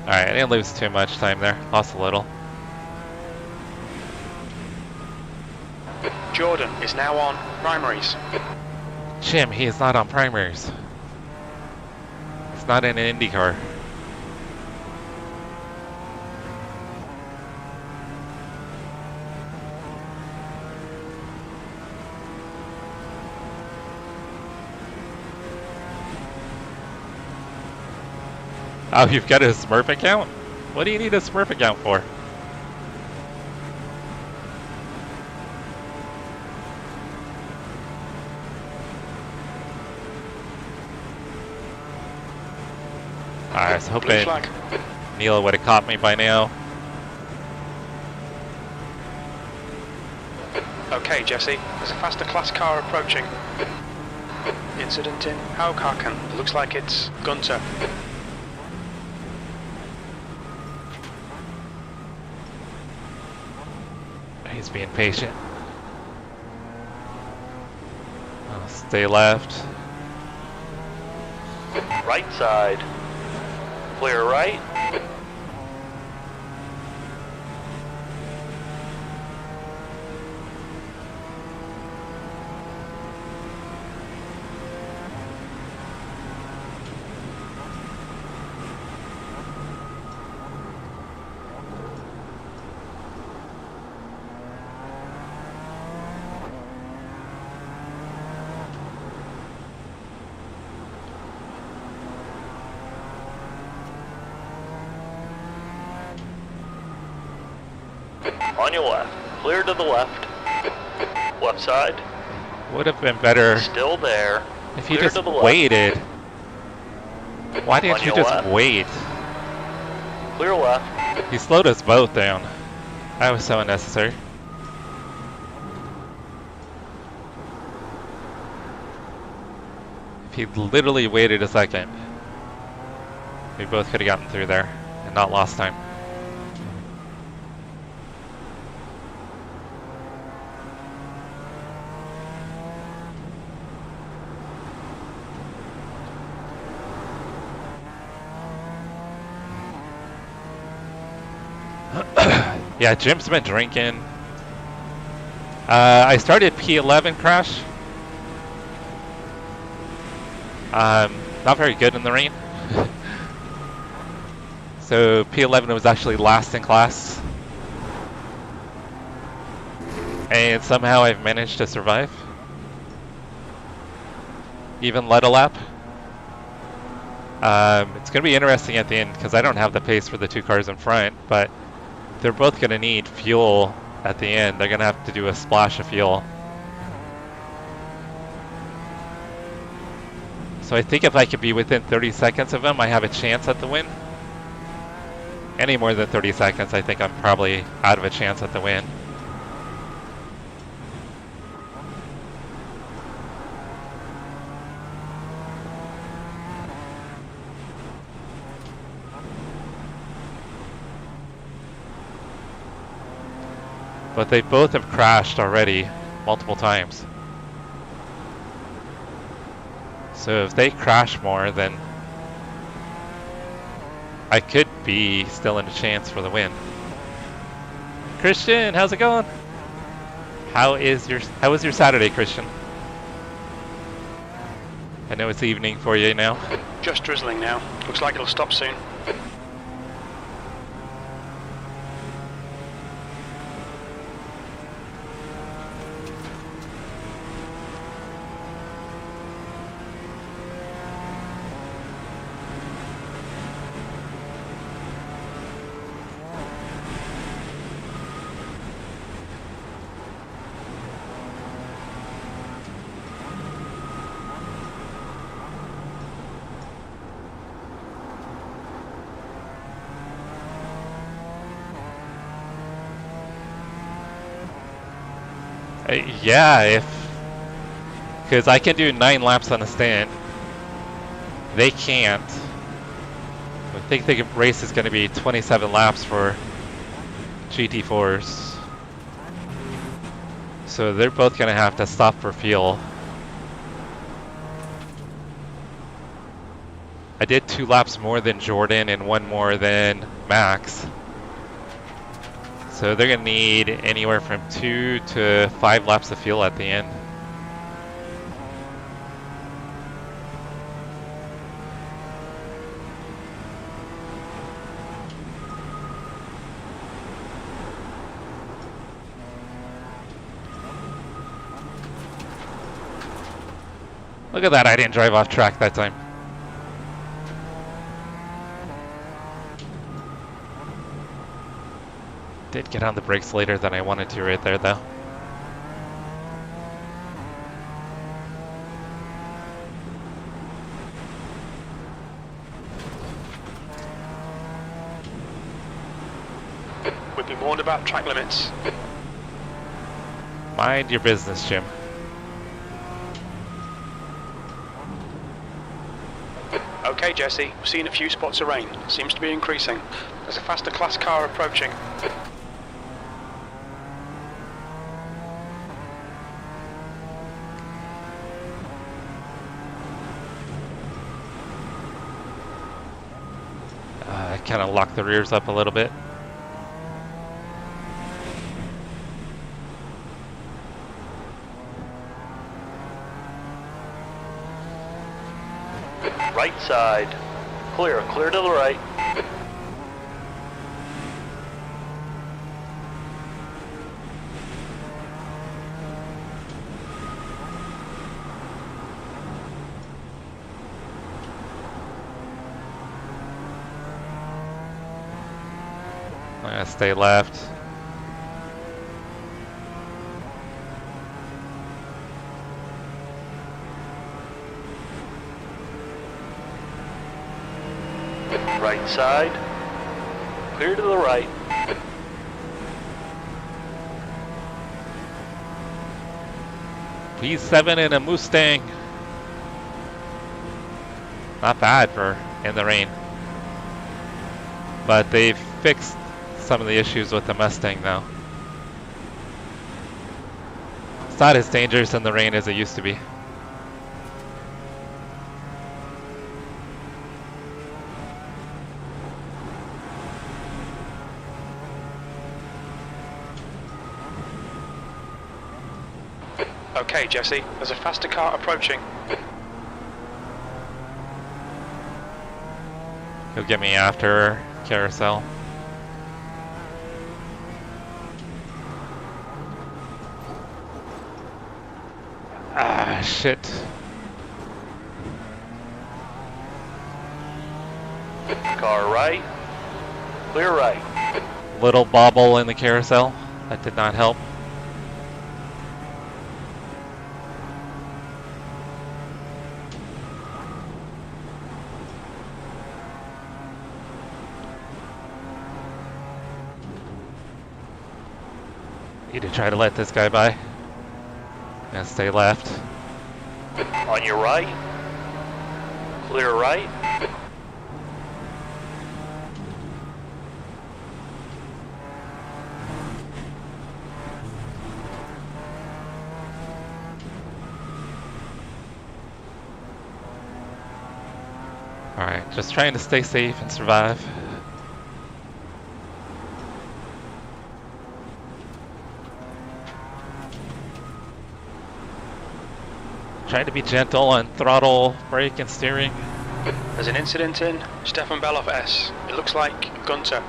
Alright, I didn't lose too much time there. Lost a little. Jordan is now on primaries. Jim, he is not on primaries. He's not in an Indy car. Oh, you've got a Smurf account? What do you need a Smurf account for? I was Blue hoping flag. Neil would have caught me by now. Okay, Jesse, there's a faster class car approaching. Incident in Huracan. Looks like it's Gunter. He's being patient. I'll stay left. Right side, clear right. On your left, clear to the left. Left side, Would have been better still there. if you Clear just to the left. waited. Why On didn't you your just left. wait? Clear left. He slowed us both down. That was so unnecessary. If he literally waited a second, we both could have gotten through there and not lost time. Yeah, Jim's been drinking. I started P11 crash. Not very good in the rain. So P11 was actually last in class. And somehow I've managed to survive. Even led a lap. It's going to be interesting at the end because I don't have the pace for the two cars in front, but they're both going to need fuel at the end. They're going to have to do a splash of fuel. So I think if I could be within 30 seconds of them, I have a chance at the win. Any more than 30 seconds, I think I'm probably out of a chance at the win. But they both have crashed already multiple times. So if they crash more, then I could be still in a chance for the win. Christian, how's it going? How was your Saturday, Christian? I know it's evening for you now. Just drizzling now. Looks like it'll stop soon. Yeah, because I can do 9 laps on a stand. They can't. I think the race is going to be 27 laps for GT4s. So they're both going to have to stop for fuel. I did 2 laps more than Jordan and 1 more than Max. So they're going to need anywhere from 2 to 5 laps of fuel at the end. Look at that, I didn't drive off track that time. Did get on the brakes later than I wanted to right there though. We've been warned about track limits. Mind your business, Jim. Okay, Jesse, we've seen a few spots of rain. Seems to be increasing. There's a faster class car approaching. I kind of locked the rears up a little bit. Right side. Clear to the right. I'm gonna stay left. Right side. Clear to the right. P7 in a Mustang. Not bad for in the rain. But they've fixed some of the issues with the Mustang now. It's not as dangerous in the rain as it used to be. Okay, Jesse, there's a faster car approaching. He'll get me after carousel. Ah, shit. Car right. Clear right. Little bobble in the carousel. That did not help. Need to try to let this guy by. And stay left. On your right. Clear right. Alright, just trying to stay safe and survive. Trying to be gentle on throttle, brake, and steering. There's an incident in Stefan Beloff S. It looks like Gunter.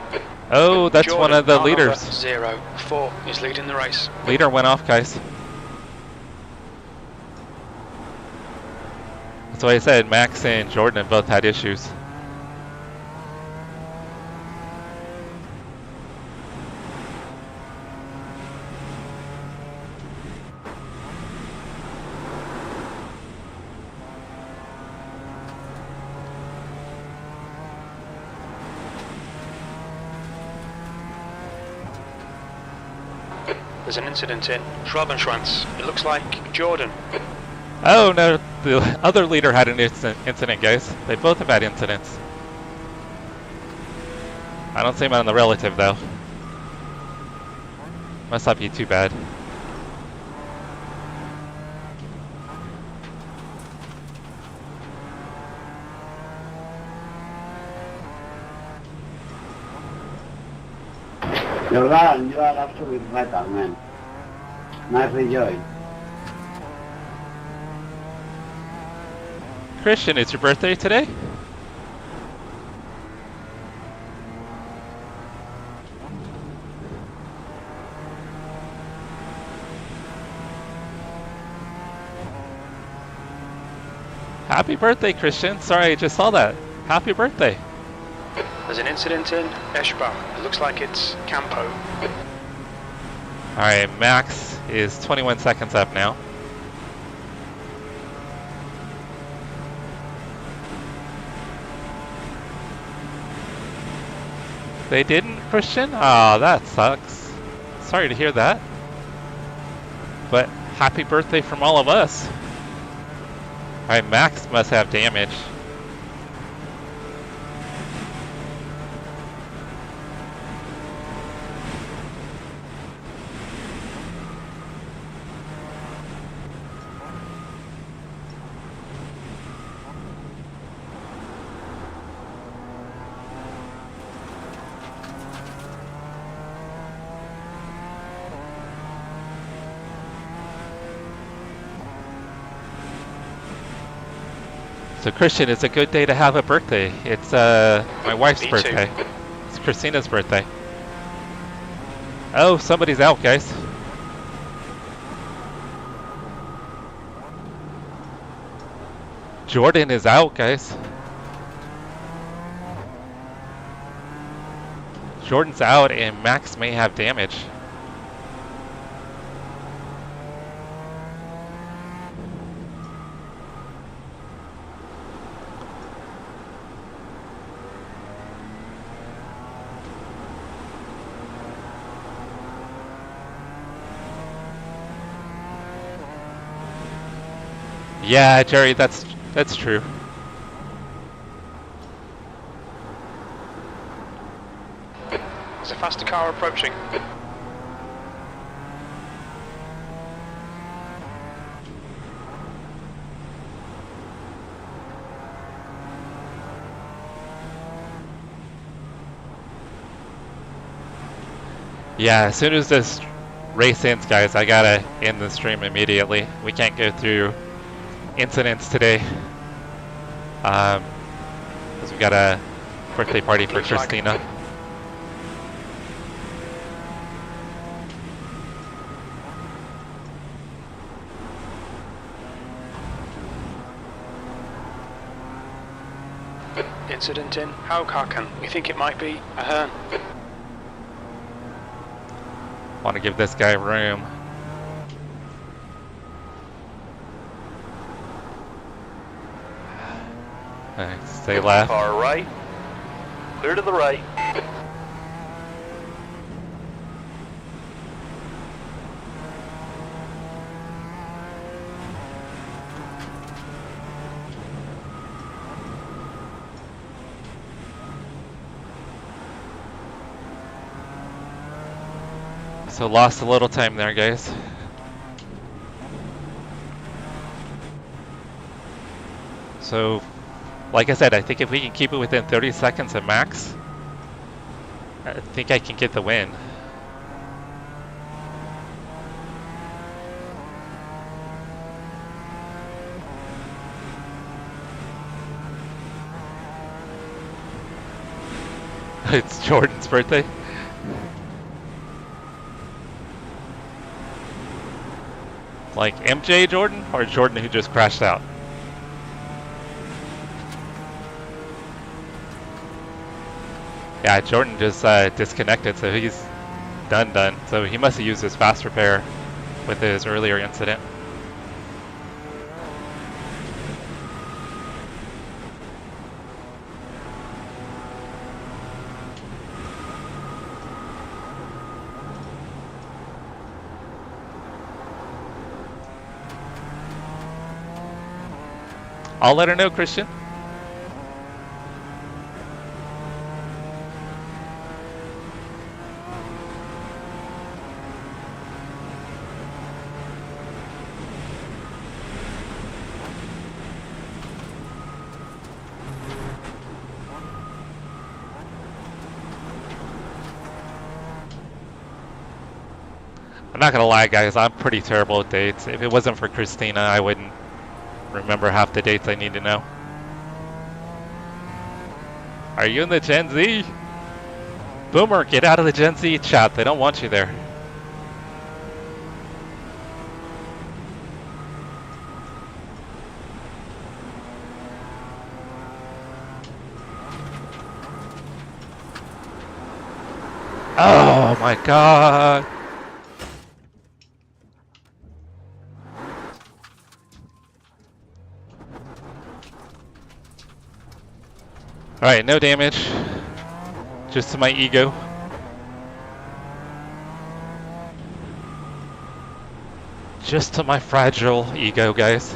Oh, that's Jordan one of the Arnover leaders. 04 is leading the race. Leader went off, guys. That's why I said Max and Jordan have both had issues. There's an incident in Schwabenschwanz. It looks like Jordan. Oh no, the other leader had an incident, guys. They both have had incidents. I don't see him on the relative though. Must not be too bad. Jordan, you are absolutely vital, man. Nicely joined. Christian, it's your birthday today? Happy birthday, Christian. Sorry, I just saw that. Happy birthday. There's an incident in Eschbach. It looks like it's Campo. Alright, Max is 21 seconds up now. They didn't, Christian? Oh, that sucks. Sorry to hear that. But happy birthday from all of us. Alright, Max must have damage. So Christian, it's a good day to have a birthday. It's my wife's Me birthday. too. It's Christina's birthday. Oh, somebody's out, guys. Jordan is out, guys. Jordan's out and Max may have damage. Yeah, Jerry, that's true. There's a faster car approaching. Yeah, as soon as this race ends, guys, I gotta end the stream immediately. We can't go through incidents today. Because we got a birthday party for Christina. Incident in Huracan. We think it might be a Hearn. Want to give this guy room. Stay left. Car right. Clear to the right. So lost a little time there, guys. So, like I said, I think if we can keep it within 30 seconds of Max, I think I can get the win. It's Jordan's birthday. Like MJ Jordan or Jordan who just crashed out? Yeah, Jordan just disconnected, so he's done. So he must have used his fast repair with his earlier incident. I'll let her know, Christian. I'm not gonna lie, guys, I'm pretty terrible at dates. If it wasn't for Christina, I wouldn't remember half the dates I need to know. Are you in the Gen Z? Boomer, get out of the Gen Z chat. They don't want you there. Oh my god. Alright, no damage. Just to my ego. Just to my fragile ego, guys.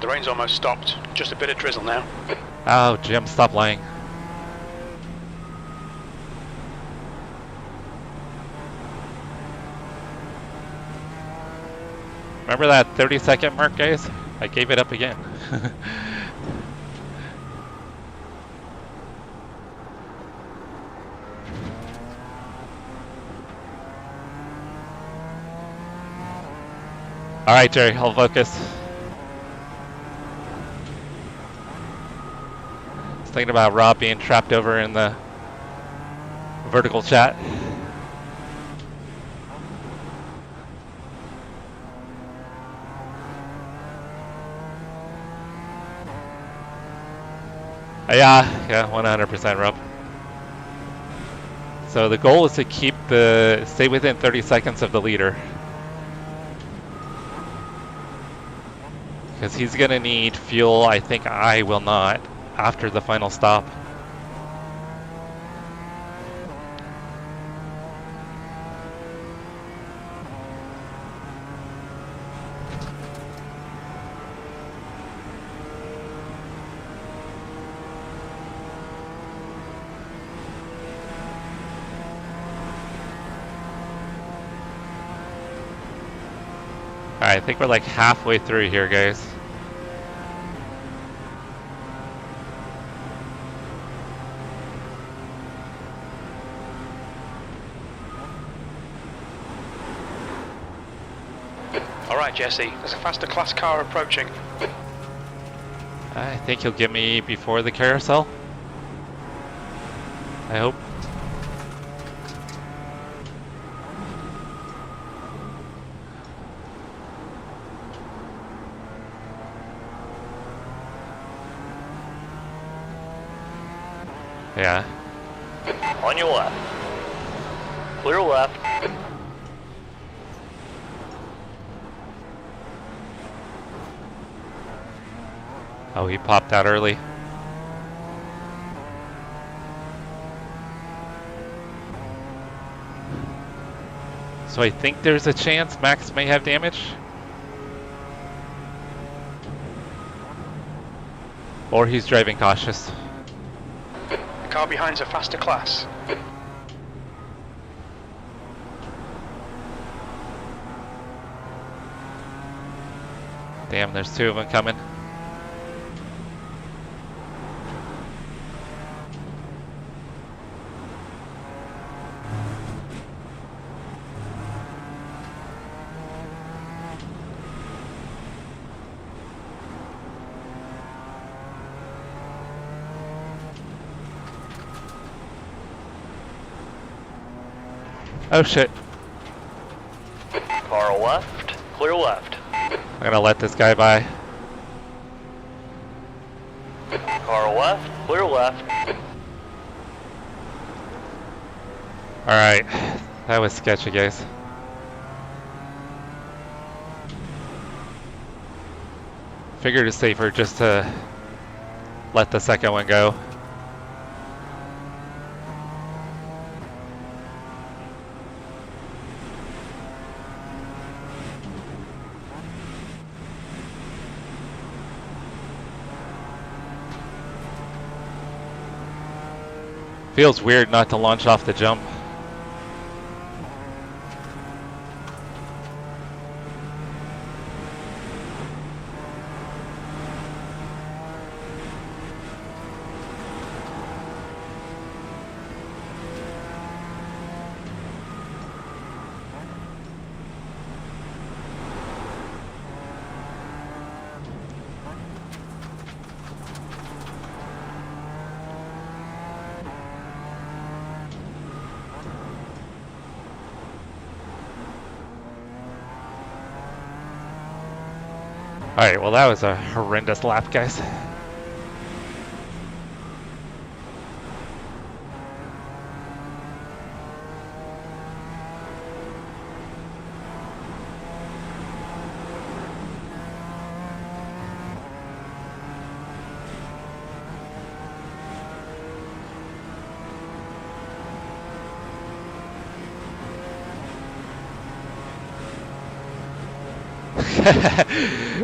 The rain's almost stopped. Just a bit of drizzle now. Oh, Jim, stop lying. Remember that 30-second mark, guys? I gave it up again. Alright, Jerry, I'll focus. I was thinking about Rob being trapped over in the vertical chat. Yeah, 100%, Rob. So the goal is to stay within 30 seconds of the leader. Because he's gonna need fuel, I think I will not, after the final stop. Alright, I think we're like halfway through here, guys. Alright, Jesse, there's a faster class car approaching. I think he'll get me before the carousel. I hope. Yeah. On your left. Clear left. Oh, he popped out early. So I think there's a chance Max may have damage. Or he's driving cautious. The car behind's a faster class. Damn, there's two of them coming. Oh shit. Car left. Clear left. I'm gonna let this guy by. Car left. Clear left. Alright. That was sketchy, guys. Figured it's safer just to let the second one go. Feels weird not to launch off the jump. Alright, well that was a horrendous lap, guys.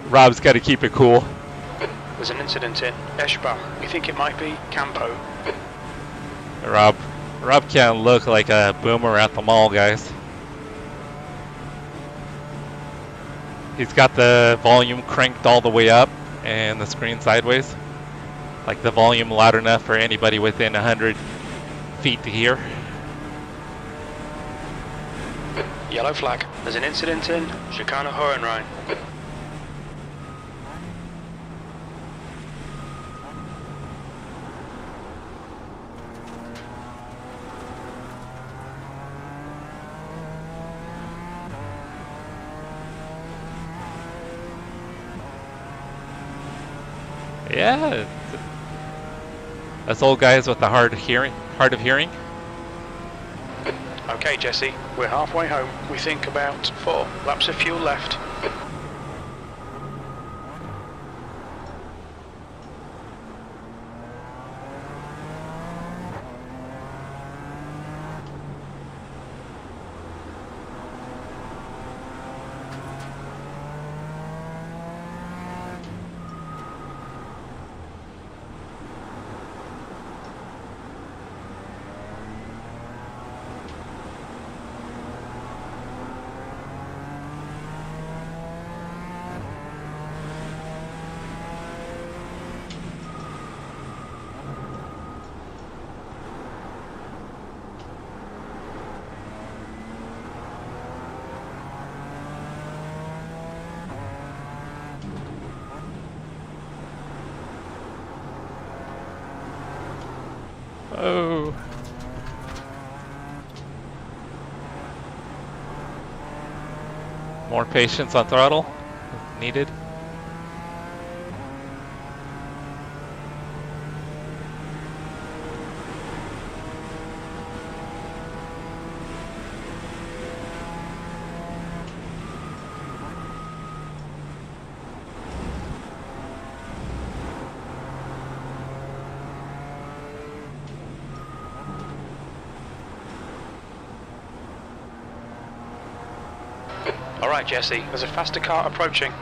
Rob's got to keep it cool. There's an incident in Eschbach. We think it might be Campo. Rob can't look like a boomer at the mall, guys. He's got the volume cranked all the way up and the screen sideways. Like the volume loud enough for anybody within 100 feet to hear. Yellow flag. There's an incident in Chicane Hohenrhein. Yeah, us old guys with the hard of hearing. Okay, Jesse, we're halfway home. We think about 4 laps of fuel left. Oh. More patience on throttle needed. Alright, Jesse, there's a faster car approaching.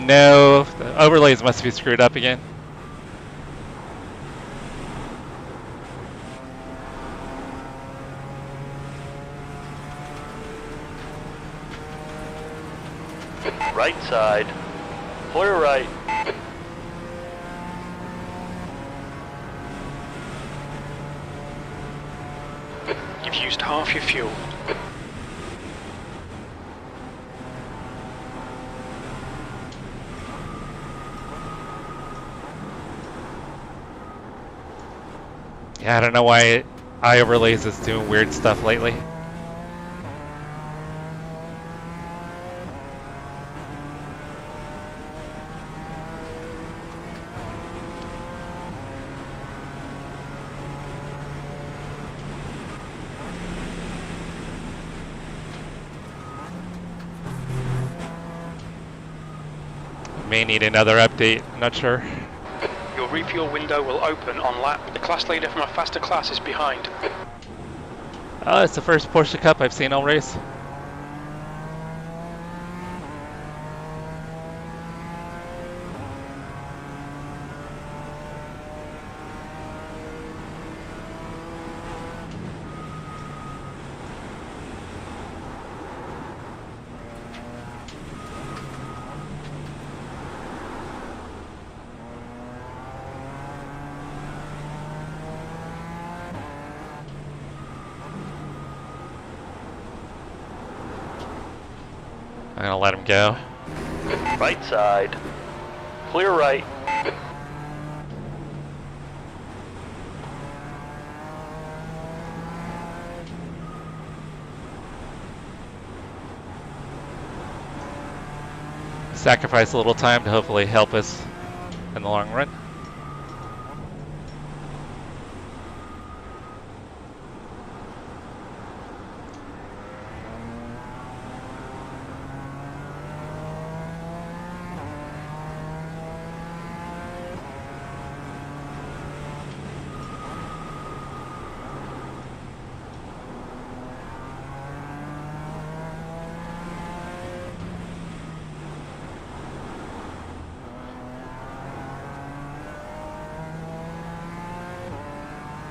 No, the overlays must be screwed up again. Right side. Clear right. You've used half your fuel. Yeah, I don't know why iOverlays is doing weird stuff lately. May need another update, I'm not sure. Your refuel window will open on lap. The class leader from a faster class is behind. Oh, it's the first Porsche Cup I've seen all race. I'm gonna let him go. Right side. Clear right. Sacrifice a little time to hopefully help us in the long run.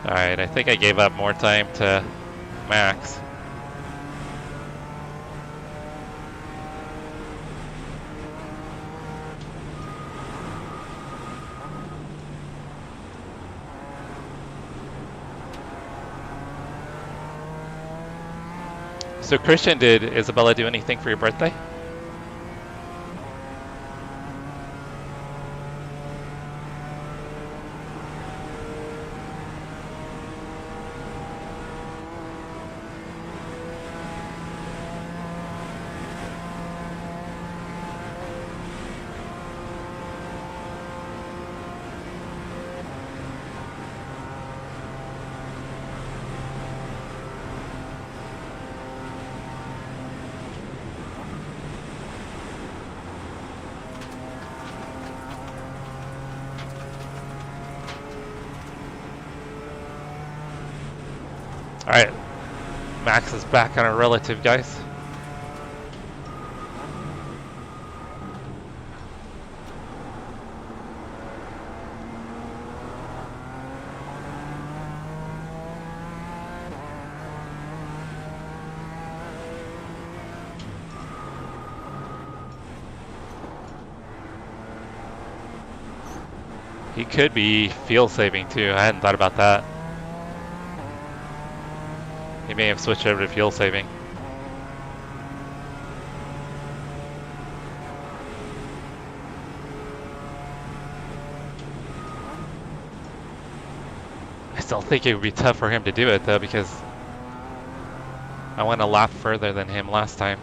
Alright, I think I gave up more time to Max. So Christian, did Isabella do anything for your birthday? Alright, Max is back on a relative, guys. He could be fuel saving too, I hadn't thought about that. He may have switched over to fuel saving. I still think it would be tough for him to do it though, because I went a lap further than him last time.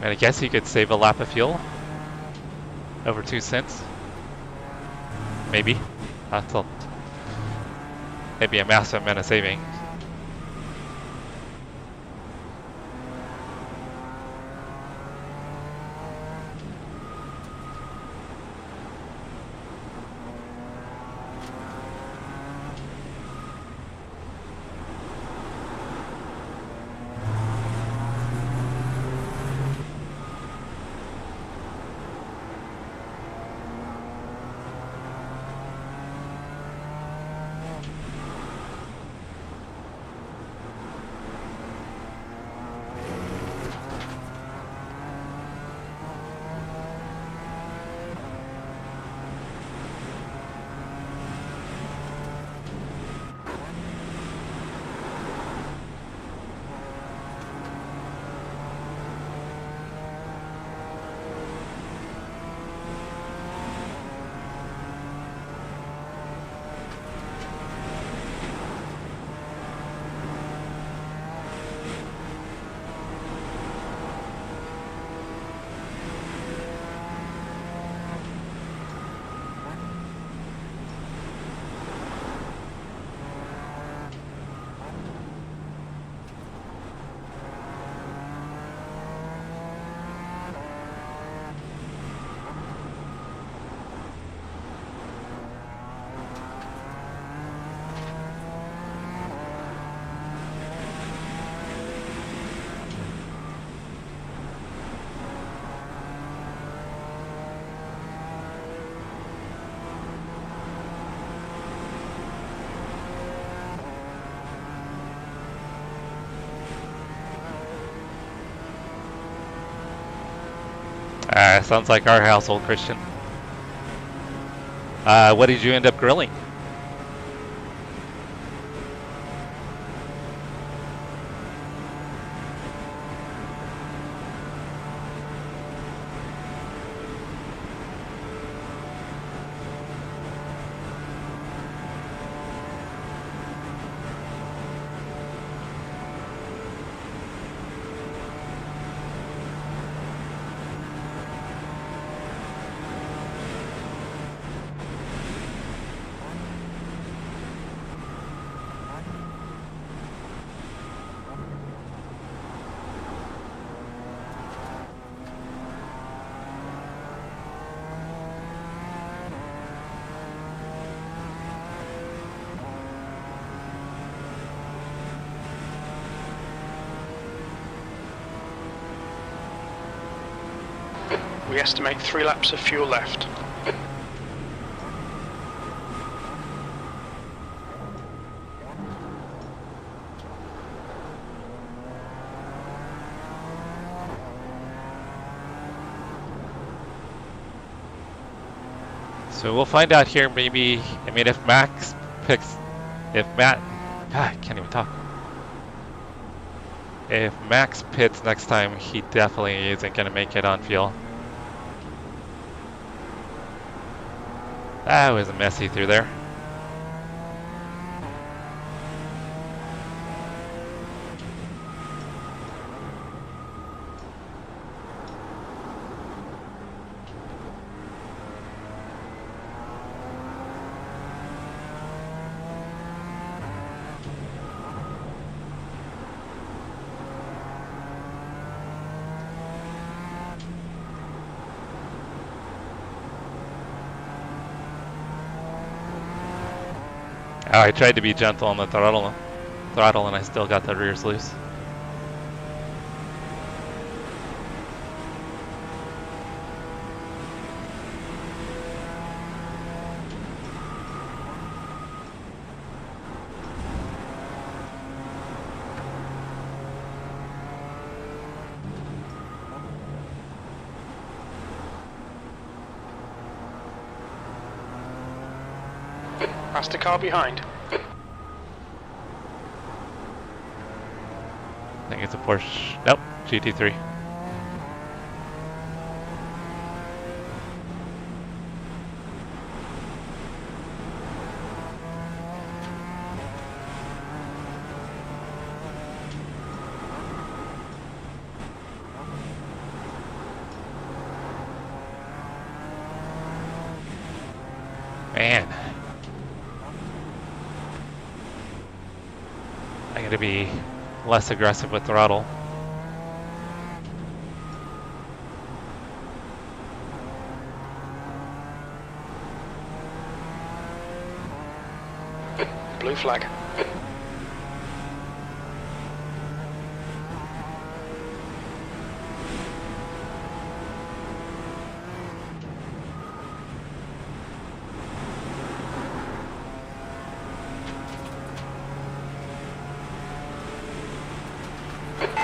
And I guess he could save a lap of fuel. Over 2 cents. Maybe. That's all. Maybe a massive amount of saving. Sounds like our household, Christian. What did you end up grilling? We estimate 3 laps of fuel left. So we'll find out here maybe, I mean, if Max picks, if Matt, I can't even talk. If Max pits next time, he definitely isn't going to make it on fuel. That was messy through there. Oh, I tried to be gentle on the throttle and I still got the rears loose. Past the car behind. I think it's a Porsche, nope, GT3. Man. I'm going to be less aggressive with throttle. Blue flag.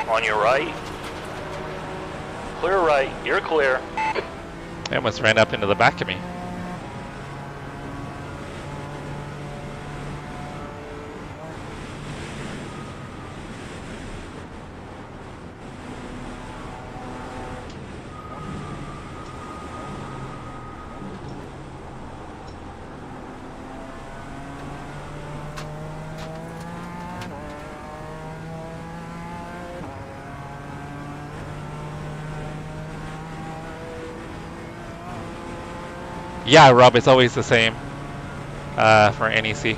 On your right. Clear right, you're clear. They almost ran up into the back of me. Yeah, Rob, it's always the same for NEC.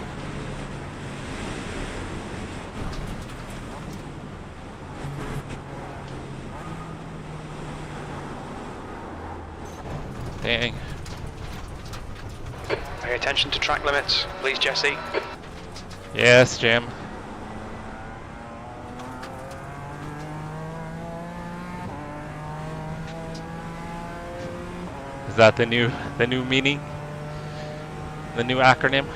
Dang. Pay attention to track limits, please, Jesse. Yes, Jim. Is that the new meaning? The new acronym?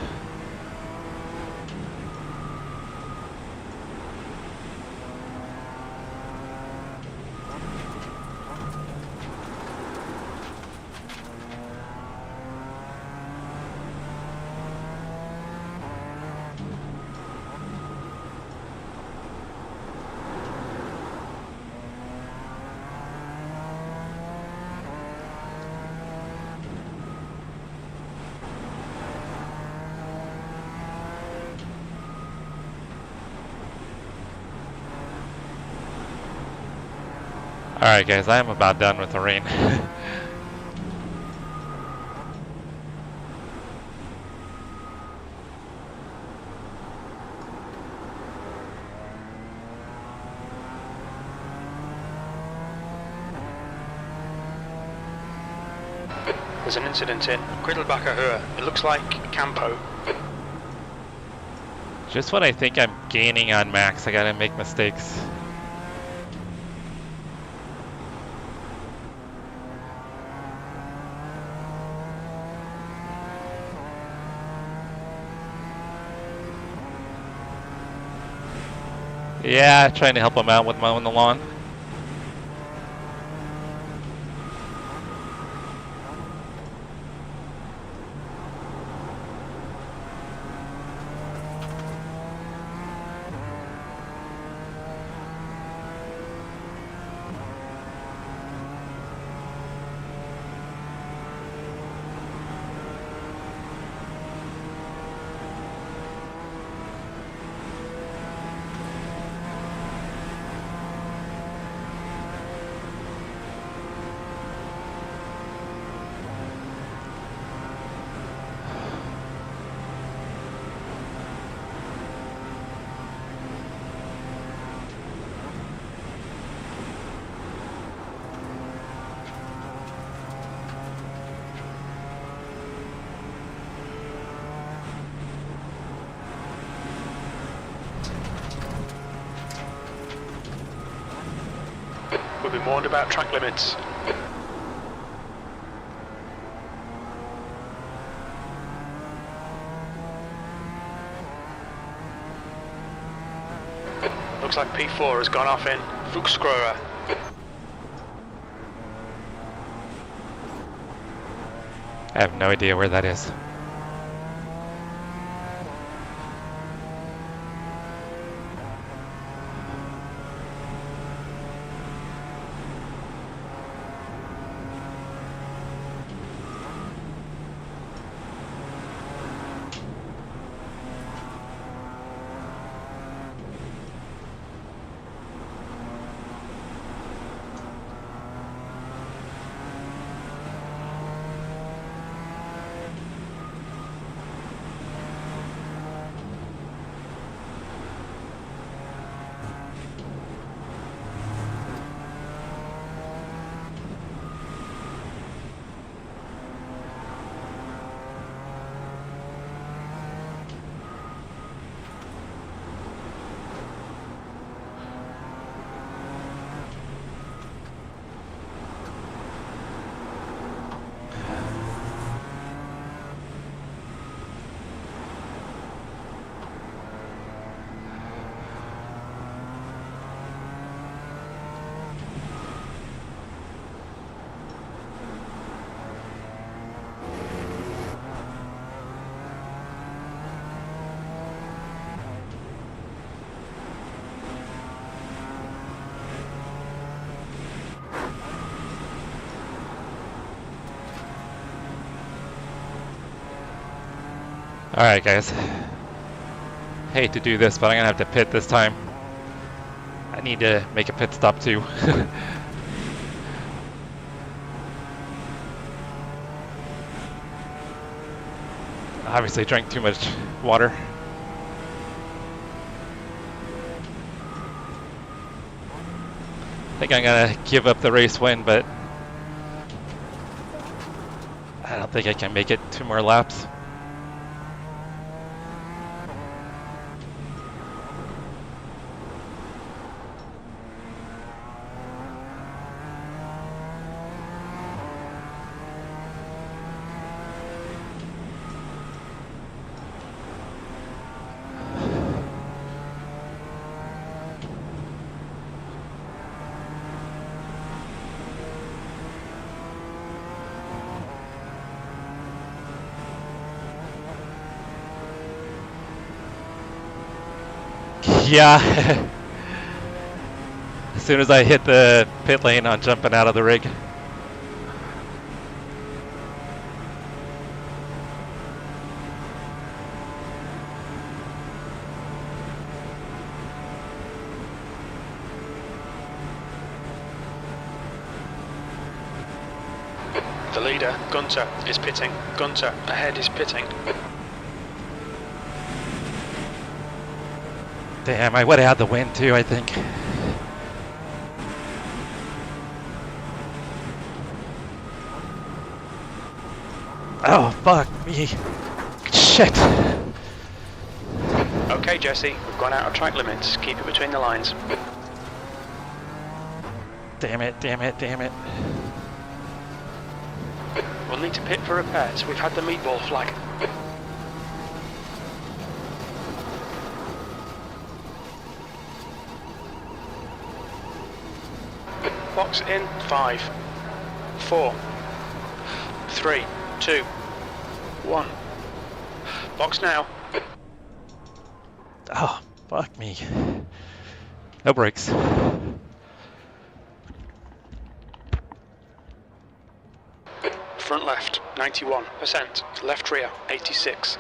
Alright guys, I am about done with the rain. There's an incident in Quiddelbacher Höhe. It looks like Campo. Just when I think I'm gaining on max, I gotta make mistakes. Yeah, trying to help him out with mowing the lawn. We've been warned about track limits. Looks like P4 has gone off in Fuchsgrohe. I have no idea where that is. Alright guys, hate to do this, but I'm gonna have to pit this time. I need to make a pit stop too. Obviously drank too much water. I think I'm gonna give up the race win, but I don't think I can make it 2 more laps. Yeah. As soon as I hit the pit lane, I'm jumping out of the rig. leader, Gunter, is pitting. Gunter, ahead, is pitting. Damn, I would have had the win too, I think. Oh, fuck me. Shit. Okay, Jesse, we've gone out of track limits. Keep it between the lines. Damn it, damn it, damn it. We'll need to pit for repairs. We've had the meatball flag. Box in 5, 4, 3, 2, 1. Box now. Oh, fuck me. No brakes. Front left, 91%. Left rear, 86.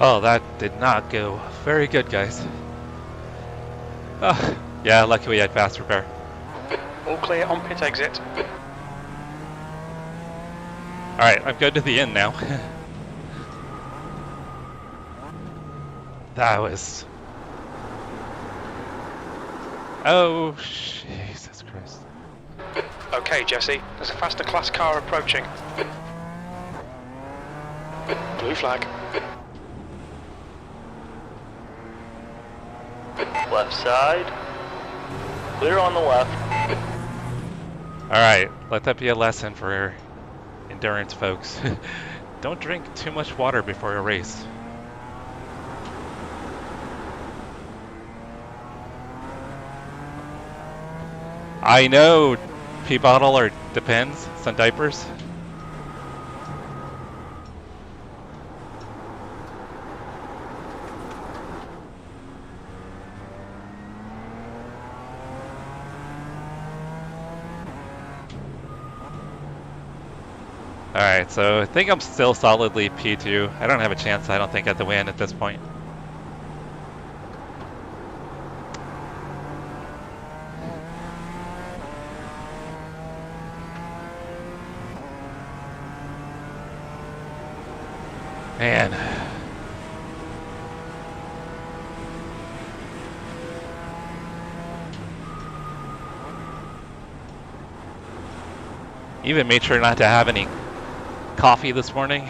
Oh, that did not go very good, guys. Oh, yeah, lucky we had fast repair. All clear on pit exit. Alright, I'm good to the end now. That was... Oh, Jesus Christ. Okay, Jesse, there's a faster class car approaching. Blue flag. Left side. Clear on the left. Alright, let that be a lesson for endurance folks. Don't drink too much water before a race. I know pee bottle or Depends, some diapers. Alright, so I think I'm still solidly P2. I don't have a chance, I don't think, at the win at this point. Man. Even made sure not to have any coffee this morning.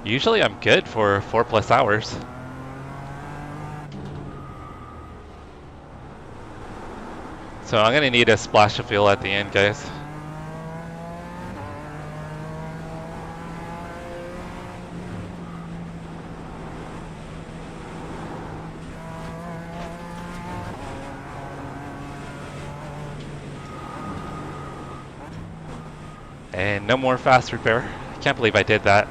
Usually I'm good for 4+ hours. So I'm gonna need a splash of fuel at the end, guys. And no more fast repair. I can't believe I did that.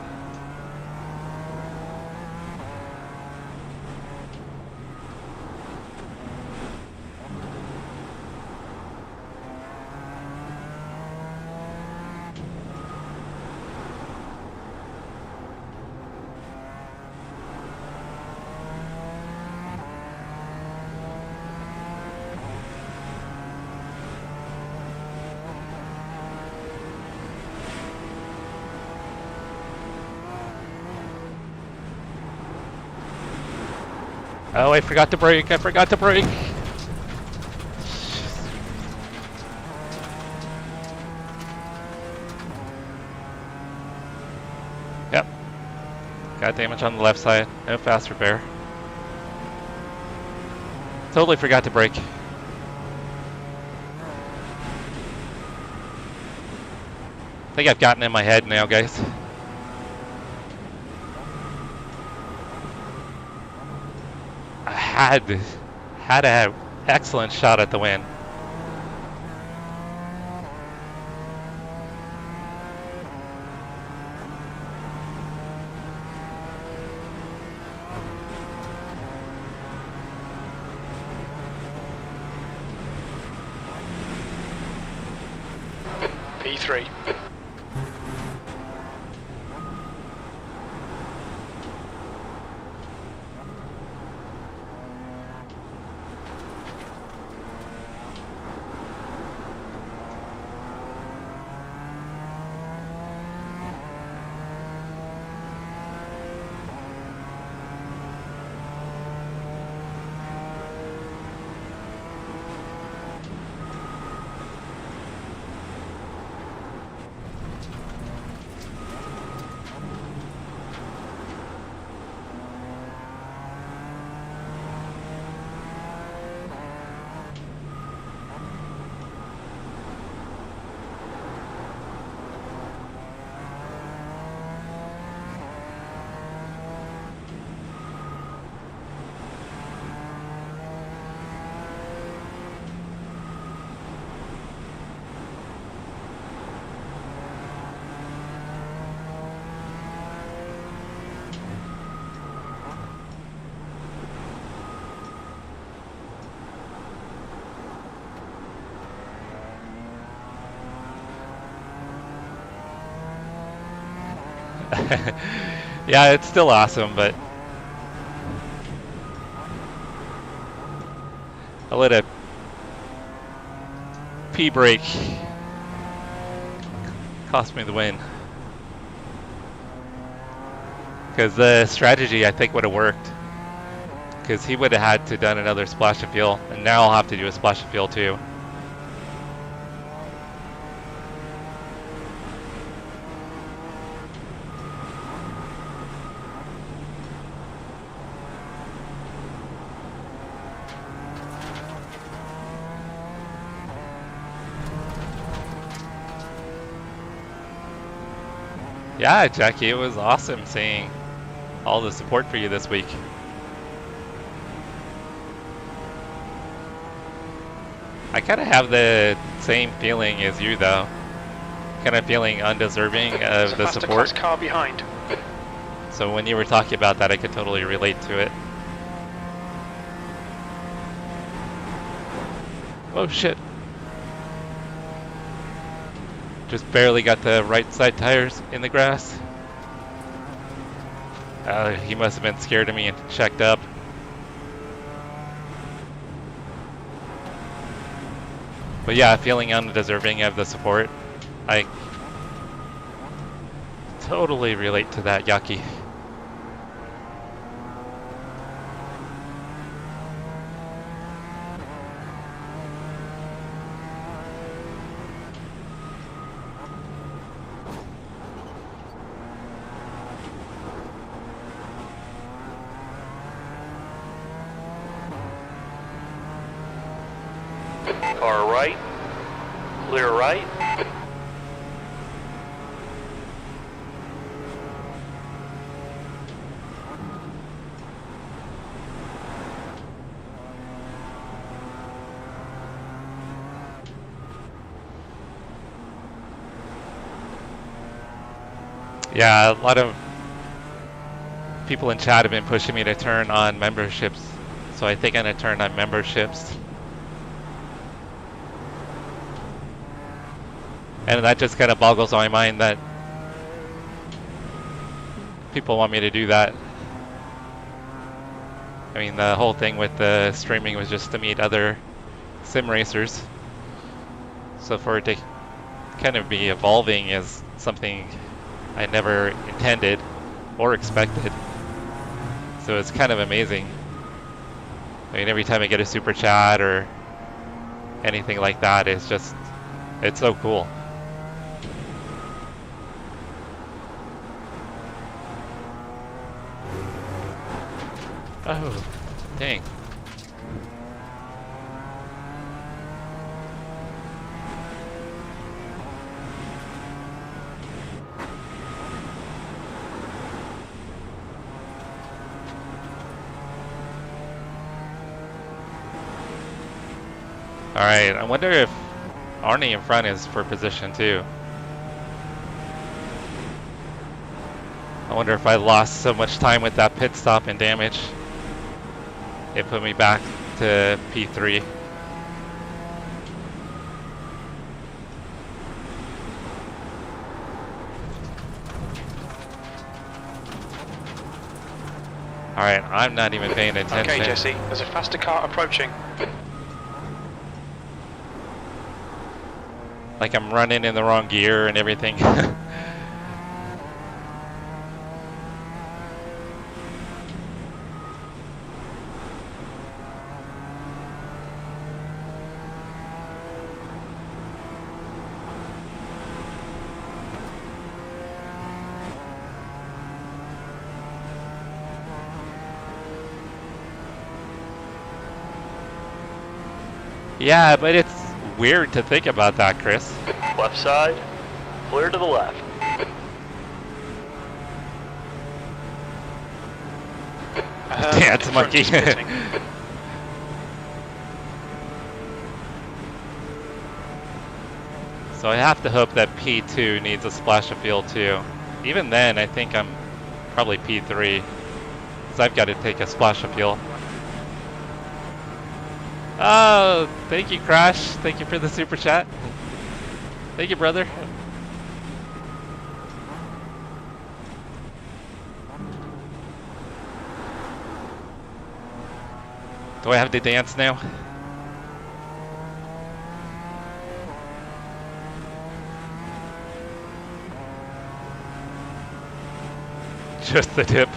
Oh, I forgot to brake. I forgot to brake. Yep. Got damage on the left side. No fast repair. Totally forgot to brake. I think I've gotten in my head now, guys. I had to have excellent shot at the win. P3. Yeah, it's still awesome, but I let a P brake cost me the win. Because the strategy, I think, would have worked. Because he would have had to done another splash of fuel, and now I'll have to do a splash of fuel too. Yeah, Jackie, it was awesome seeing all the support for you this week. I kind of have the same feeling as you, though. Kind of feeling undeserving of the support. Car behind. So when you were talking about that, I could totally relate to it. Oh shit. Just barely got the right side tires in the grass. He must have been scared of me and checked up. But yeah, feeling undeserving of the support. I totally relate to that, Yaki. Car right, clear right. Yeah, a lot of people in chat have been pushing me to turn on memberships, so I think I'm gonna turn on memberships. And that just kind of boggles my mind that people want me to do that. I mean, the whole thing with the streaming was just to meet other sim racers. So for it to kind of be evolving is something I never intended or expected. So it's kind of amazing. I mean, every time I get a super chat or anything like that, it's just, it's so cool. Oh, dang. Alright, I wonder if Arnie in front is for position 2. I wonder if I lost so much time with that pit stop and damage, it put me back to P3. Alright, I'm not even paying attention. Okay, Jesse, there's a faster car approaching. Like I'm running in the wrong gear and everything. Yeah, but it's weird to think about that, Chris. Left side, clear to the left. Dance monkey. So I have to hope that P2 needs a splash of fuel too. Even then, I think I'm probably P3, because I've got to take a splash of fuel. Oh, thank you, Crash. Thank you for the super chat. Thank you, brother. Do I have to dance now? Just the tip.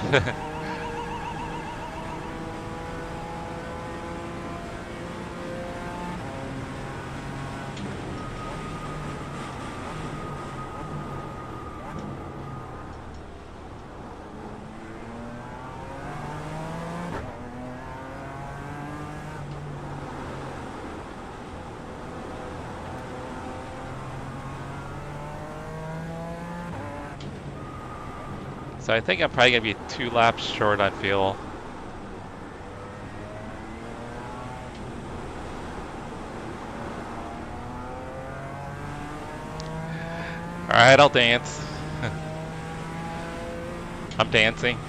So I think I'm probably going to be 2 laps short on fuel. Alright, I'll dance. I'm dancing.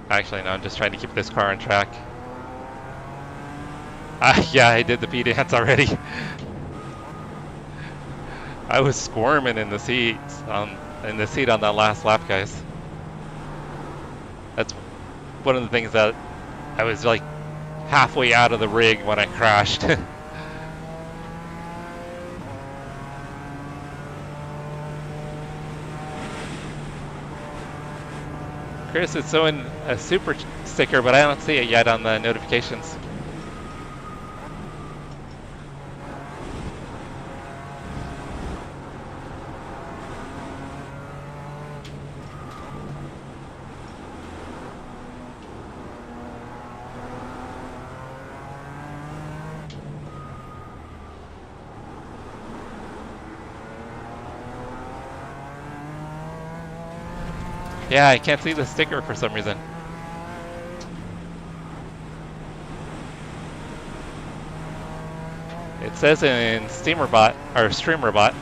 Actually, no, I'm just trying to keep this car on track. Yeah, I did the P-dance already. I was squirming in the seat on that last lap, guys. That's one of the things that I was like halfway out of the rig when I crashed. Chris is showing a super sticker, but I don't see it yet on the notifications. Yeah, I can't see the sticker for some reason. It says in SteamerBot, or StreamerBot.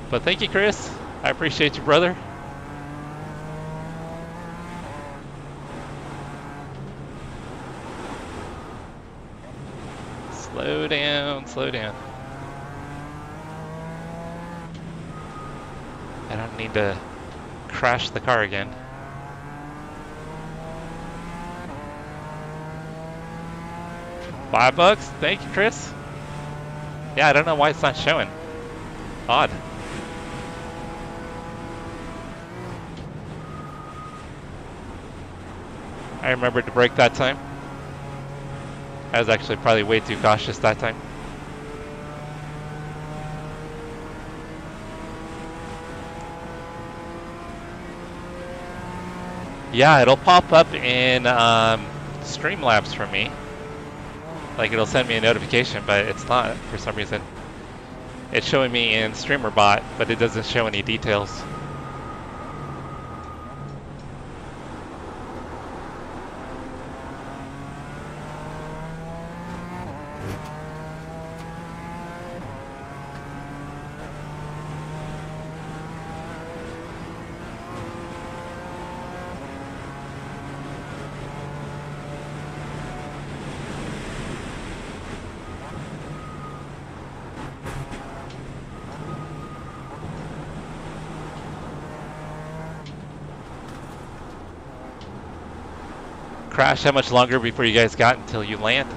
But thank you, Chris. I appreciate you, brother. Slow down, slow down. I don't need to crash the car again. $5? Thank you, Chris. Yeah, I don't know why it's not showing. Odd. I remembered to brake that time. I was actually probably way too cautious that time. Yeah, it'll pop up in Streamlabs for me. Like it'll send me a notification, but it's not for some reason. It's showing me in StreamerBot, but it doesn't show any details. Crash, how much longer before you guys got until you land?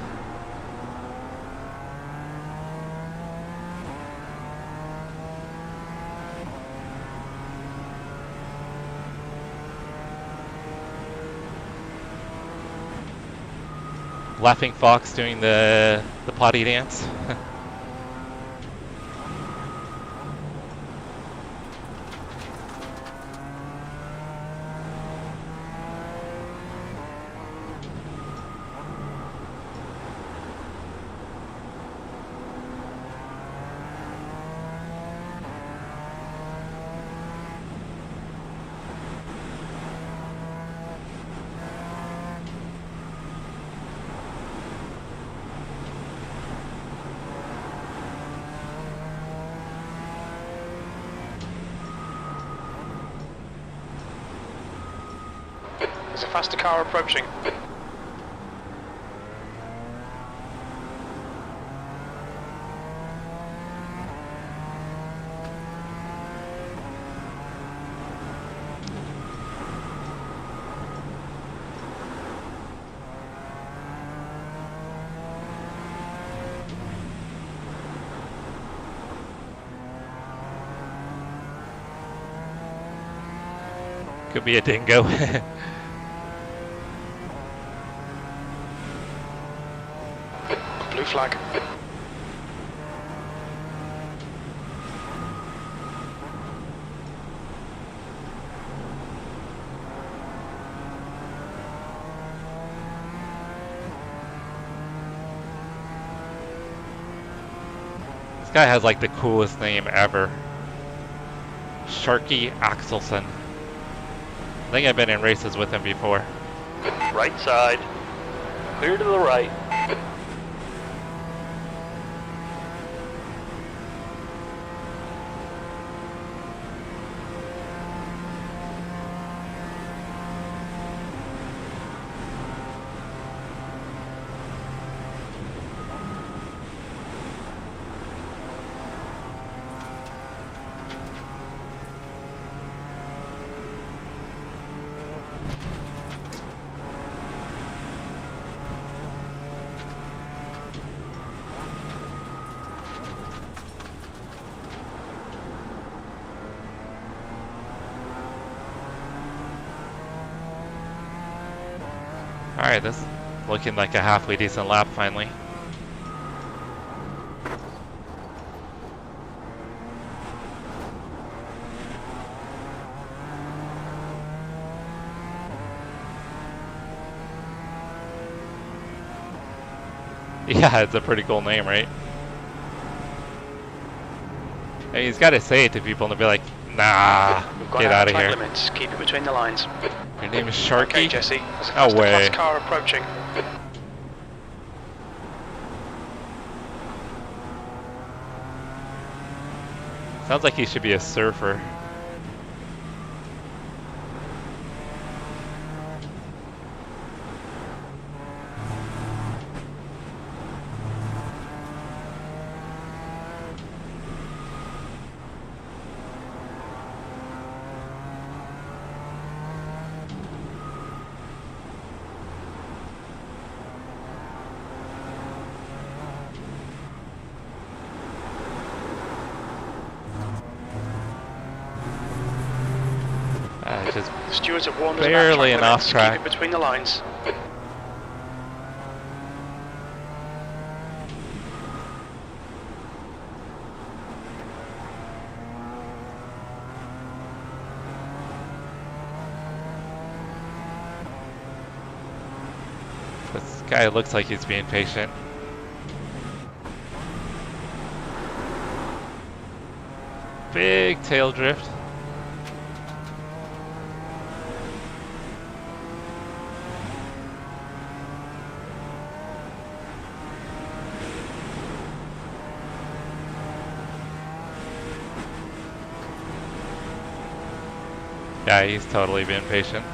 Laughing Fox doing the potty dance. There's a faster car approaching. Could be a dingo. Blue flag. This guy has like the coolest name ever. Sharky Axelson. I think I've been in races with him before. Right side. Clear to the right. Alright, this is looking like a halfway decent lap finally. Yeah, it's a pretty cool name, right? I mean, he's got to say it to people and they'll be like, nah, get out of here. Limits. Keep it between the lines. Your name is Sharky? Okay, Jesse. There's a No faster way. class car approaching. Sounds like he should be a surfer. Just The stewards have warned us about barely track an off limits. track. Keep it between the lines. This guy looks like he's being patient. Big tail drift. Yeah, he's totally being patient.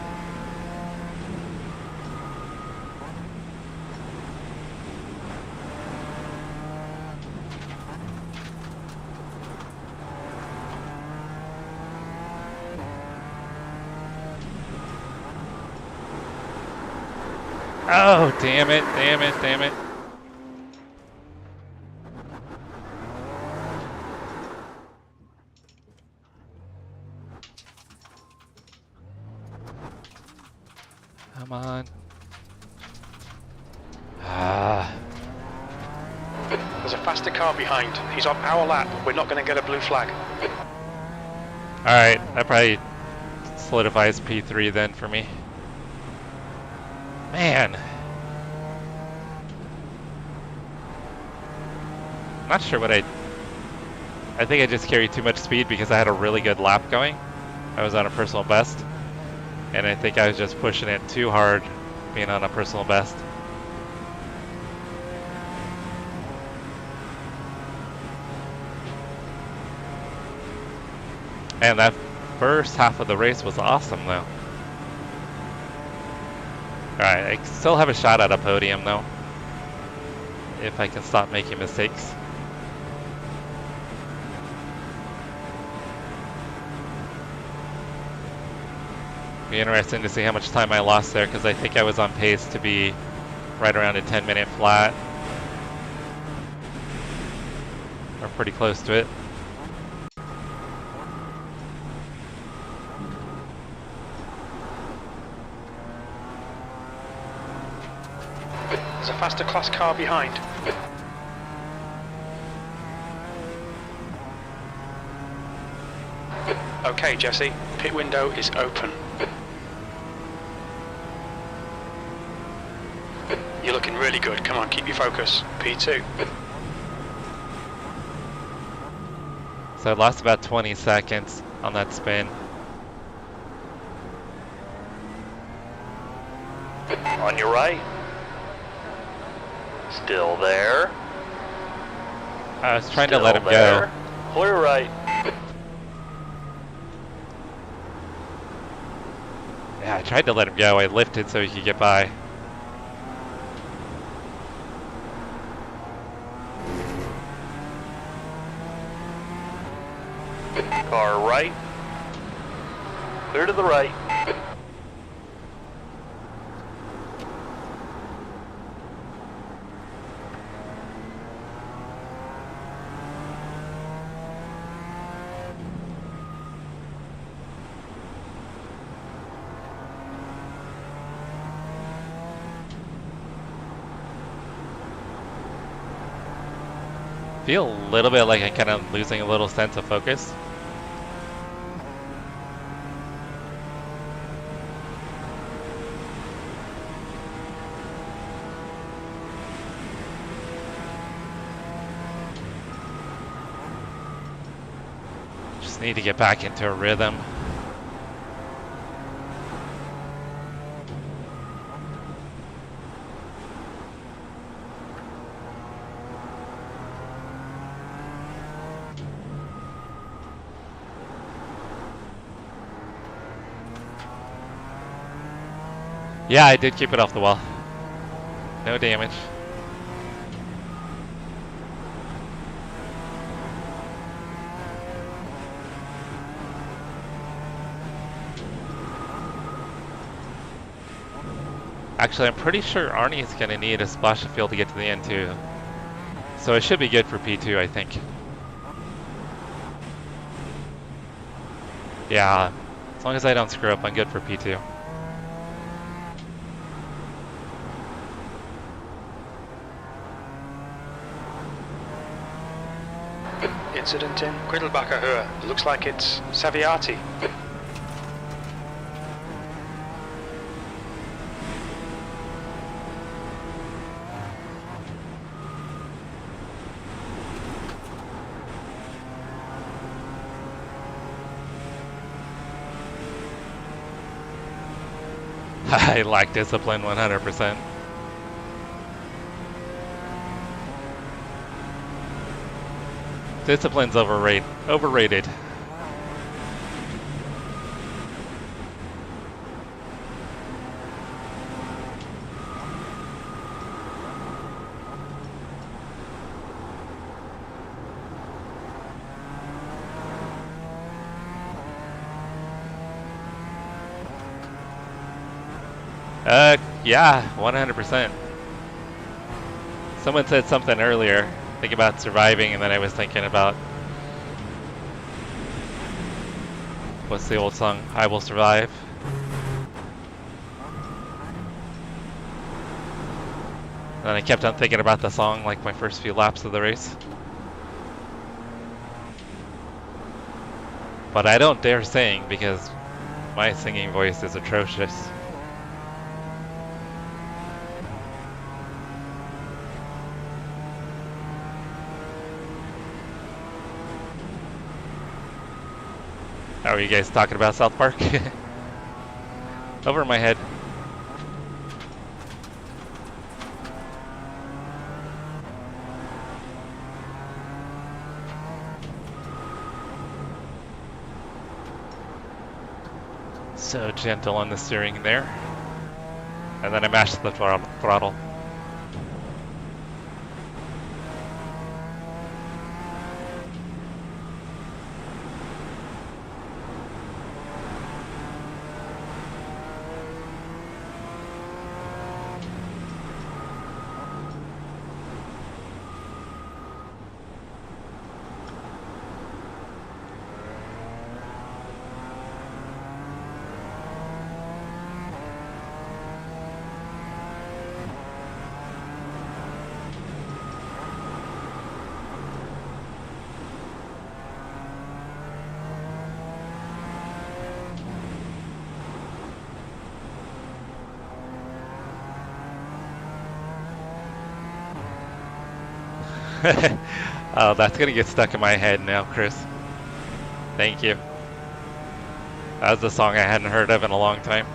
Oh, damn it, damn it, damn it. Come on. Ah. There's a faster car behind. He's on our lap. We're not going to get a blue flag. Alright, that probably solidifies P3 then for me. Man. Not sure what I think I just carried too much speed because I had a really good lap going. I was on a personal best. And I think I was just pushing it too hard being on a personal best. And that first half of the race was awesome though. Alright, I still have a shot at a podium though. If I can stop making mistakes. Be interesting to see how much time I lost there because I think I was on pace to be right around a 10-minute flat. Or pretty close to it. There's a faster class car behind. Okay, Jesse, pit window is open. You're looking really good. Come on, keep your focus. P2. So I lost about 20 seconds on that spin. On your right. Still there. I was trying to Still let him there. go. Clear right. Yeah, I tried to let him go. I lifted so he could get by. Car right. Clear to the right. Feel a little bit like I'm kind of losing a little sense of focus. Just need to get back into a rhythm. Yeah, I did keep it off the wall. No damage. Actually, I'm pretty sure Arnie is going to need a splash of fuel to get to the end too. So it should be good for P2, I think. Yeah, As long as I don't screw up, I'm good for P2. Incident in Quiddelbacher Höhe. Looks like it's Saviati. I lack discipline 100%. Discipline's overrated. Yeah, 100%. Someone said something earlier, think about surviving, and then I was thinking about, what's the old song? I Will Survive. And then I kept on thinking about the song like my first few laps of the race. But I don't dare sing because my singing voice is atrocious. How are you guys talking about South Park? Over my head. So gentle on the steering there. And then I mashed the throttle. Oh, that's gonna get stuck in my head now, Chris. Thank you. That was the song I hadn't heard of in a long time.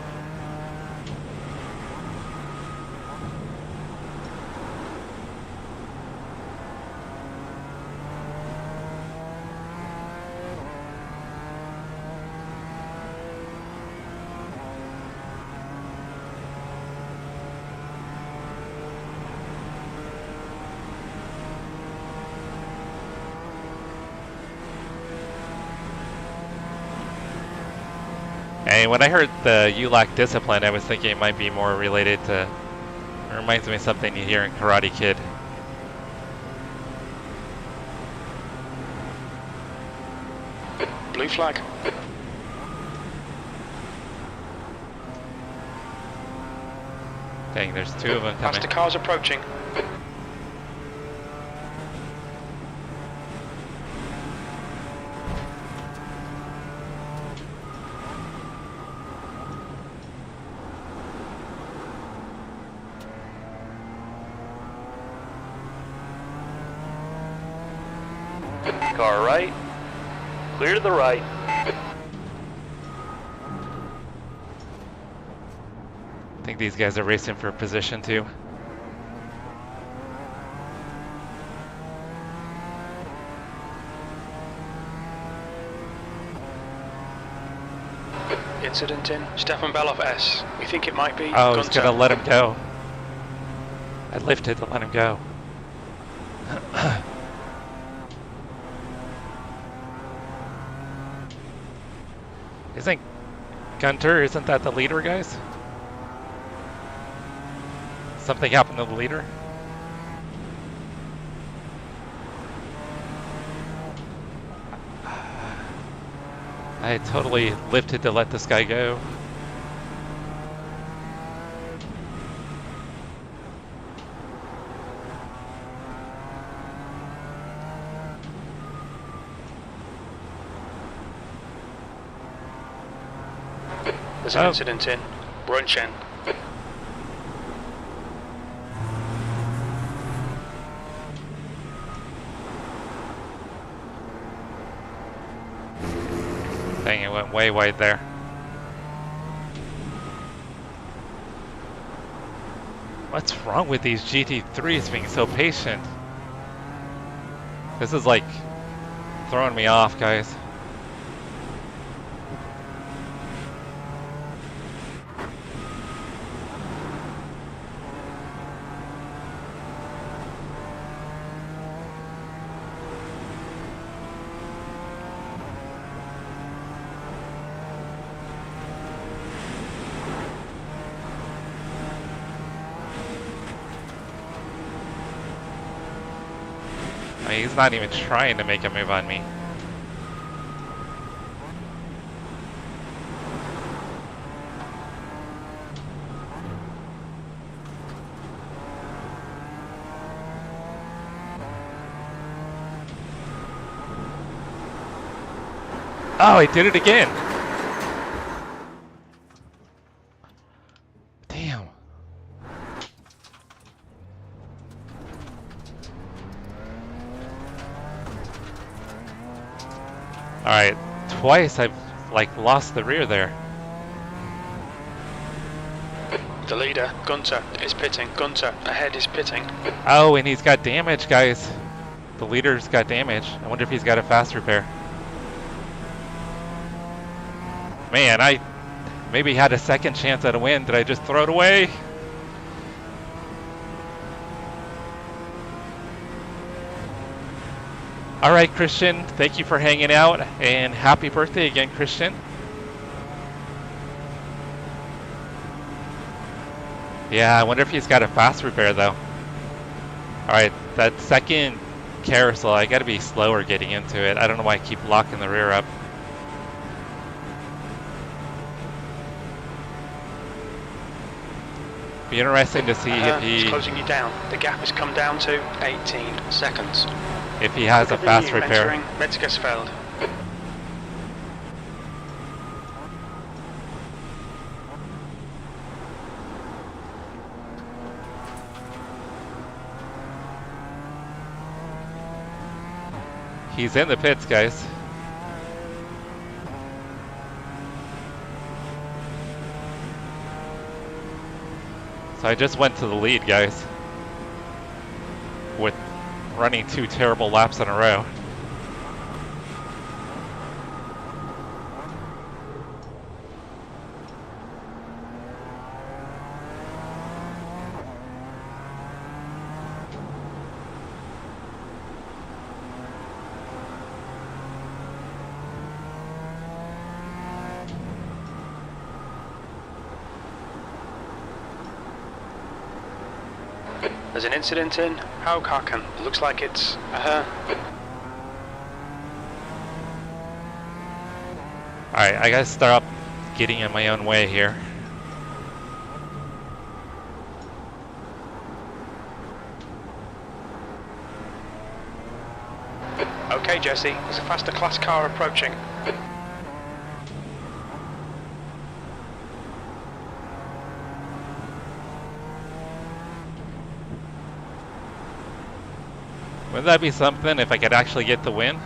And when I heard the you lack discipline, I was thinking it might be more related to, it reminds me of something you hear in Karate Kid. Blue flag. Dang, there's two of them coming. Faster cars approaching. Car right. Clear to the right. I think these guys are racing for position too. Incident in Stefan Beloff S. We think it might be Oh, he's Gunter. gonna let him go. I lifted to let him go. Isn't Gunter, isn't that the leader, guys? Something happened to the leader? I totally lifted to let this guy go. There's an incident in Brunchen. Dang, it went way wide there. What's wrong with these GT3s being so patient? This is like throwing me off, guys. He's not even trying to make a move on me. Oh, I did it again. Damn. Alright, twice I've like lost the rear there. The leader, Gunter, is pitting. Gunter, ahead, is pitting. Oh, and he's got damage, guys. The leader's got damage. I wonder if he's got a fast repair. Man, I maybe had a second chance at a win. Did I just throw it away? All right, Christian, thank you for hanging out, and happy birthday again, Christian. Yeah, I wonder if he's got a fast repair, though. All right, that second carousel, I gotta be slower getting into it. I don't know why I keep locking the rear up. Be interesting to see if He's he... closing you down. The gap has come down to 18 seconds. If he has a fast repair. Entering Metzgersfeld. He's in the pits, guys. So I just went to the lead, guys, with running 2 terrible laps in a row. There's an incident in Huracan. Looks like it's Alright, I gotta start getting in my own way here. Okay, Jesse, there's a faster class car approaching. Wouldn't that be something if I could actually get the win?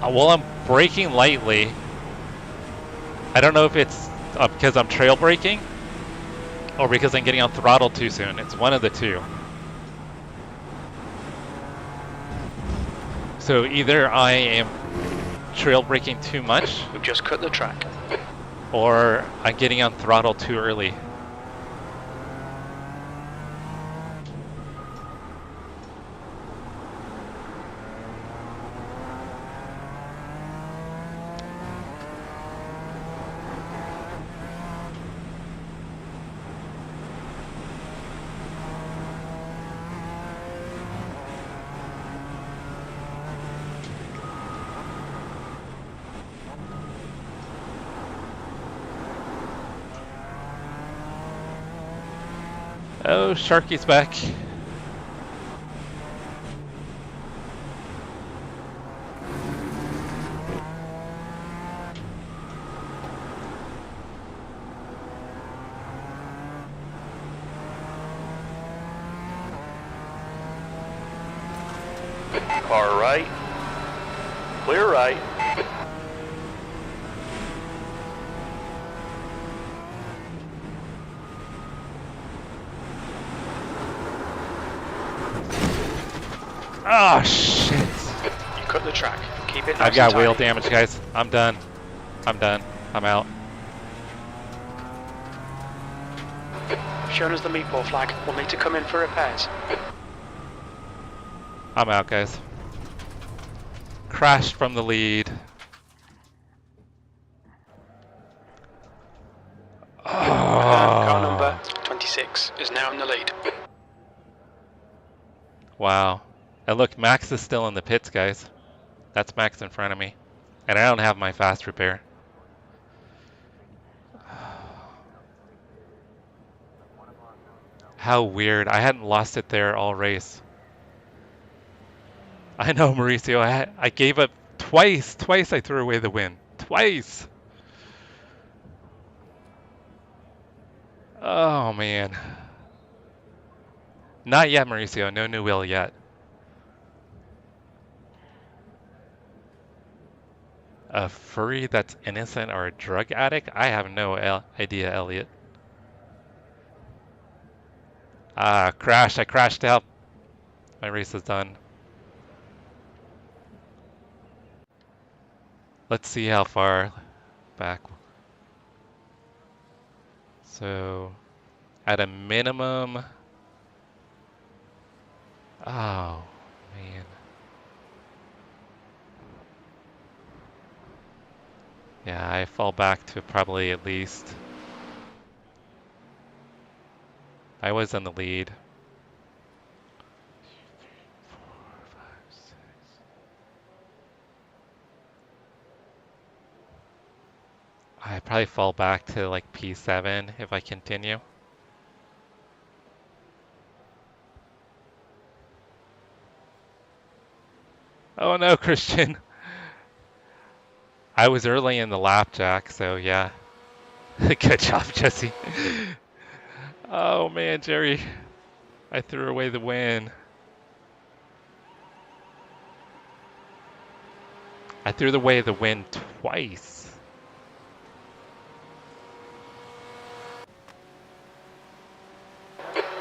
Well, I'm braking lightly. I don't know if it's because I'm trail braking or because I'm getting on throttle too soon. It's one of the two. So either I am trail braking too much, We've just cut the track. or I'm getting on throttle too early. Oh, Sharky's back. Car right. Clear right. Oh, shit. You cut the track. Keep it nice I've got and wheel tidy. damage, guys. I'm done. I'm done. I'm out. Shown us the meatball flag. We'll need to come in for repairs. I'm out, guys. Crashed from the lead. Car Oh. number 26 is now in the lead. Wow. And look, Max is still in the pits, guys. That's Max in front of me. And I don't have my fast repair. How weird. I hadn't lost it there all race. I know, Mauricio. I gave up twice. Twice I threw away the win. Twice. Oh, man. Not yet, Mauricio. No new wheel yet. A furry that's innocent or a drug addict? I have no idea, Elliot. Ah, crashed. I crashed out. My race is done. Let's see how far back. So, at a minimum. Oh, man. Yeah, I fall back to probably at least. I was in the lead. 4, 5, 6. I probably fall back to like P7 if I continue. Oh no, Christian. I was early in the lap, Jack, so yeah. Good job, Jesse. Oh man, Jerry. I threw away the win. I threw away the win twice.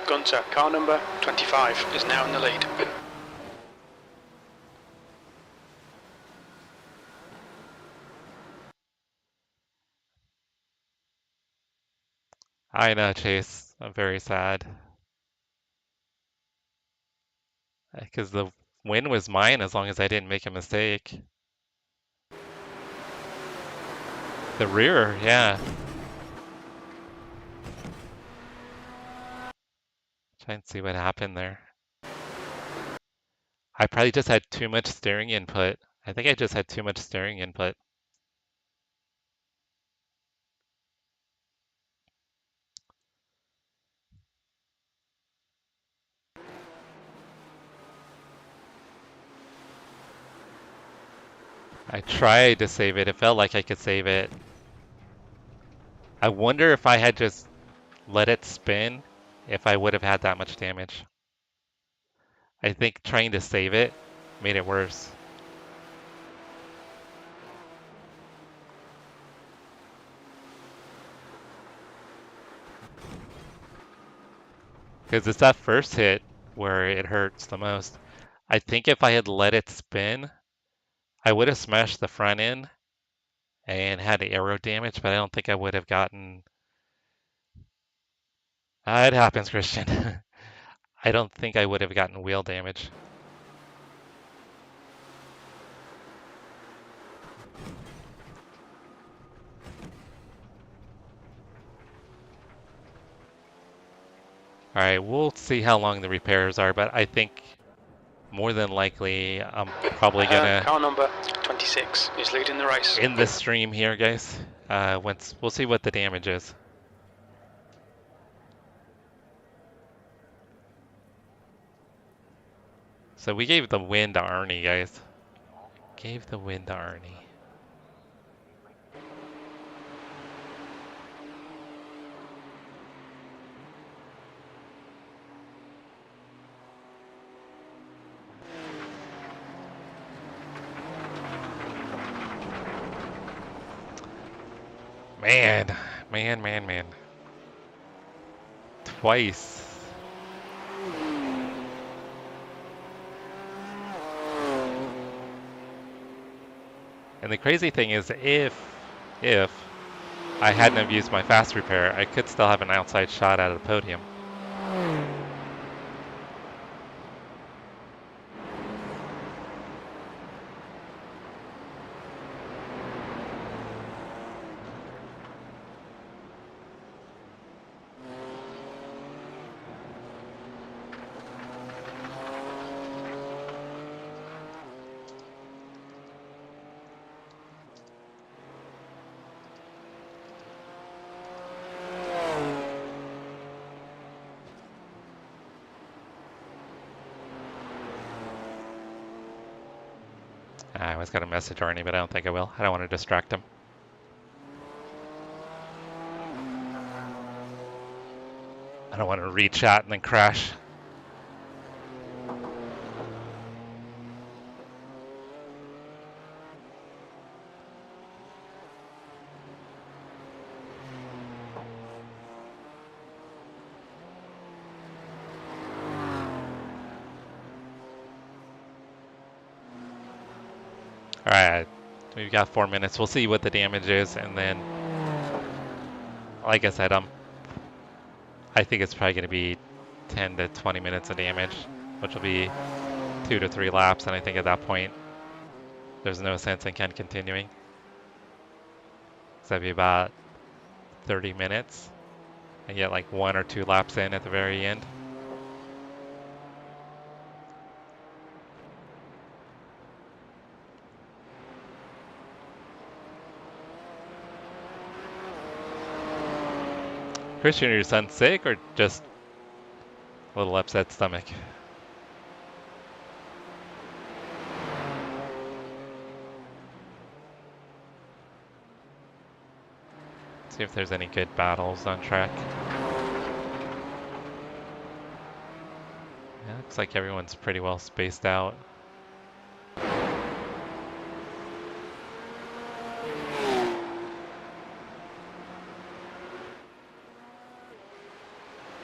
Gunter, car number 25 is now in the lead. I know, Chase. I'm very sad. Because the win was mine as long as I didn't make a mistake. The rear, yeah. Try and see what happened there. I probably just had too much steering input. I think I just had too much steering input. I tried to save it. It felt like I could save it. I wonder if I had just let it spin, if I would have had that much damage. I think trying to save it made it worse. Because it's that first hit where it hurts the most. I think if I had let it spin, I would have smashed the front end and had aero damage, but I don't think I would have gotten... it happens, Christian. I don't think I would have gotten wheel damage. Alright, we'll see how long the repairs are, but I think more than likely I'm probably gonna... Car number 26 is leading the race. In this stream here, guys, we'll see what the damage is. So we gave the win to Arnie, guys. Gave the win to Arnie. Man. Twice. And the crazy thing is, if I hadn't have used my fast repair, I could still have an outside shot at the podium. I always got to message Arnie, but I don't think I will. I don't want to distract him. I don't want to read chat and then crash. Alright, we've got 4 minutes. We'll see what the damage is, and then, like I said, I think it's probably going to be 10 to 20 minutes of damage, which will be 2 to 3 laps, and I think at that point, there's no sense in continuing. So that'd be about 30 minutes, and get like 1 or 2 laps in at the very end. Christian, are your son sick or just a little upset stomach? See if there's any good battles on track. Yeah, looks like everyone's pretty well spaced out.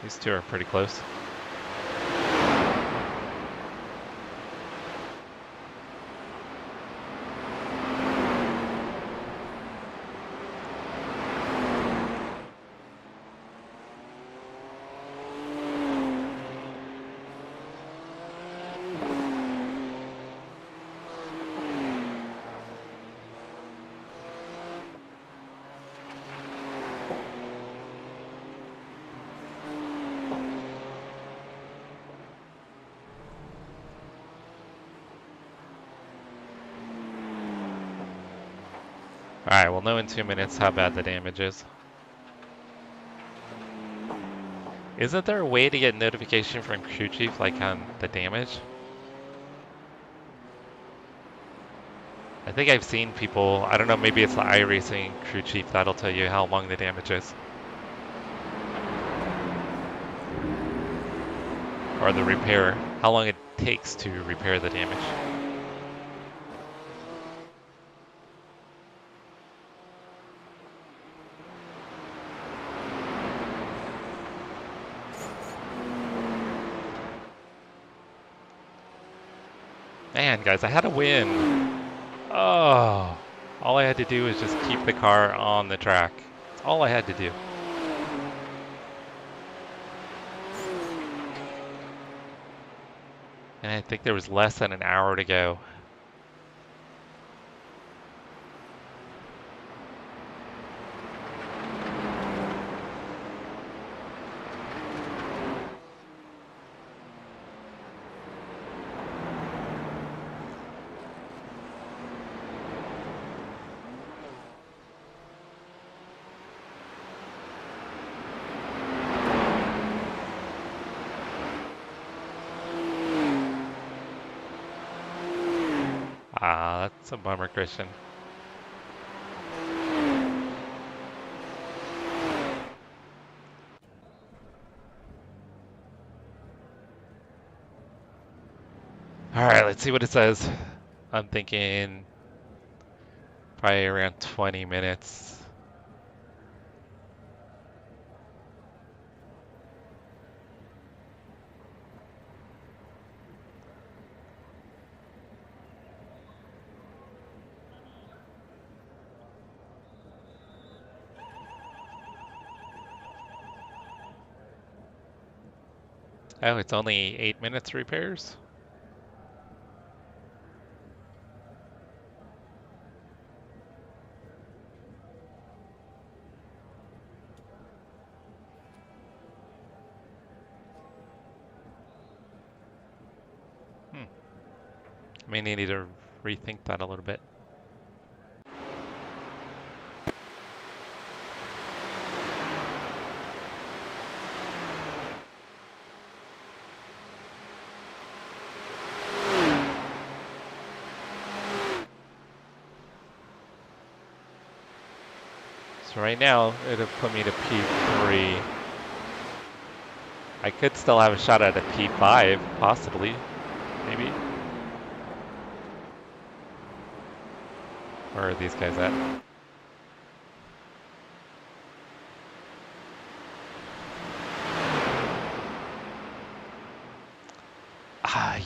These two are pretty close. Alright, we'll know in 2 minutes how bad the damage is. Isn't there a way to get notification from crew chief, like on the damage? I think I've seen people, I don't know, maybe it's the iRacing crew chief that'll tell you how long the damage is. Or the repair, how long it takes to repair the damage. Man, guys, I had a win. Oh, all I had to do was just keep the car on the track. That's all I had to do. And I think there was less than an hour to go. Ah, that's a bummer, Christian. All right, let's see what it says. I'm thinking probably around 20 minutes. Oh, it's only 8 minutes repairs? I may need to rethink that a little bit. So right now, it'll put me to P3. I could still have a shot at a P5, possibly, maybe. Where are these guys at?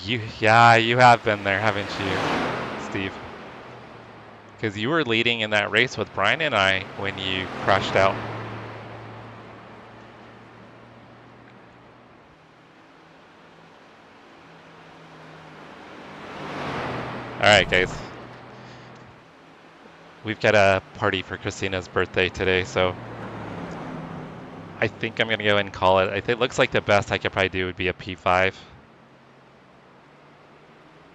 You have been there, haven't you, Steve? Because you were leading in that race with Brian and I when you crashed out. Alright, guys. We've got a party for Christina's birthday today, so I think I'm going to go ahead and call it. I think it looks like the best I could probably do would be a P5.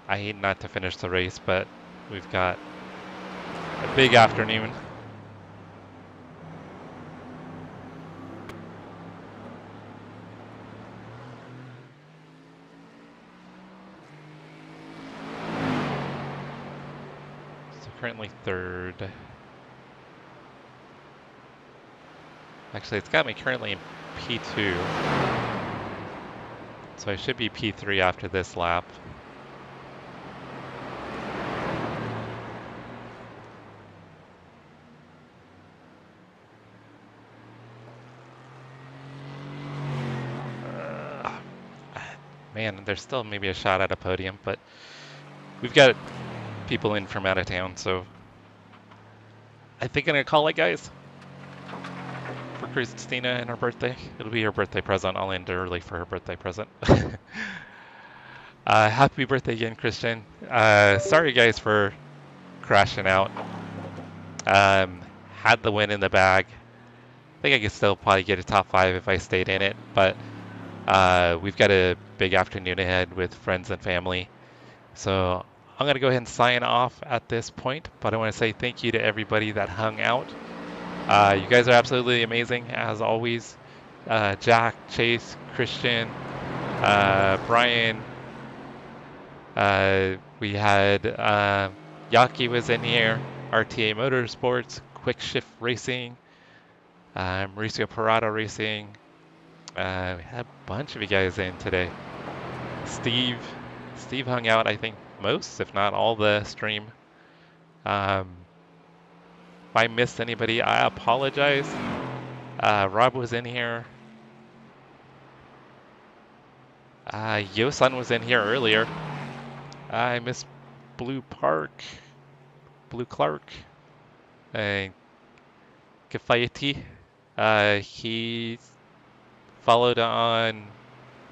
I hate not to finish the race, but we've got a big afternoon. So currently third. Actually, it's got me currently in P2. So I should be P3 after this lap. Man, there's still maybe a shot at a podium, but we've got people in from out of town, so I think I'm gonna call it, guys, for Christina and her birthday. It'll be her birthday present. I'll end early for her birthday present. Happy birthday again, Christian. Sorry, guys, for crashing out. Had the win in the bag. I think I could still probably get a top 5 if I stayed in it, but we've got a big afternoon ahead with friends and family. So I'm going to go ahead and sign off at this point, but I want to say thank you to everybody that hung out. You guys are absolutely amazing, as always. Jack, Chase, Christian, Brian. We had Yaki was in here, RTA Motorsports, Quick Shift Racing, Mauricio Parada Racing. We had a bunch of you guys in today. Steve hung out, I think, most, if not all, the stream. If I missed anybody, I apologize. Rob was in here. Yosan was in here earlier. I missed Blue Clark. Kifayeti. He followed on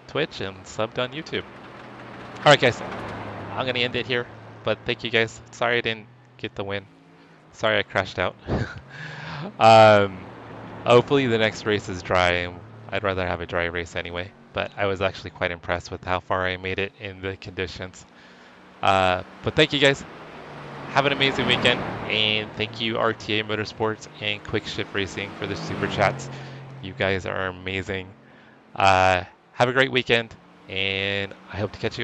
Twitch and subbed on YouTube. Alright, guys, I'm going to end it here, but thank you guys. Sorry I didn't get the win. Sorry I crashed out. Hopefully the next race is dry, and I'd rather have a dry race anyway, but I was actually quite impressed with how far I made it in the conditions. But thank you guys. Have an amazing weekend, and thank you RTA Motorsports and Quick Shift Racing for the super chats. You guys are amazing. Have a great weekend, and I hope to catch you